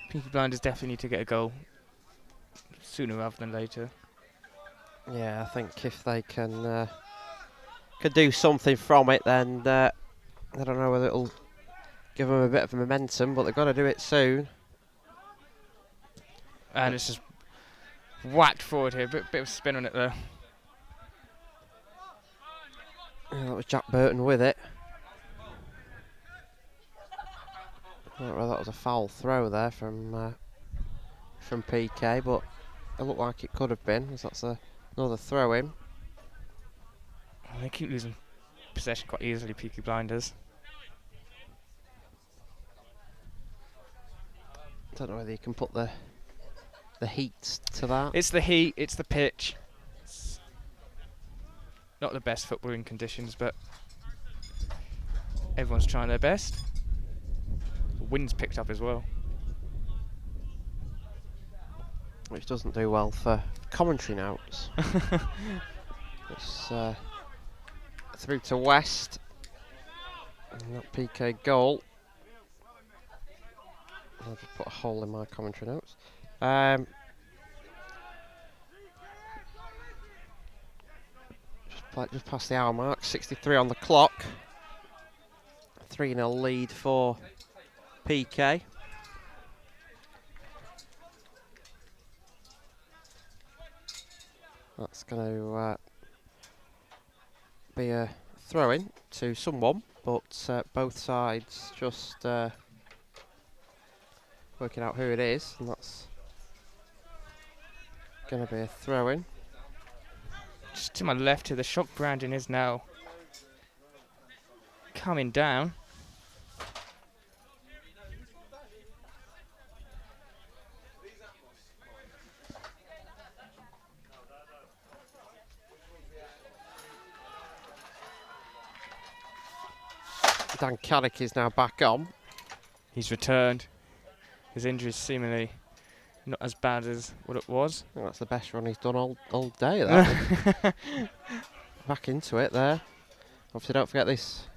Peaky Blinders definitely need to get a goal sooner rather than later. Yeah, I think if they can do something from it, then I don't know whether it'll give them a bit of momentum, but they've got to do it soon. And it's just whacked forward here, bit of spin on it though. Yeah, that was Jack Burton with it. Well, that was a foul throw there from Pique, but it looked like it could have been, as that's another throw in. They keep losing possession quite easily, Peaky Blinders. Don't know whether you can put the heat to that. It's the heat, it's the pitch. It's not the best footballing conditions, but everyone's trying their best. The wind's picked up as well. Which doesn't do well for commentary notes. It's through to West. And that Pique goal. I'll just put a hole in my commentary notes. Just past the hour mark, 63 on the clock. 3-0 lead for Pique. That's going to be a throw-in to someone, but both sides just working out who it is, and that's going to be a throw-in. Just to my left here, the shock branding is now coming down. Dan Caddick is now back on. He's returned. His injury is seemingly not as bad as what it was. I think that's the best run he's done all day. That back into it there. Obviously, don't forget this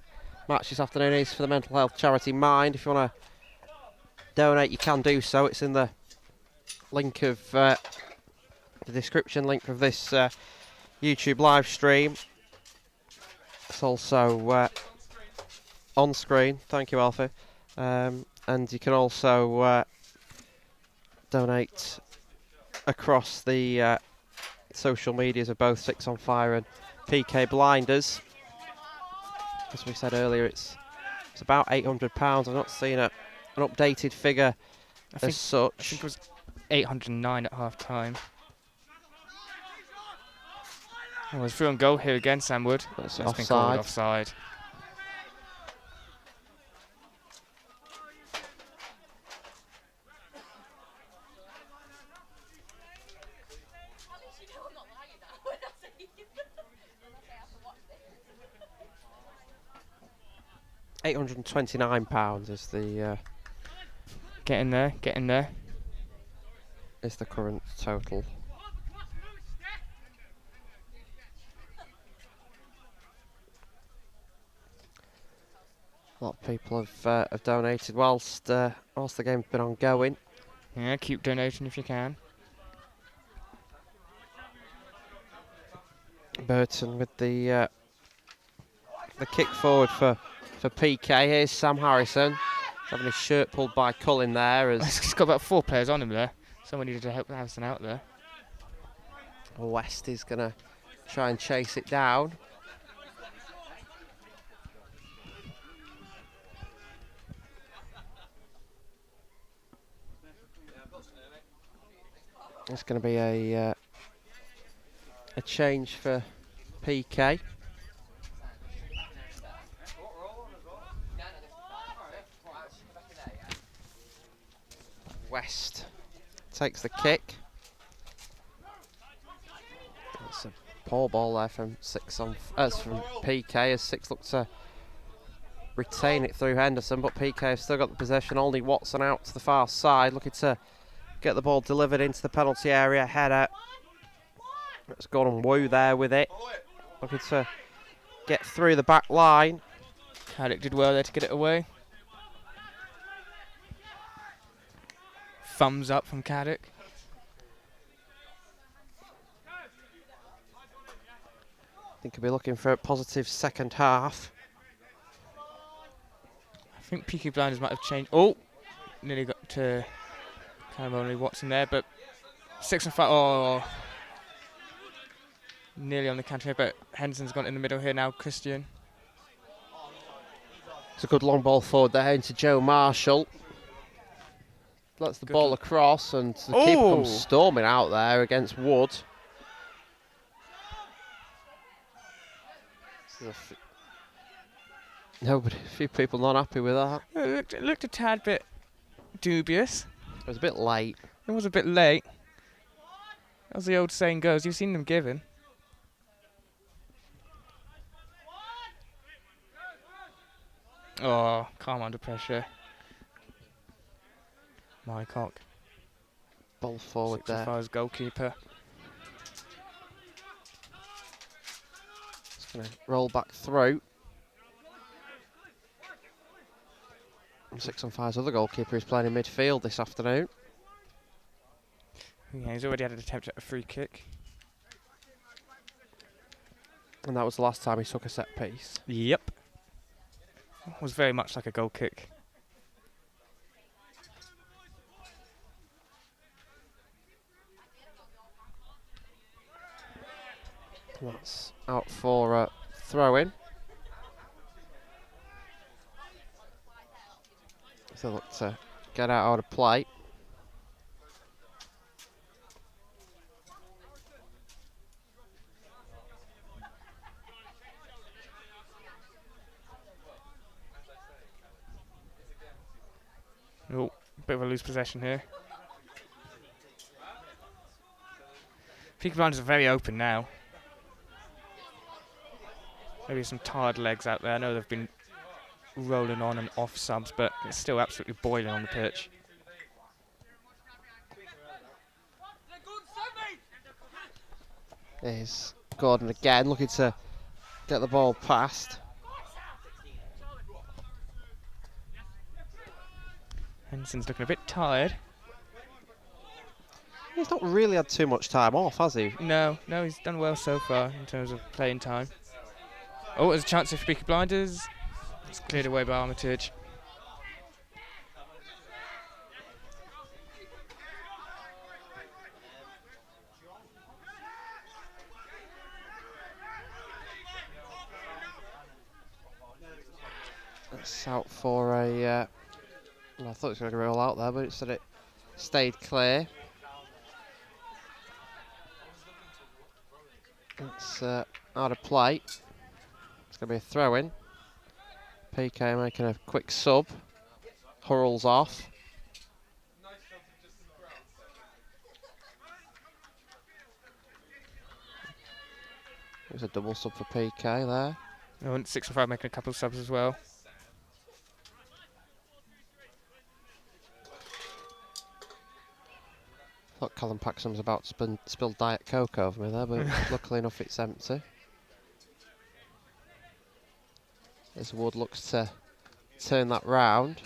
match this afternoon is for the mental health charity Mind. If you want to donate, you can do so. It's in the link of the description link of this YouTube live stream. It's also on screen. Thank you, Alfie. And you can also donate across the social medias of both Six on Fire and Pique Blinders. As we said earlier, it's about £800. I've not seen an updated figure as such. I think it was 809 at half time. Oh, it's through on goal here again, Sam Wood. That's been called offside. £829 is the getting there. Is the current total. A lot of people have donated whilst the game's been ongoing. Yeah, keep donating if you can. Burton with the kick forward for Pique. Here's Sam Harrison. Having his shirt pulled by Cullen there. He's got about 4 players on him there. Someone needed to help Harrison out there. West is going to try and chase it down. It's going to be a change for Pique. West takes the kick. It's a poor ball there from from Pique as Six looks to retain it through Henderson, but Pique have still got the possession. Only Watson out to the far side, looking to get the ball delivered into the penalty area. Header. It's Gordon Wu there with it, looking to get through the back line. Caddick did well there to get it away. Thumbs up from Caddick. I think he'll be looking for a positive second half. I think Peaky Blinders might have changed. Oh, nearly got to kind of only Watson there, but 6 and 5. Oh, nearly on the counter here, but Henderson's gone in the middle here now. Christian. It's a good long ball forward there into Joe Marshall. Lets the ball across, and the keeper comes storming out there against Wood. Nobody, a few people not happy with that. It looked a tad bit dubious. It was a bit late. It was a bit late. As the old saying goes, you've seen them given. Oh, calm under pressure. Mycock. Ball forward there. As goalkeeper. It's going to roll back through. And 6 on 5's other goalkeeper is playing in midfield this afternoon. Yeah, he's already had an attempt at a free kick. And that was the last time he took a set piece. Yep. It was very much like a goal kick. That's out for a throw-in. So look to get out of play. Oh, bit of a loose possession here. Peaky Blinders are very open now. Maybe some tired legs out there. I know they've been rolling on and off subs, but it's still absolutely boiling on the pitch. There's Gordon again, looking to get the ball past. Henderson's looking a bit tired. He's not really had too much time off, has he? No, he's done well so far in terms of playing time. Oh, there's a chance for Peaky Blinders. It's cleared away by Armitage. That's out for a... well, I thought it was going to roll out there, but it said it stayed clear. It's out of play. It's going to be a throw-in. Pique making a quick sub. Hurls off. There's a double sub for Pique there. Oh, and 6 and 5 making a couple of subs as well. I thought Colin Paxson was about to spill Diet Coke over me there, but luckily enough it's empty. As Wood looks to turn that round.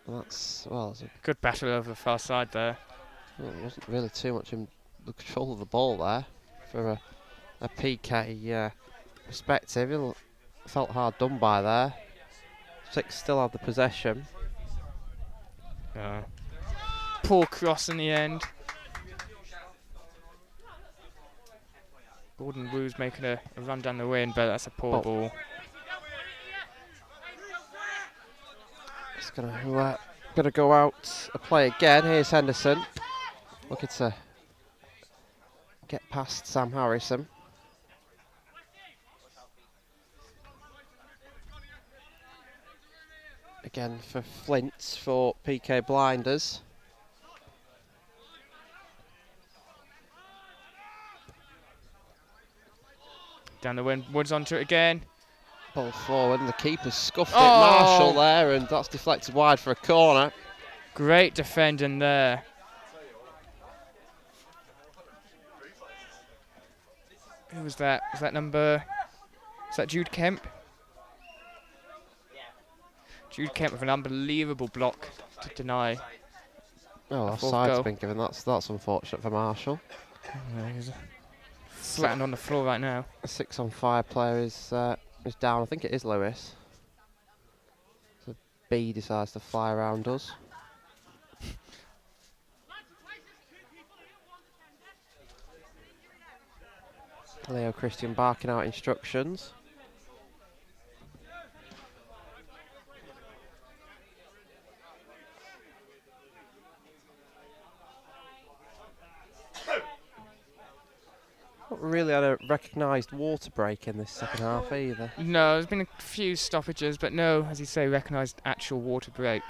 That's, well, it's a good battle over the far side there. Well, it wasn't really too much in the control of the ball there for a Pique perspective. He felt hard done by there. Six still have the possession. Poor cross in the end. Gordon Wu's making a run down the wing, but that's a poor ball. It's gonna go out a play again. Here's Henderson, looking to get past Sam Harrison. Again for Flint for Pique Blinders. Down the wing, Woods onto it again. Ball forward, and the keeper scuffed it. Marshall there, and that's deflected wide for a corner. Great defending there. Who was that? Was that Jude Kemp? Jude Kemp with an unbelievable block to deny. Oh, offside's been given. That's unfortunate for Marshall. He's flattened on the floor right now. A 6-on-5 player is down. I think it is Lewis. So B decides to fly around us. Leo Christian barking out instructions. Not really had a recognised water break in this second half either. No, there's been a few stoppages, but no, as you say, recognised actual water break.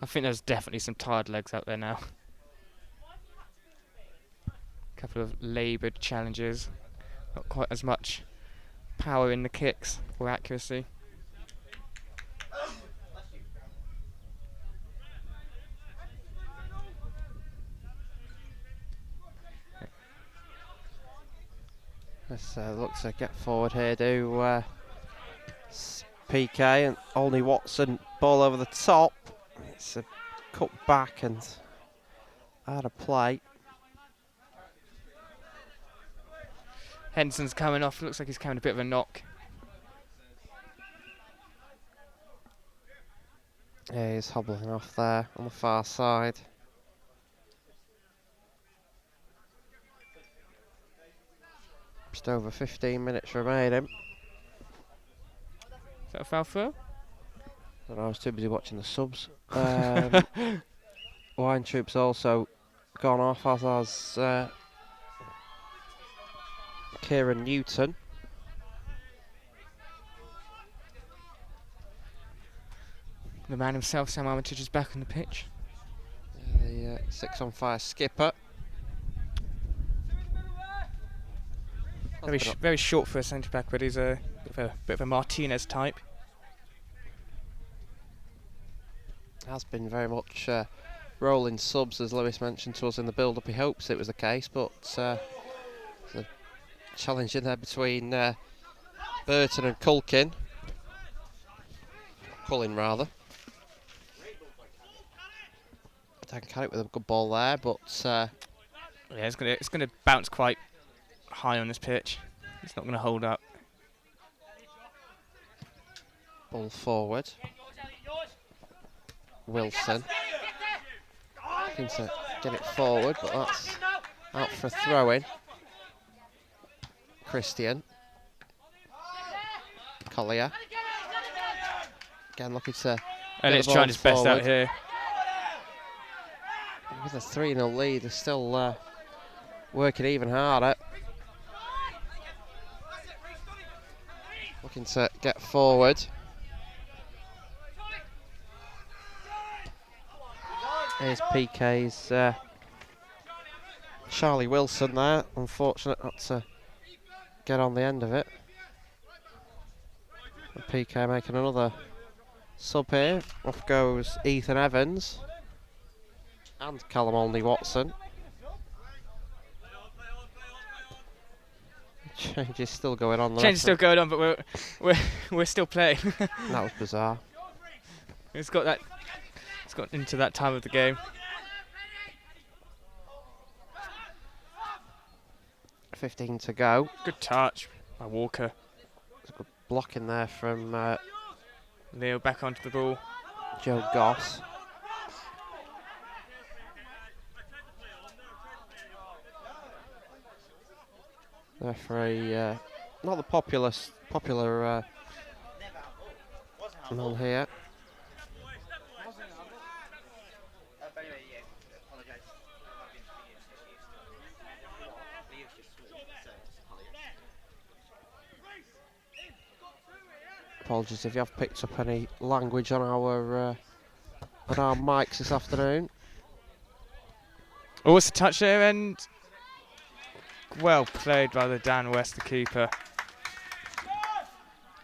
I think there's definitely some tired legs out there now. A couple of laboured challenges, not quite as much power in the kicks or accuracy. Let's look to get forward here, do Pique and Olney Watson, ball over the top. It's a cut back and out of play. Henderson's coming off, looks like he's coming a bit of a knock. Yeah, he's hobbling off there on the far side. Just over 15 minutes remaining. Is that a foul throw? I was too busy watching the subs. Wine Troop's also gone off, as has Kieran Newton. The man himself, Sam Armitage, is back on the pitch. The 6-on-5 skipper. Very short for a centre back, but he's a bit of a Martinez type. Has been very much rolling subs, as Lewis mentioned to us in the build-up. He hopes it was the case, but there's a challenge in there between Burton and Culkin. Cullen, rather. Dan Carrick with a good ball there, but yeah, it's gonna bounce quite high on this pitch. It's not gonna hold up. Ball forward. Wilson looking to get it forward, but that's out for a throw-in. Christian. Collier. Again looking to. And it's trying its best out here. With a 3-0 lead, they're still working even harder. Looking to get forward. Here's Pique's Charlie Wilson there. Unfortunate not to get on the end of it. And Pique making another sub here. Off goes Ethan Evans and Callum Olney Watson. Change is still going on. Change is still going on, but we're still playing. That was bizarre. It's got into that time of the game. 15 to go. Good touch by Walker. It's a good blocking there from Leo back onto the ball. Joe Goss. Referee, not the popular man here. Apologies if you have picked up any language on our mics this afternoon. Oh, it's a touch there, and well played by the Dan West, the keeper.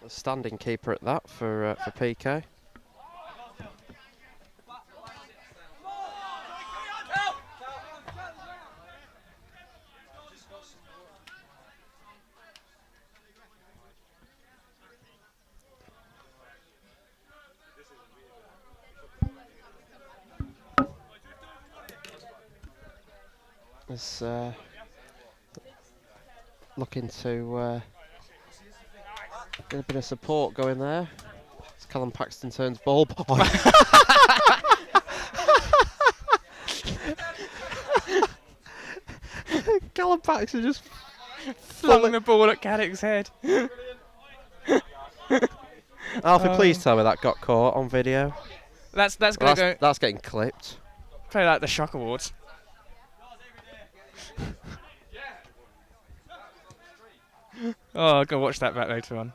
A standing keeper at that for Pique. Is looking to get a bit of support going there. As Callum Paxton turns ball. Callum Paxton just flung the ball at Caddick's head. Alfie, please tell me that got caught on video. That's gonna go. That's getting clipped. Play like the Shock Awards. Oh, I'll go watch that back later on.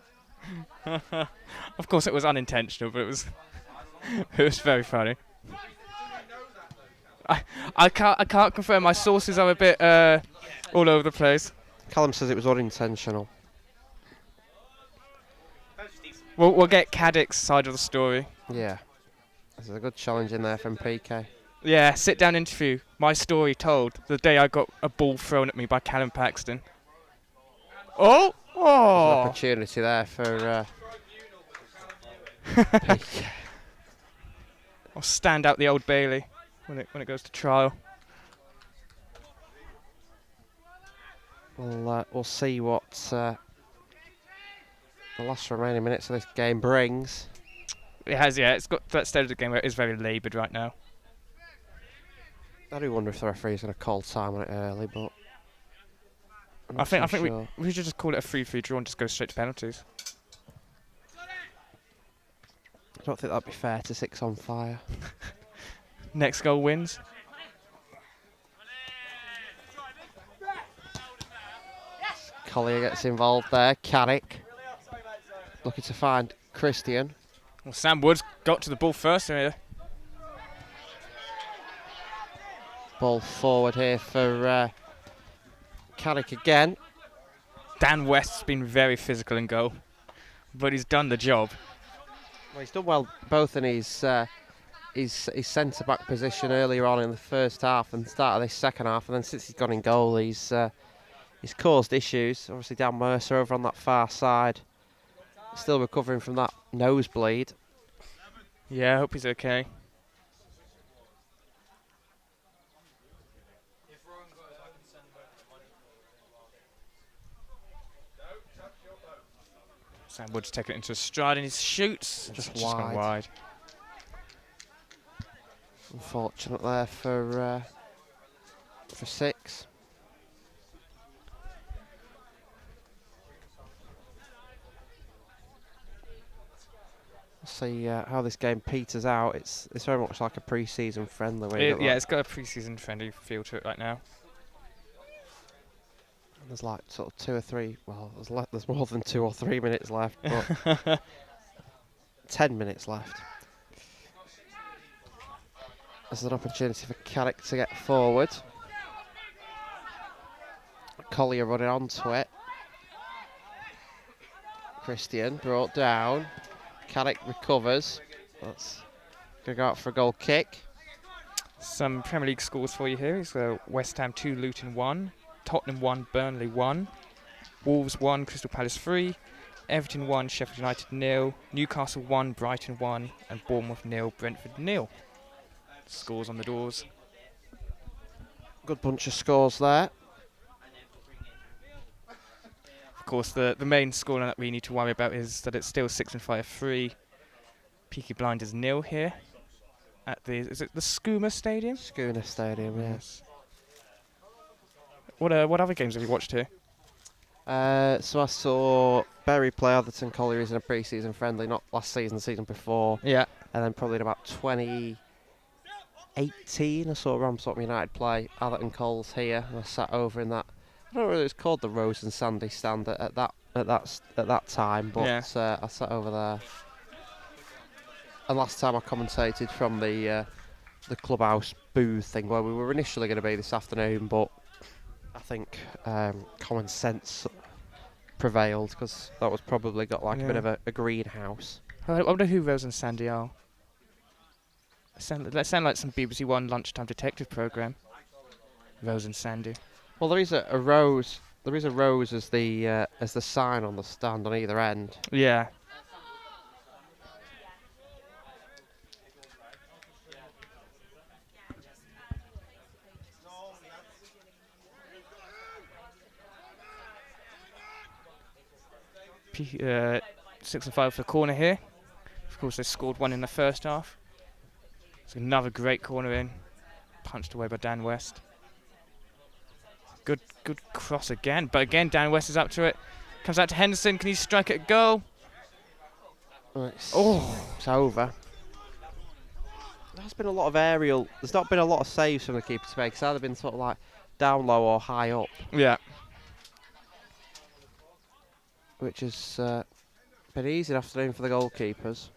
Of course, it was unintentional, but it was very funny. I can't confirm. My sources are a bit all over the place. Callum says it was unintentional. We'll get Caddick's side of the story. Yeah, there's a good challenge in there from Pique. Yeah, sit down interview. My story told the day I got a ball thrown at me by Callum Paxton. Oh! There's an opportunity there for Pique. I'll stand out the Old Bailey when it goes to trial. We'll see what the last remaining minutes of this game brings. It has, yeah. It's got that stage of the game where it is very laboured right now. I do wonder if the referee's going to call time on it early, but I think we should just call it a 3-3 draw and just go straight to penalties. I don't think that'd be fair to Six on Fire. Next goal wins. Collier gets involved there. Carrick looking to find Christian. Well, Sam Woods got to the ball first here. Ball forward here for Carrick again. Dan West's been very physical in goal, but he's done the job. Well, he's done well both in his centre-back position earlier on in the first half and start of this second half, and then since he's gone in goal, he's caused issues. Obviously, Dan Mercer over on that far side, still recovering from that nosebleed. Yeah, I hope he's okay. Sam Woods taking it into a stride and he shoots. Just gone wide. Unfortunate there for Six. We'll see how this game peters out. It's very much like a pre-season friendly. Yeah, it's got a pre-season friendly feel to it right now. There's like sort of 2 or 3. Well, there's more than 2 or 3 minutes left, but 10 minutes left. There's an opportunity for Carrick to get forward. Collier running onto it. Christian brought down. Carrick recovers. That's going to go out for a goal kick. Some Premier League scores for you here. It's West Ham 2, Luton 1. Tottenham 1, Burnley 1, Wolves 1, Crystal Palace 3, Everton 1, Sheffield United 0, Newcastle 1, Brighton 1, and Bournemouth 0, Brentford 0. Scores on the doors. Good bunch of scores there. Of course, the main scoreline that we need to worry about is that it's still 6-5 3. Peaky Blinders 0 here at is it the Skuna Stadium? Skuna Stadium, yes. What other games have you watched here? So I saw Bury play Atherton Collieries in a pre-season friendly, not last season, the season before. Yeah. And then probably in about 2018, I saw Ramsgate United play Atherton Coles here. And I sat over in that. I don't know whether it was called the Rose and Sandy stand at that time, but I sat over there. And last time I commentated from the clubhouse booth thing, where we were initially going to be this afternoon, but I think common sense prevailed, because that was probably got like a bit of a greenhouse. I wonder who Rose and Sandy are. That sound like some BBC One lunchtime detective program. Rose and Sandy. Well, there is a rose. There is a rose as the sign on the stand on either end. Yeah. P 6-5 for the corner here. Of course, they scored one in the first half. It's another great corner in, punched away by Dan West. Good cross again, but again Dan West is up to it. Comes out to Henderson. Can he strike at goal? It's over. There's been a lot of aerial. There's not been a lot of saves from the keeper to make. It's either been sort of like down low or high up. Yeah. Which has been easy afternoon for the goalkeepers.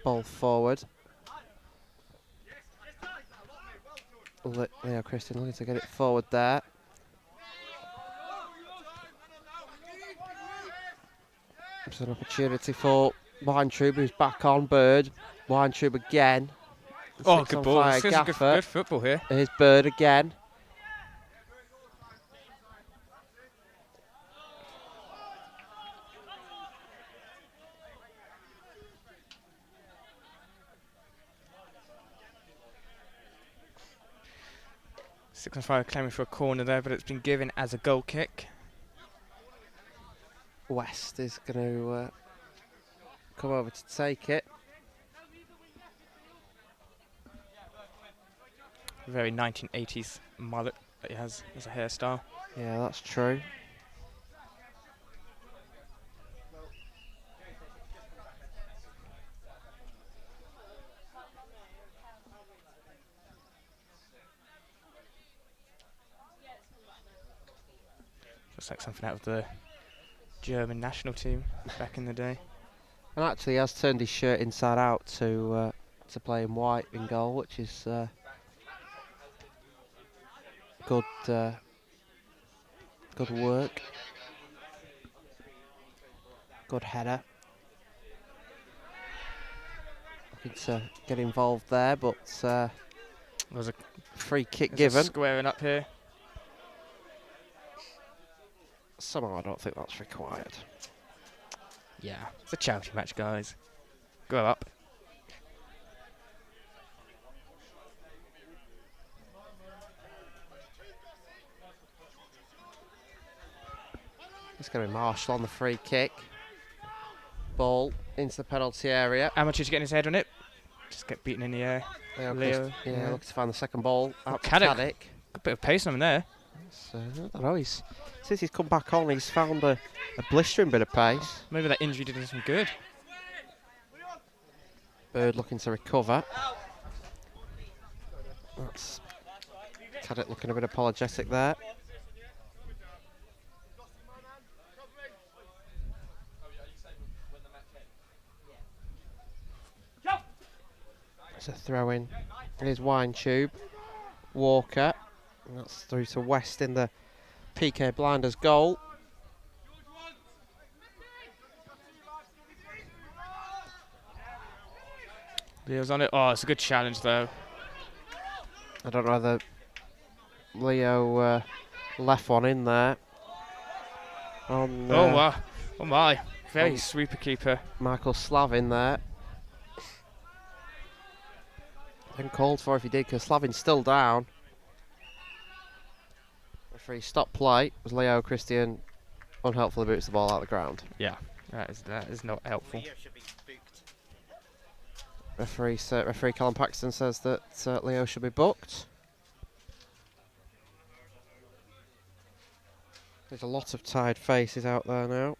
Ball forward. Leo Christian looking to get it forward there. There's an opportunity for Weintraub, who's back on. Bird. Weintraub again. Oh, good ball. This is good football here. Here's Bird again. Six and 5 claiming for a corner there, but it's been given as a goal kick. West is going to come over to take it. Very 1980s mullet that he has as a hairstyle. Yeah, that's true. Looks like something out of the German national team back in the day. And actually he has turned his shirt inside out to play in white in goal, which is good work. Good header. Looking to get involved there, but there's a free kick given. Squaring up here. Somehow I don't think that's required. Yeah, it's a charity match, guys. Grow up. It's going to be Marshall on the free kick. Ball into the penalty area. Amateur's getting his head on it. Just get beaten in the air. Leo. Yeah, looking to find the second ball. Out to Caddick. Caddick. Good bit of pace on him there. I don't know, since he's come back on, he's found a blistering bit of pace. Maybe that injury did him some good. Bird looking to recover. That's Caddick looking a bit apologetic there. It's a throw in. Here's Weintraub. Walker. And that's through to West in the Pique Blinders goal. Leo's on it. Oh, it's a good challenge though. I don't know whether Leo left one in there. on. Oh wow! Oh my! Very sweeper keeper. Michael Slavin there. Been called for if he did, because Slavin's still down. Referee stop play as Leo Christian unhelpfully boots the ball out of the ground. Yeah, that is not helpful. Referee Callum Paxton says that Leo should be booked. There's a lot of tired faces out there now.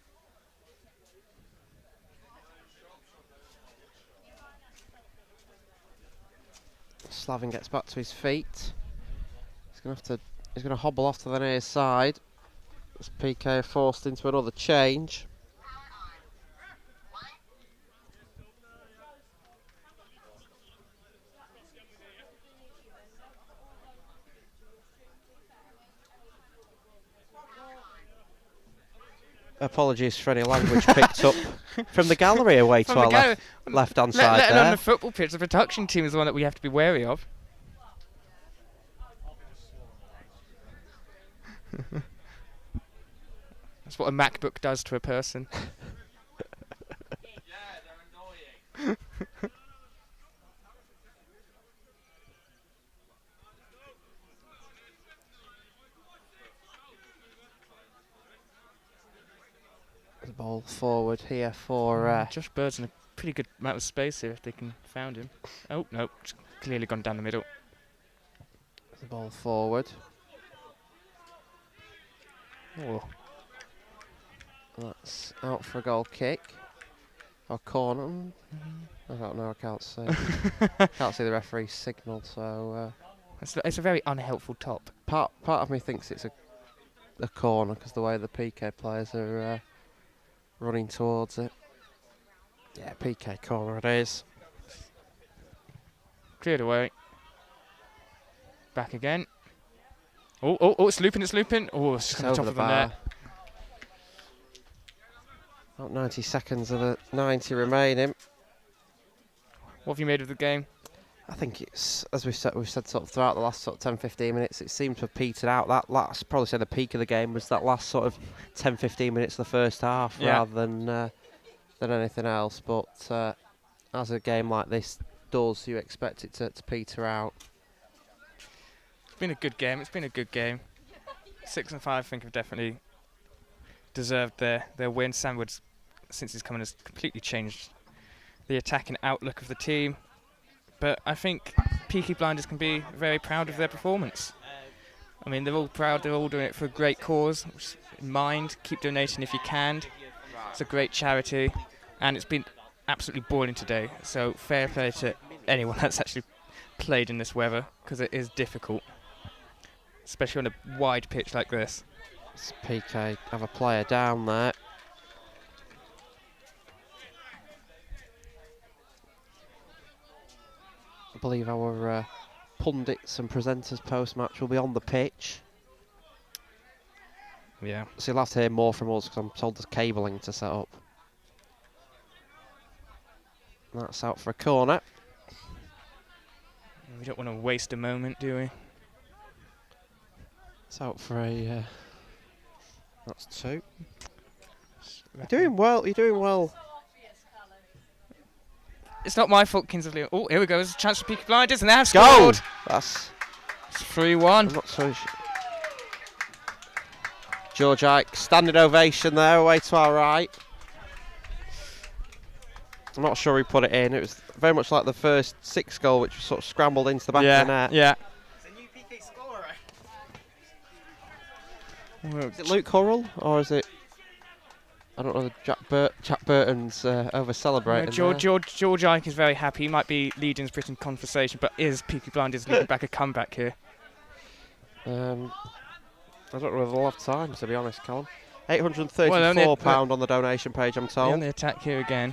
Slavin gets back to his feet. He's gonna hobble off to the near side. As Pique forced into another change. Apologies for any language picked up from the gallery away to our left-hand side let there. on the football pitch, the production team is the one that we have to be wary of. That's what a MacBook does to a person. The ball forward here for Josh Bird's in a pretty good amount of space here if they can find him. Oh no, it's clearly gone down the middle. The ball forward. Oh. That's out for a goal kick. Or corner. I don't know, I can't see. Can't see the referee's signal, so it's a very unhelpful top. Part of me thinks it's a corner because the way the Pique players are running towards it. Yeah, Pique corner it is. Cleared away. Back again. Oh, it's looping. Oh, it's just on the top of the net. About 90 seconds of the 90 remaining. What have you made of the game? I think it's, as we've said sort of throughout the last sort of 10-15 minutes, it seems to have petered out. That last, probably say the peak of the game was that last sort of 10-15 minutes of the first half, rather than anything else. But as a game like this does, you expect it to peter out. It's been a good game. 6 and 5, I think, have definitely deserved their win. Sam Woods, since he's come in, has completely changed the attacking outlook of the team. But I think Pique Blinders can be very proud of their performance. I mean, they're all proud, they're all doing it for a great cause. In mind, keep donating if you can. It's a great charity, and it's been absolutely boiling today. So fair play to anyone that's actually played in this weather, because it is difficult, especially on a wide pitch like this. Pique have a player down there. I believe our pundits and presenters post-match will be on the pitch. Yeah. So you'll have to hear more from us, because I'm told there's cabling to set up. That's out for a corner. We don't want to waste a moment, do we? It's out for a... that's 2. You're doing well. It's not my fault, Kings of Leon. Oh, here we go. There's a chance for Pique Blinders, and they have scored. That's 3-1. I'm not so sure. George Ike, standing ovation there, away to our right. I'm not sure he put it in. It was very much like the first 6 goal, which was sort of scrambled into the back of the net. Yeah. It's a new Pique scorer. Is it Luke Hurrell, or is it... I don't know, Jack Burton's over celebrating. George Ike is very happy. He might be leading his Britain conversation, but is Pique Blinders looking back a comeback here? I don't know whether they'll have time, to be honest, Colin. £834 on the donation page, I'm told. On the attack here again.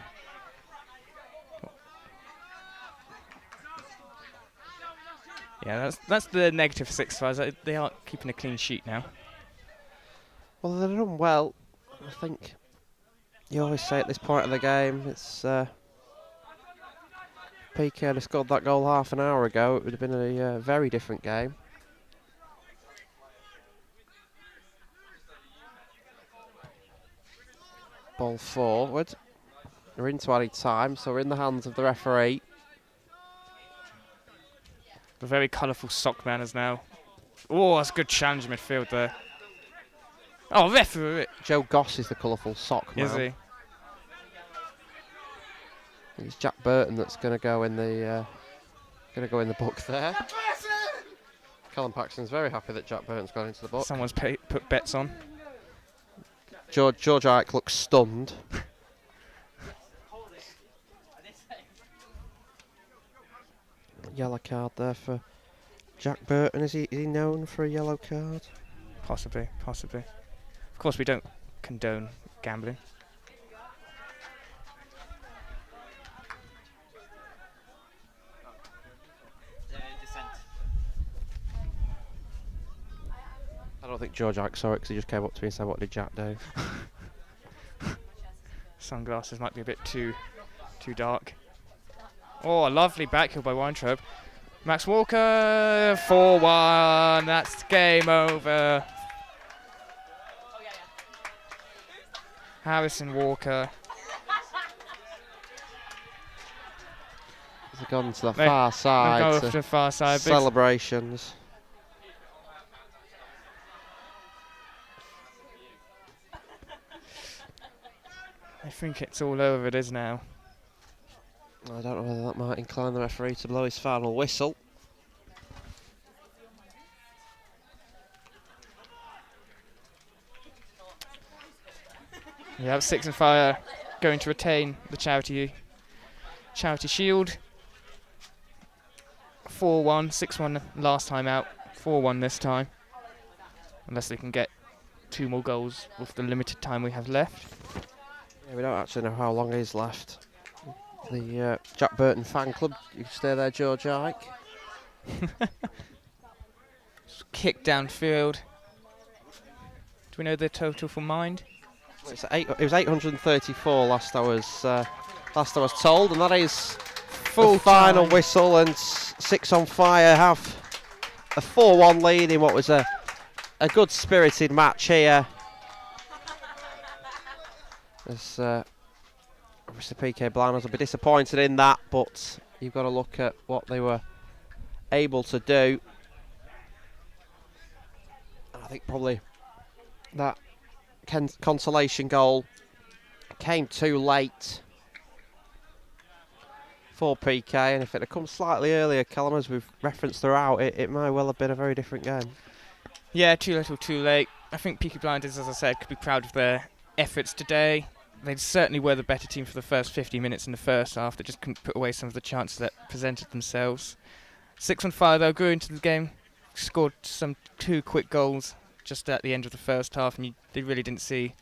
Yeah, that's the negative for 6-5. They aren't keeping a clean sheet now. Well, they've done well. I think you always say at this point of the game, it's Pique had scored that goal half an hour ago, it would have been a very different game. Ball forward. We're into added time, so we're in the hands of the referee. The very colourful sock man is now. Oh, that's a good challenge in midfield there. Oh, referee! Joe Goss is the colourful sock man. Is he? It's Jack Burton that's going to go in the book there. Callum Paxton's very happy that Jack Burton's gone into the book. Someone's put bets on. George Ike looks stunned. Yellow card there for Jack Burton. Is he known for a yellow card? Possibly. Of course, we don't condone gambling. I don't think George Ike saw it because he just came up to me and said, "What did Jack do?" Sunglasses might be a bit too dark. Oh, a lovely backheel by Weintraub. Max Walker, 4-1. That's game over. Harrison Walker. He's gone to the far side. Go to the far side. Celebrations. I think it's all over, it is now. I don't know whether that might incline the referee to blow his final whistle. We have Six and Fire going to retain the charity shield. 4-1, 6-1 last time out, 4-1 this time. Unless they can get 2 more goals with the limited time we have left. Yeah, we don't actually know how long is left. The Jack Burton fan club, you can stay there, George Ike. Kick downfield. Do we know the total for Mind? It was 834 last I was told, and that is full the final time. whistle, and Six on Fire have a 4-1 lead in what was a good spirited match here. As obviously Pique Blinders will be disappointed in that, but you've got to look at what they were able to do. And I think probably that consolation goal came too late for Pique, and if it had come slightly earlier, Callum, as we've referenced throughout, it might well have been a very different game. Yeah, too little, too late. I think Pique Blinders, as I said, could be proud of their efforts today. They certainly were the better team for the first 50 minutes in the first half. They just couldn't put away some of the chances that presented themselves. 6 on Fire, though, grew into the game, scored 2 quick goals just at the end of the first half, and they really didn't see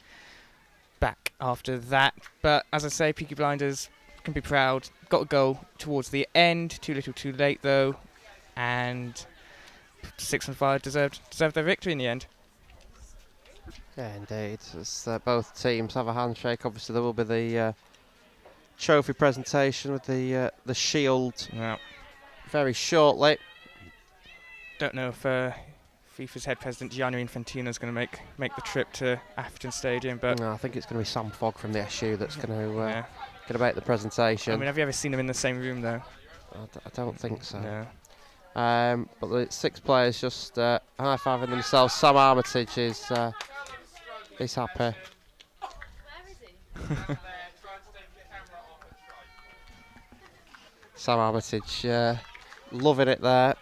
back after that. But as I say, Pique Blinders can be proud. Got a goal towards the end, too little, too late, though, and 6 on Fire deserved their victory in the end. Yeah, indeed. As both teams have a handshake, obviously there will be the trophy presentation with the shield very shortly. Don't know if FIFA's head president Gianni Infantino is going to make the trip to Atherton Stadium, but no, I think it's going to be Sam Fogg from the SU that's going to make the presentation. I mean, have you ever seen them in the same room though? I don't think so. No. But the 6 players just high-fiving themselves. Sam Armitage is happy. Where is he? Sam Armitage loving it there.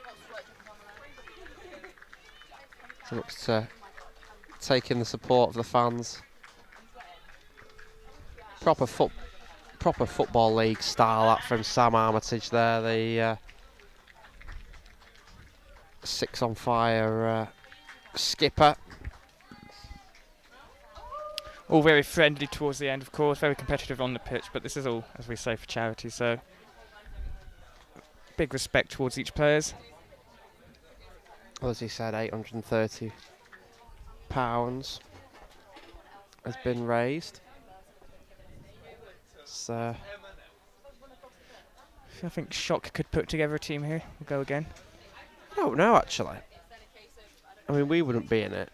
So looks to take in the support of the fans. Proper football league style that from Sam Armitage there. The 6 on Fire skipper. All very friendly towards the end, of course, very competitive on the pitch, but this is all, as we say, for charity, so big respect towards each players. Well, as he said, £830 has been raised. So I think Shock could put together a team here. We'll go again. I don't know, actually. I mean, we wouldn't be in it,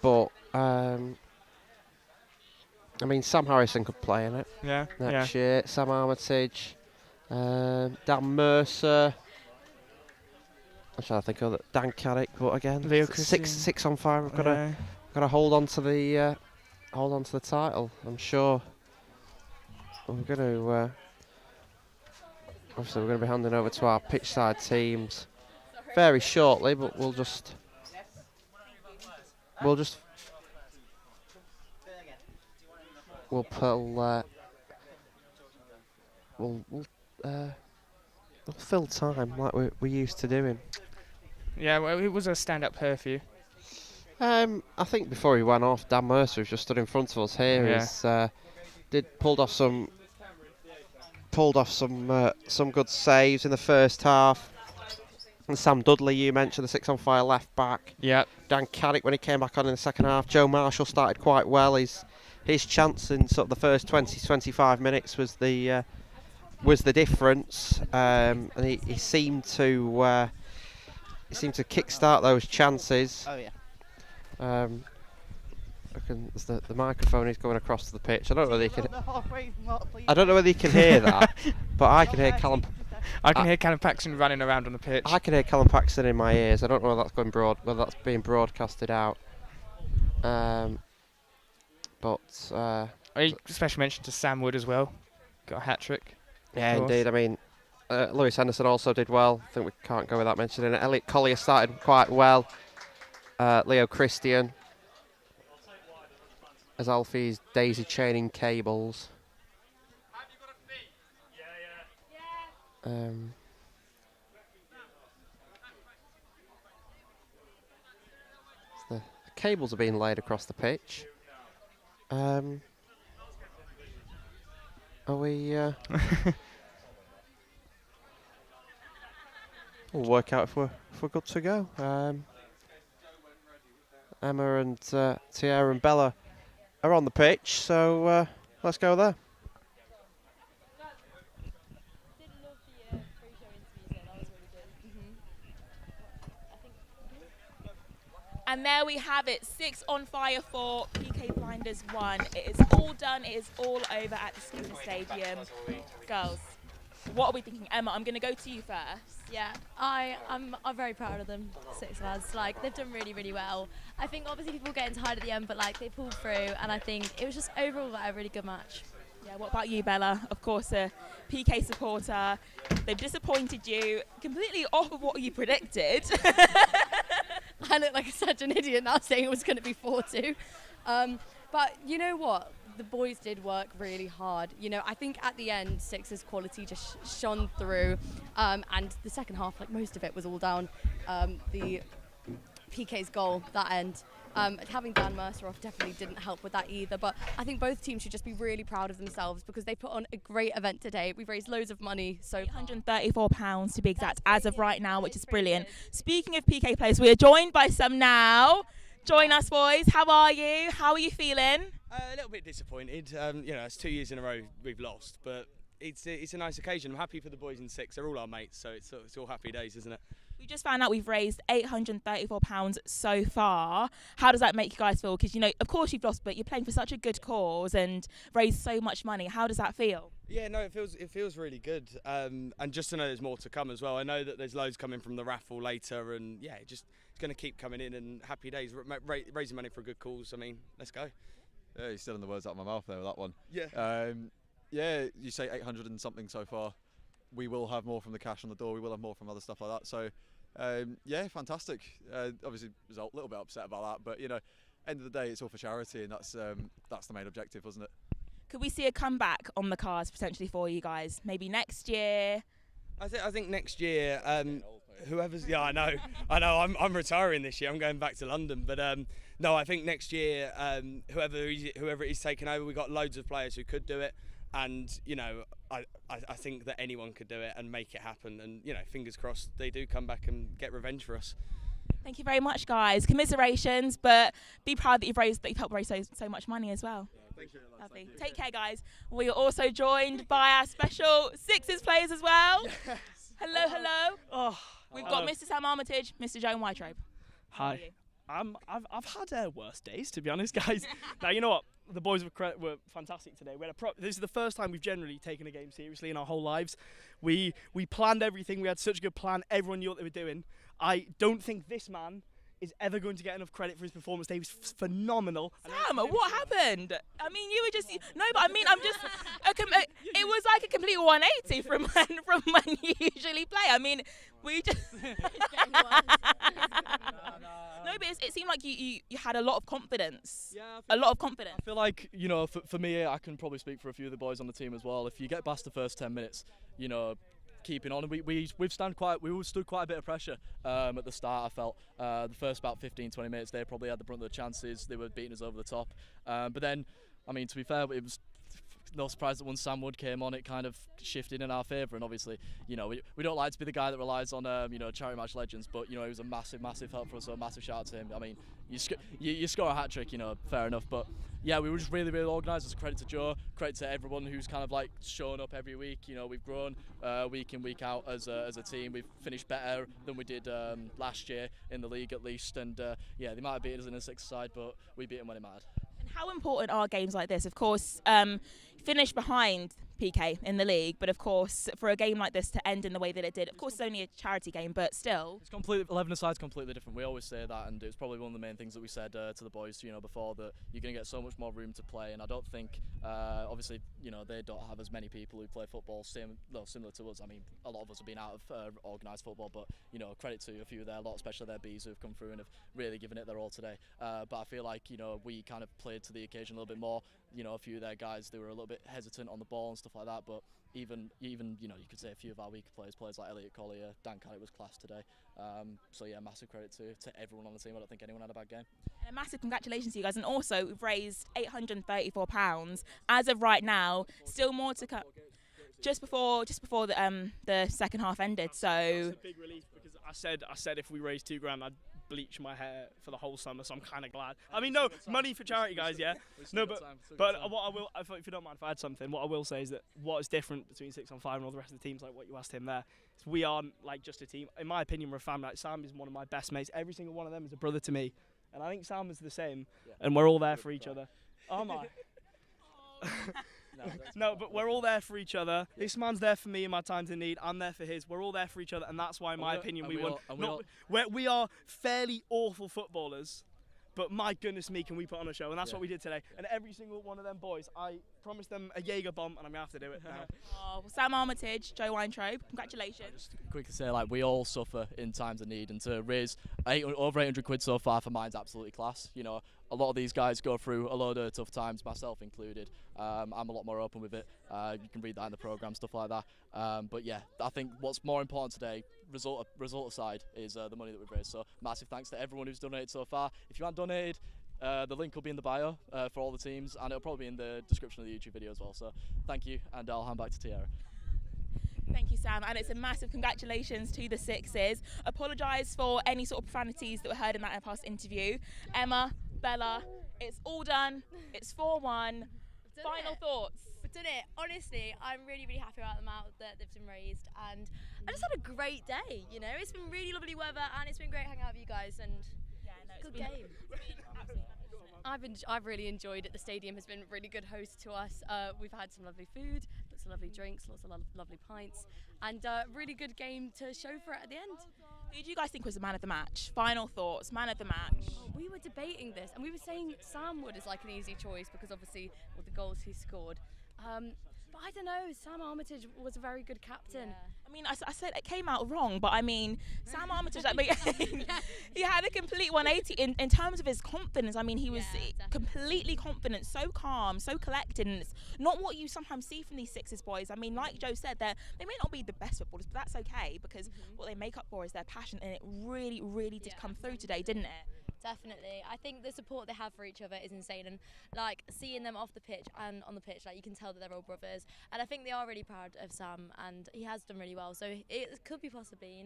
but I mean, Sam Harrison could play in it. Yeah. Next year, Sam Armitage, Dan Mercer. I'm trying to think of that. Dan Carrick, but again, Leo six on fire. We've got to hold on to the title. I'm sure. We're going to obviously we're going to be handing over to our pitch side teams very shortly, but we'll just we'll fill time like we're used to doing. Yeah, well, it was a stand-up player for you. I think before he went off, Dan Mercer, who's just stood in front of us here, pulled off some good saves in the first half. And Sam Dudley, you mentioned, the 6 on fire left back. Yeah. Dan Carrick, when he came back on in the second half. Joe Marshall started quite well. His chance in sort of the first 20-25 minutes was the difference, and he seemed to kick-start those chances. Oh yeah. The microphone is going across to the pitch. I don't know whether you can hear that, but I can hear Callum. I can hear Callum Paxton running around on the pitch. I can hear Callum Paxton in my ears. I don't know whether that's being broadcasted out. But a special mention to Sam Wood as well. Got a hat-trick. Yeah, indeed. I mean, Lewis Henderson also did well. I think we can't go without mentioning it. Elliot Collier started quite well. Leo Christian. As Alfie's daisy chaining cables. The cables are being laid across the pitch. Are we? We'll work out if we're good to go. Emma and Tiara and Bella are on the pitch, so let's go there. And there we have it, 6 on fire for PK Blinders 1. It is all done, it is all over at the Skuna Stadium. Girls, what are we thinking? Emma, I'm going to go to you first. Yeah, I'm very proud of them, 6 lads. Like, they've done really, really well. I think obviously people getting tired at the end, but like they pulled through, and I think it was just overall like, a really good match. Yeah, what about you, Bella? Of course, a PK supporter. They've disappointed you completely off of what you predicted. I look like such an idiot now saying it was going to be 4-2. But you know what? The boys did work really hard. You know, I think at the end, Six's quality just shone through. And the second half, like most of it was all down the PK's goal, that end. Having Dan Mercer off definitely didn't help with that either. But I think both teams should just be really proud of themselves because they put on a great event today. We've raised loads of money. So £834 to be exact as of right now, which is brilliant. Speaking of PK players, we are joined by some now. Join us, boys. How are you? How are you feeling? A little bit disappointed. You know, it's 2 years in a row we've lost, but it's a nice occasion. I'm happy for the boys in 6. They're all our mates, so it's all happy days, isn't it? We just found out we've raised £834 so far. How does that make you guys feel? Because, you know, of course you've lost, but you're playing for such a good cause and raised so much money. How does that feel? Yeah, no, it feels really good. And just to know there's more to come as well. I know that there's loads coming from the raffle later, and yeah, it's going to keep coming in. And happy days, raising money for a good cause. I mean, let's go. Yeah, you're stealing the words out of my mouth there with that one. Yeah. Yeah, you say 800 and something so far. We will have more from the cash on the door. We will have more from other stuff like that. So, yeah, fantastic. Obviously, was a little bit upset about that, but you know, end of the day, it's all for charity, and that's the main objective, wasn't it? Could we see a comeback on the cards potentially for you guys? Maybe next year. I think next year, whoever's I know I'm retiring this year. I'm going back to London, but no, I think next year, whoever it is taking over, we've got loads of players who could do it. And you know, I think that anyone could do it and make it happen. And you know, fingers crossed they do come back and get revenge for us. Thank you very much, guys. Commiserations, but be proud that you've helped raise so much money as well. Yeah, thank you. Lovely. Thank you. Take care, guys. We are also joined by our special Sixers players as well. Yes. Hello. Oh, We've got Mr. Sam Armitage, Mr. Joan Whiterobe. Hi. I've had worse days, to be honest, guys. Now, you know what? The boys were fantastic today. This is the first time we've generally taken a game seriously in our whole lives. We planned everything. We had such a good plan. Everyone knew what they were doing. I don't think this man is ever going to get enough credit for his performance today. He was phenomenal. Sam, what happened? I mean, you were just I'm just. It was like a complete 180 from when you usually play. I mean, we just. No, but it seemed like you had a lot of confidence. Yeah, a lot of confidence. I feel like, for me, I can probably speak for a few of the boys on the team as well. If you get past the first 10 minutes, keeping on, and we've stood quite a bit of pressure at the start. I felt the first about 15-20 minutes they probably had the brunt of the chances. They were beating us over the top, but then, I mean, to be fair, it was no surprise that once Sam Wood came on, it kind of shifted in our favour. And obviously, we don't like to be the guy that relies on charity match legends, but he was a massive help for us. So a massive shout out to him. I mean, you score a hat trick, fair enough. But yeah, we were just really organised. As a credit to Joe, credit to everyone who's kind of like shown up every week. We've grown week in, week out as a team. We've finished better than we did last year in the league at least. And they might have beaten us in the sixth side, but we beat them when it mattered. And how important are games like this? Of course, finish behind Pique in the league, but of course, for a game like this to end in the way that it did, of course, it's only a charity game, but still. It's completely, 11-a-side's completely different. We always say that, and it's probably one of the main things that we said to the boys, before, that you're going to get so much more room to play. And I don't think, obviously, they don't have as many people who play football similar to us. I mean, a lot of us have been out of organised football, but credit to a few there, a lot, especially their Bs who have come through and have really given it their all today. But I feel like we kind of played to the occasion a little bit more. A few of their guys, they were a little bit hesitant on the ball and stuff like that, but even you could say a few of our weaker players like Elliot Collier, Dan Caddick was class today. So yeah, massive credit to everyone on the team. I don't think anyone had a bad game. And a massive congratulations to you guys. And also, we've raised £834 as of right now. Still more to come. Just before the second half ended. So it's a big relief, because I said if we raised £2,000, I'd bleach my hair for the whole summer. So I'm kind of glad. I mean, no money for charity, guys. Yeah. No, but what I will, if you don't mind, if I add something, what I will say is that what is different between 6 on 5 and all the rest of the teams, like what you asked him there, is we aren't like just a team. In my opinion, we're a family. Like, Sam is one of my best mates. Every single one of them is a brother to me, and I think Sam is the same. Yeah. And we're all there for each other. Oh my. No, but we're all there for each other. Yeah. This man's there for me in my times of need. I'm there for his. We're all there for each other, and that's why, in my opinion, we won. We are fairly awful footballers, but my goodness me, can we put on a show? And that's what we did today. And every single one of them boys, I promised them a Jaeger bomb, and I'm going to have to do it now. Oh, well, Sam Armitage, Joe Weintraub, congratulations. Just quickly say, we all suffer in times of need, and to raise over 800 quid so far for mine's absolutely class. A lot of these guys go through a load of tough times, myself included. I'm a lot more open with it. You can read that in the programme, stuff like that. But yeah, I think what's more important today, result aside, is the money that we've raised. So massive thanks to everyone who's donated so far. If you haven't donated, the link will be in the bio for all the teams, and it'll probably be in the description of the YouTube video as well. So thank you, and I'll hand back to Tiara. Thank you, Sam, and it's a massive congratulations to the Sixes. Apologise for any sort of profanities that were heard in that past interview. Emma, Bella, it's all done. It's 4-1. Final thoughts? We've done it. Honestly, I'm really, really happy about the amount that they've been raised, and I just had a great day. It's been really lovely weather, and it's been great hanging out with you guys. And good game. I've really enjoyed it. The stadium has been a really good host to us. We've had some lovely food, lots of lovely drinks, lots of lovely pints, and really good game to show for it at the end. Who do you guys think was the man of the match? Final thoughts, man of the match. We were debating this, and we were saying Sam Wood is like an easy choice because obviously with the goals he scored. But I don't know, Sam Armitage was a very good captain. Yeah. I mean, I said it came out wrong, but I mean, Sam Armitage, he had a complete 180 in terms of his confidence. I mean, he was completely confident, so calm, so collected, and it's not what you sometimes see from these Sixes boys. I mean, like Joe said, they may not be the best footballers, but that's okay, because what they make up for is their passion, and it really, really did come through today, didn't it? Definitely. I think the support they have for each other is insane, and seeing them off the pitch and on the pitch, you can tell that they're all brothers, and I think they are really proud of Sam, and he has done really well, so it could be possibly,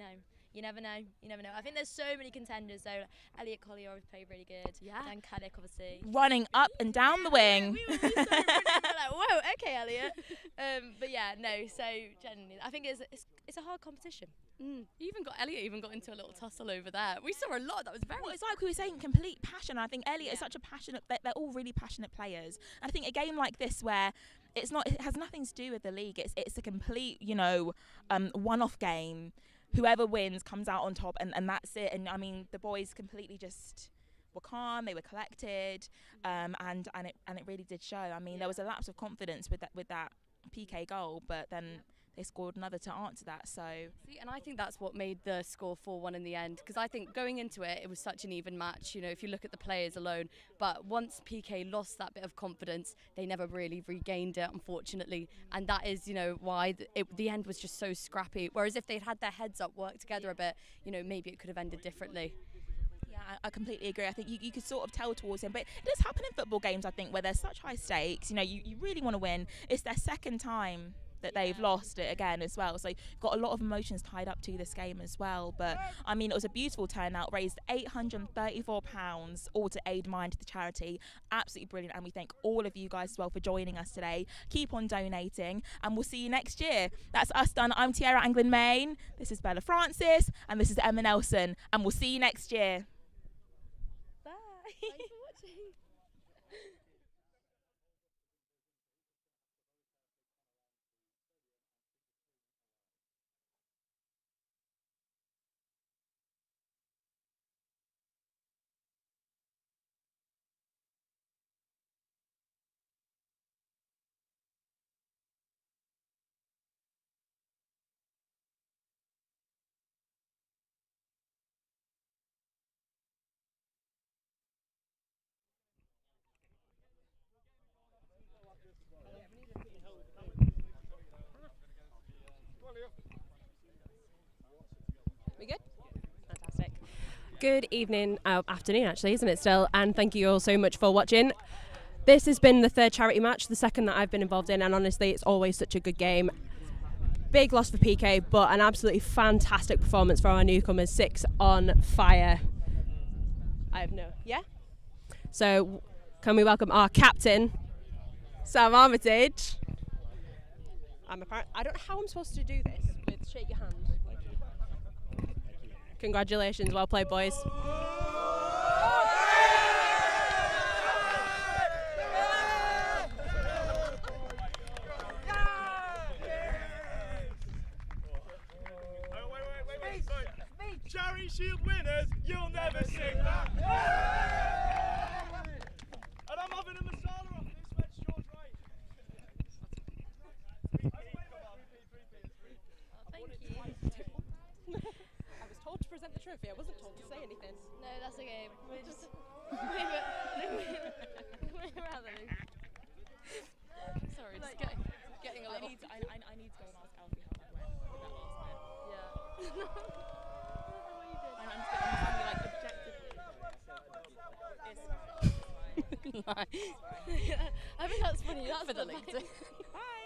you never know. I think there's so many contenders though. Elliot Collier has played really good. Yeah. Dan Caddick, obviously. Running up and down the wing. We were so running, whoa, okay, Elliot. But yeah, no, so genuinely, I think it's a hard competition. You even got Elliot even got into a little tussle over there. We saw a lot. That was very. Well, it's like we were saying, complete passion. I think Elliot is such a passionate. They're all really passionate players. And I think a game like this, where it has nothing to do with the league. It's a complete, one-off game. Whoever wins comes out on top, and that's it. And I mean, the boys completely just were calm. They were collected, and it really did show. I mean, there was a lapse of confidence with that Pique goal, but then they scored another to answer that. So see, and I think that's what made the score 4-1 in the end, because I think going into it was such an even match, if you look at the players alone. But once Pique lost that bit of confidence, they never really regained it, unfortunately, and that is why the end was just so scrappy. Whereas if they'd had their heads up, worked together a bit, maybe it could have ended differently. Yeah, I completely agree. I think you could sort of tell towards him, but it does happen in football games, I think, where there's such high stakes. You really want to win. It's their second time that they've lost it again as well, so you've got a lot of emotions tied up to this game as well. But I mean, it was a beautiful turnout, raised £834 all to aid Mind, the charity. Absolutely brilliant, and we thank all of you guys as well for joining us today. Keep on donating, and we'll see you next year. That's us done. I'm Tiara Anglin Main, this is Bella Francis, and this is Emma Nelson, and we'll see you next year. Bye. Thanks for watching. We good? Fantastic. Good evening, afternoon actually, isn't it still? And thank you all so much for watching. This has been the third charity match, the second that I've been involved in, and honestly, it's always such a good game. Big loss for Pique, but an absolutely fantastic performance for our newcomers, 6 on fire. Yeah? So, can we welcome our captain, Sam Armitage. I don't know how I'm supposed to do this, but shake your hand. Congratulations, well played, boys. Charity Shield winners, you'll never sing that. And I'm having a masala off this, when Sean's right. Thank you. I was told to present the trophy, I wasn't told to say anything. No, that's okay. We're just... Sorry, just getting a little... I need to go and ask Alfie how that went with that last bit. Yeah. I'm like objectively. I think that's funny. That's for the link. Bye.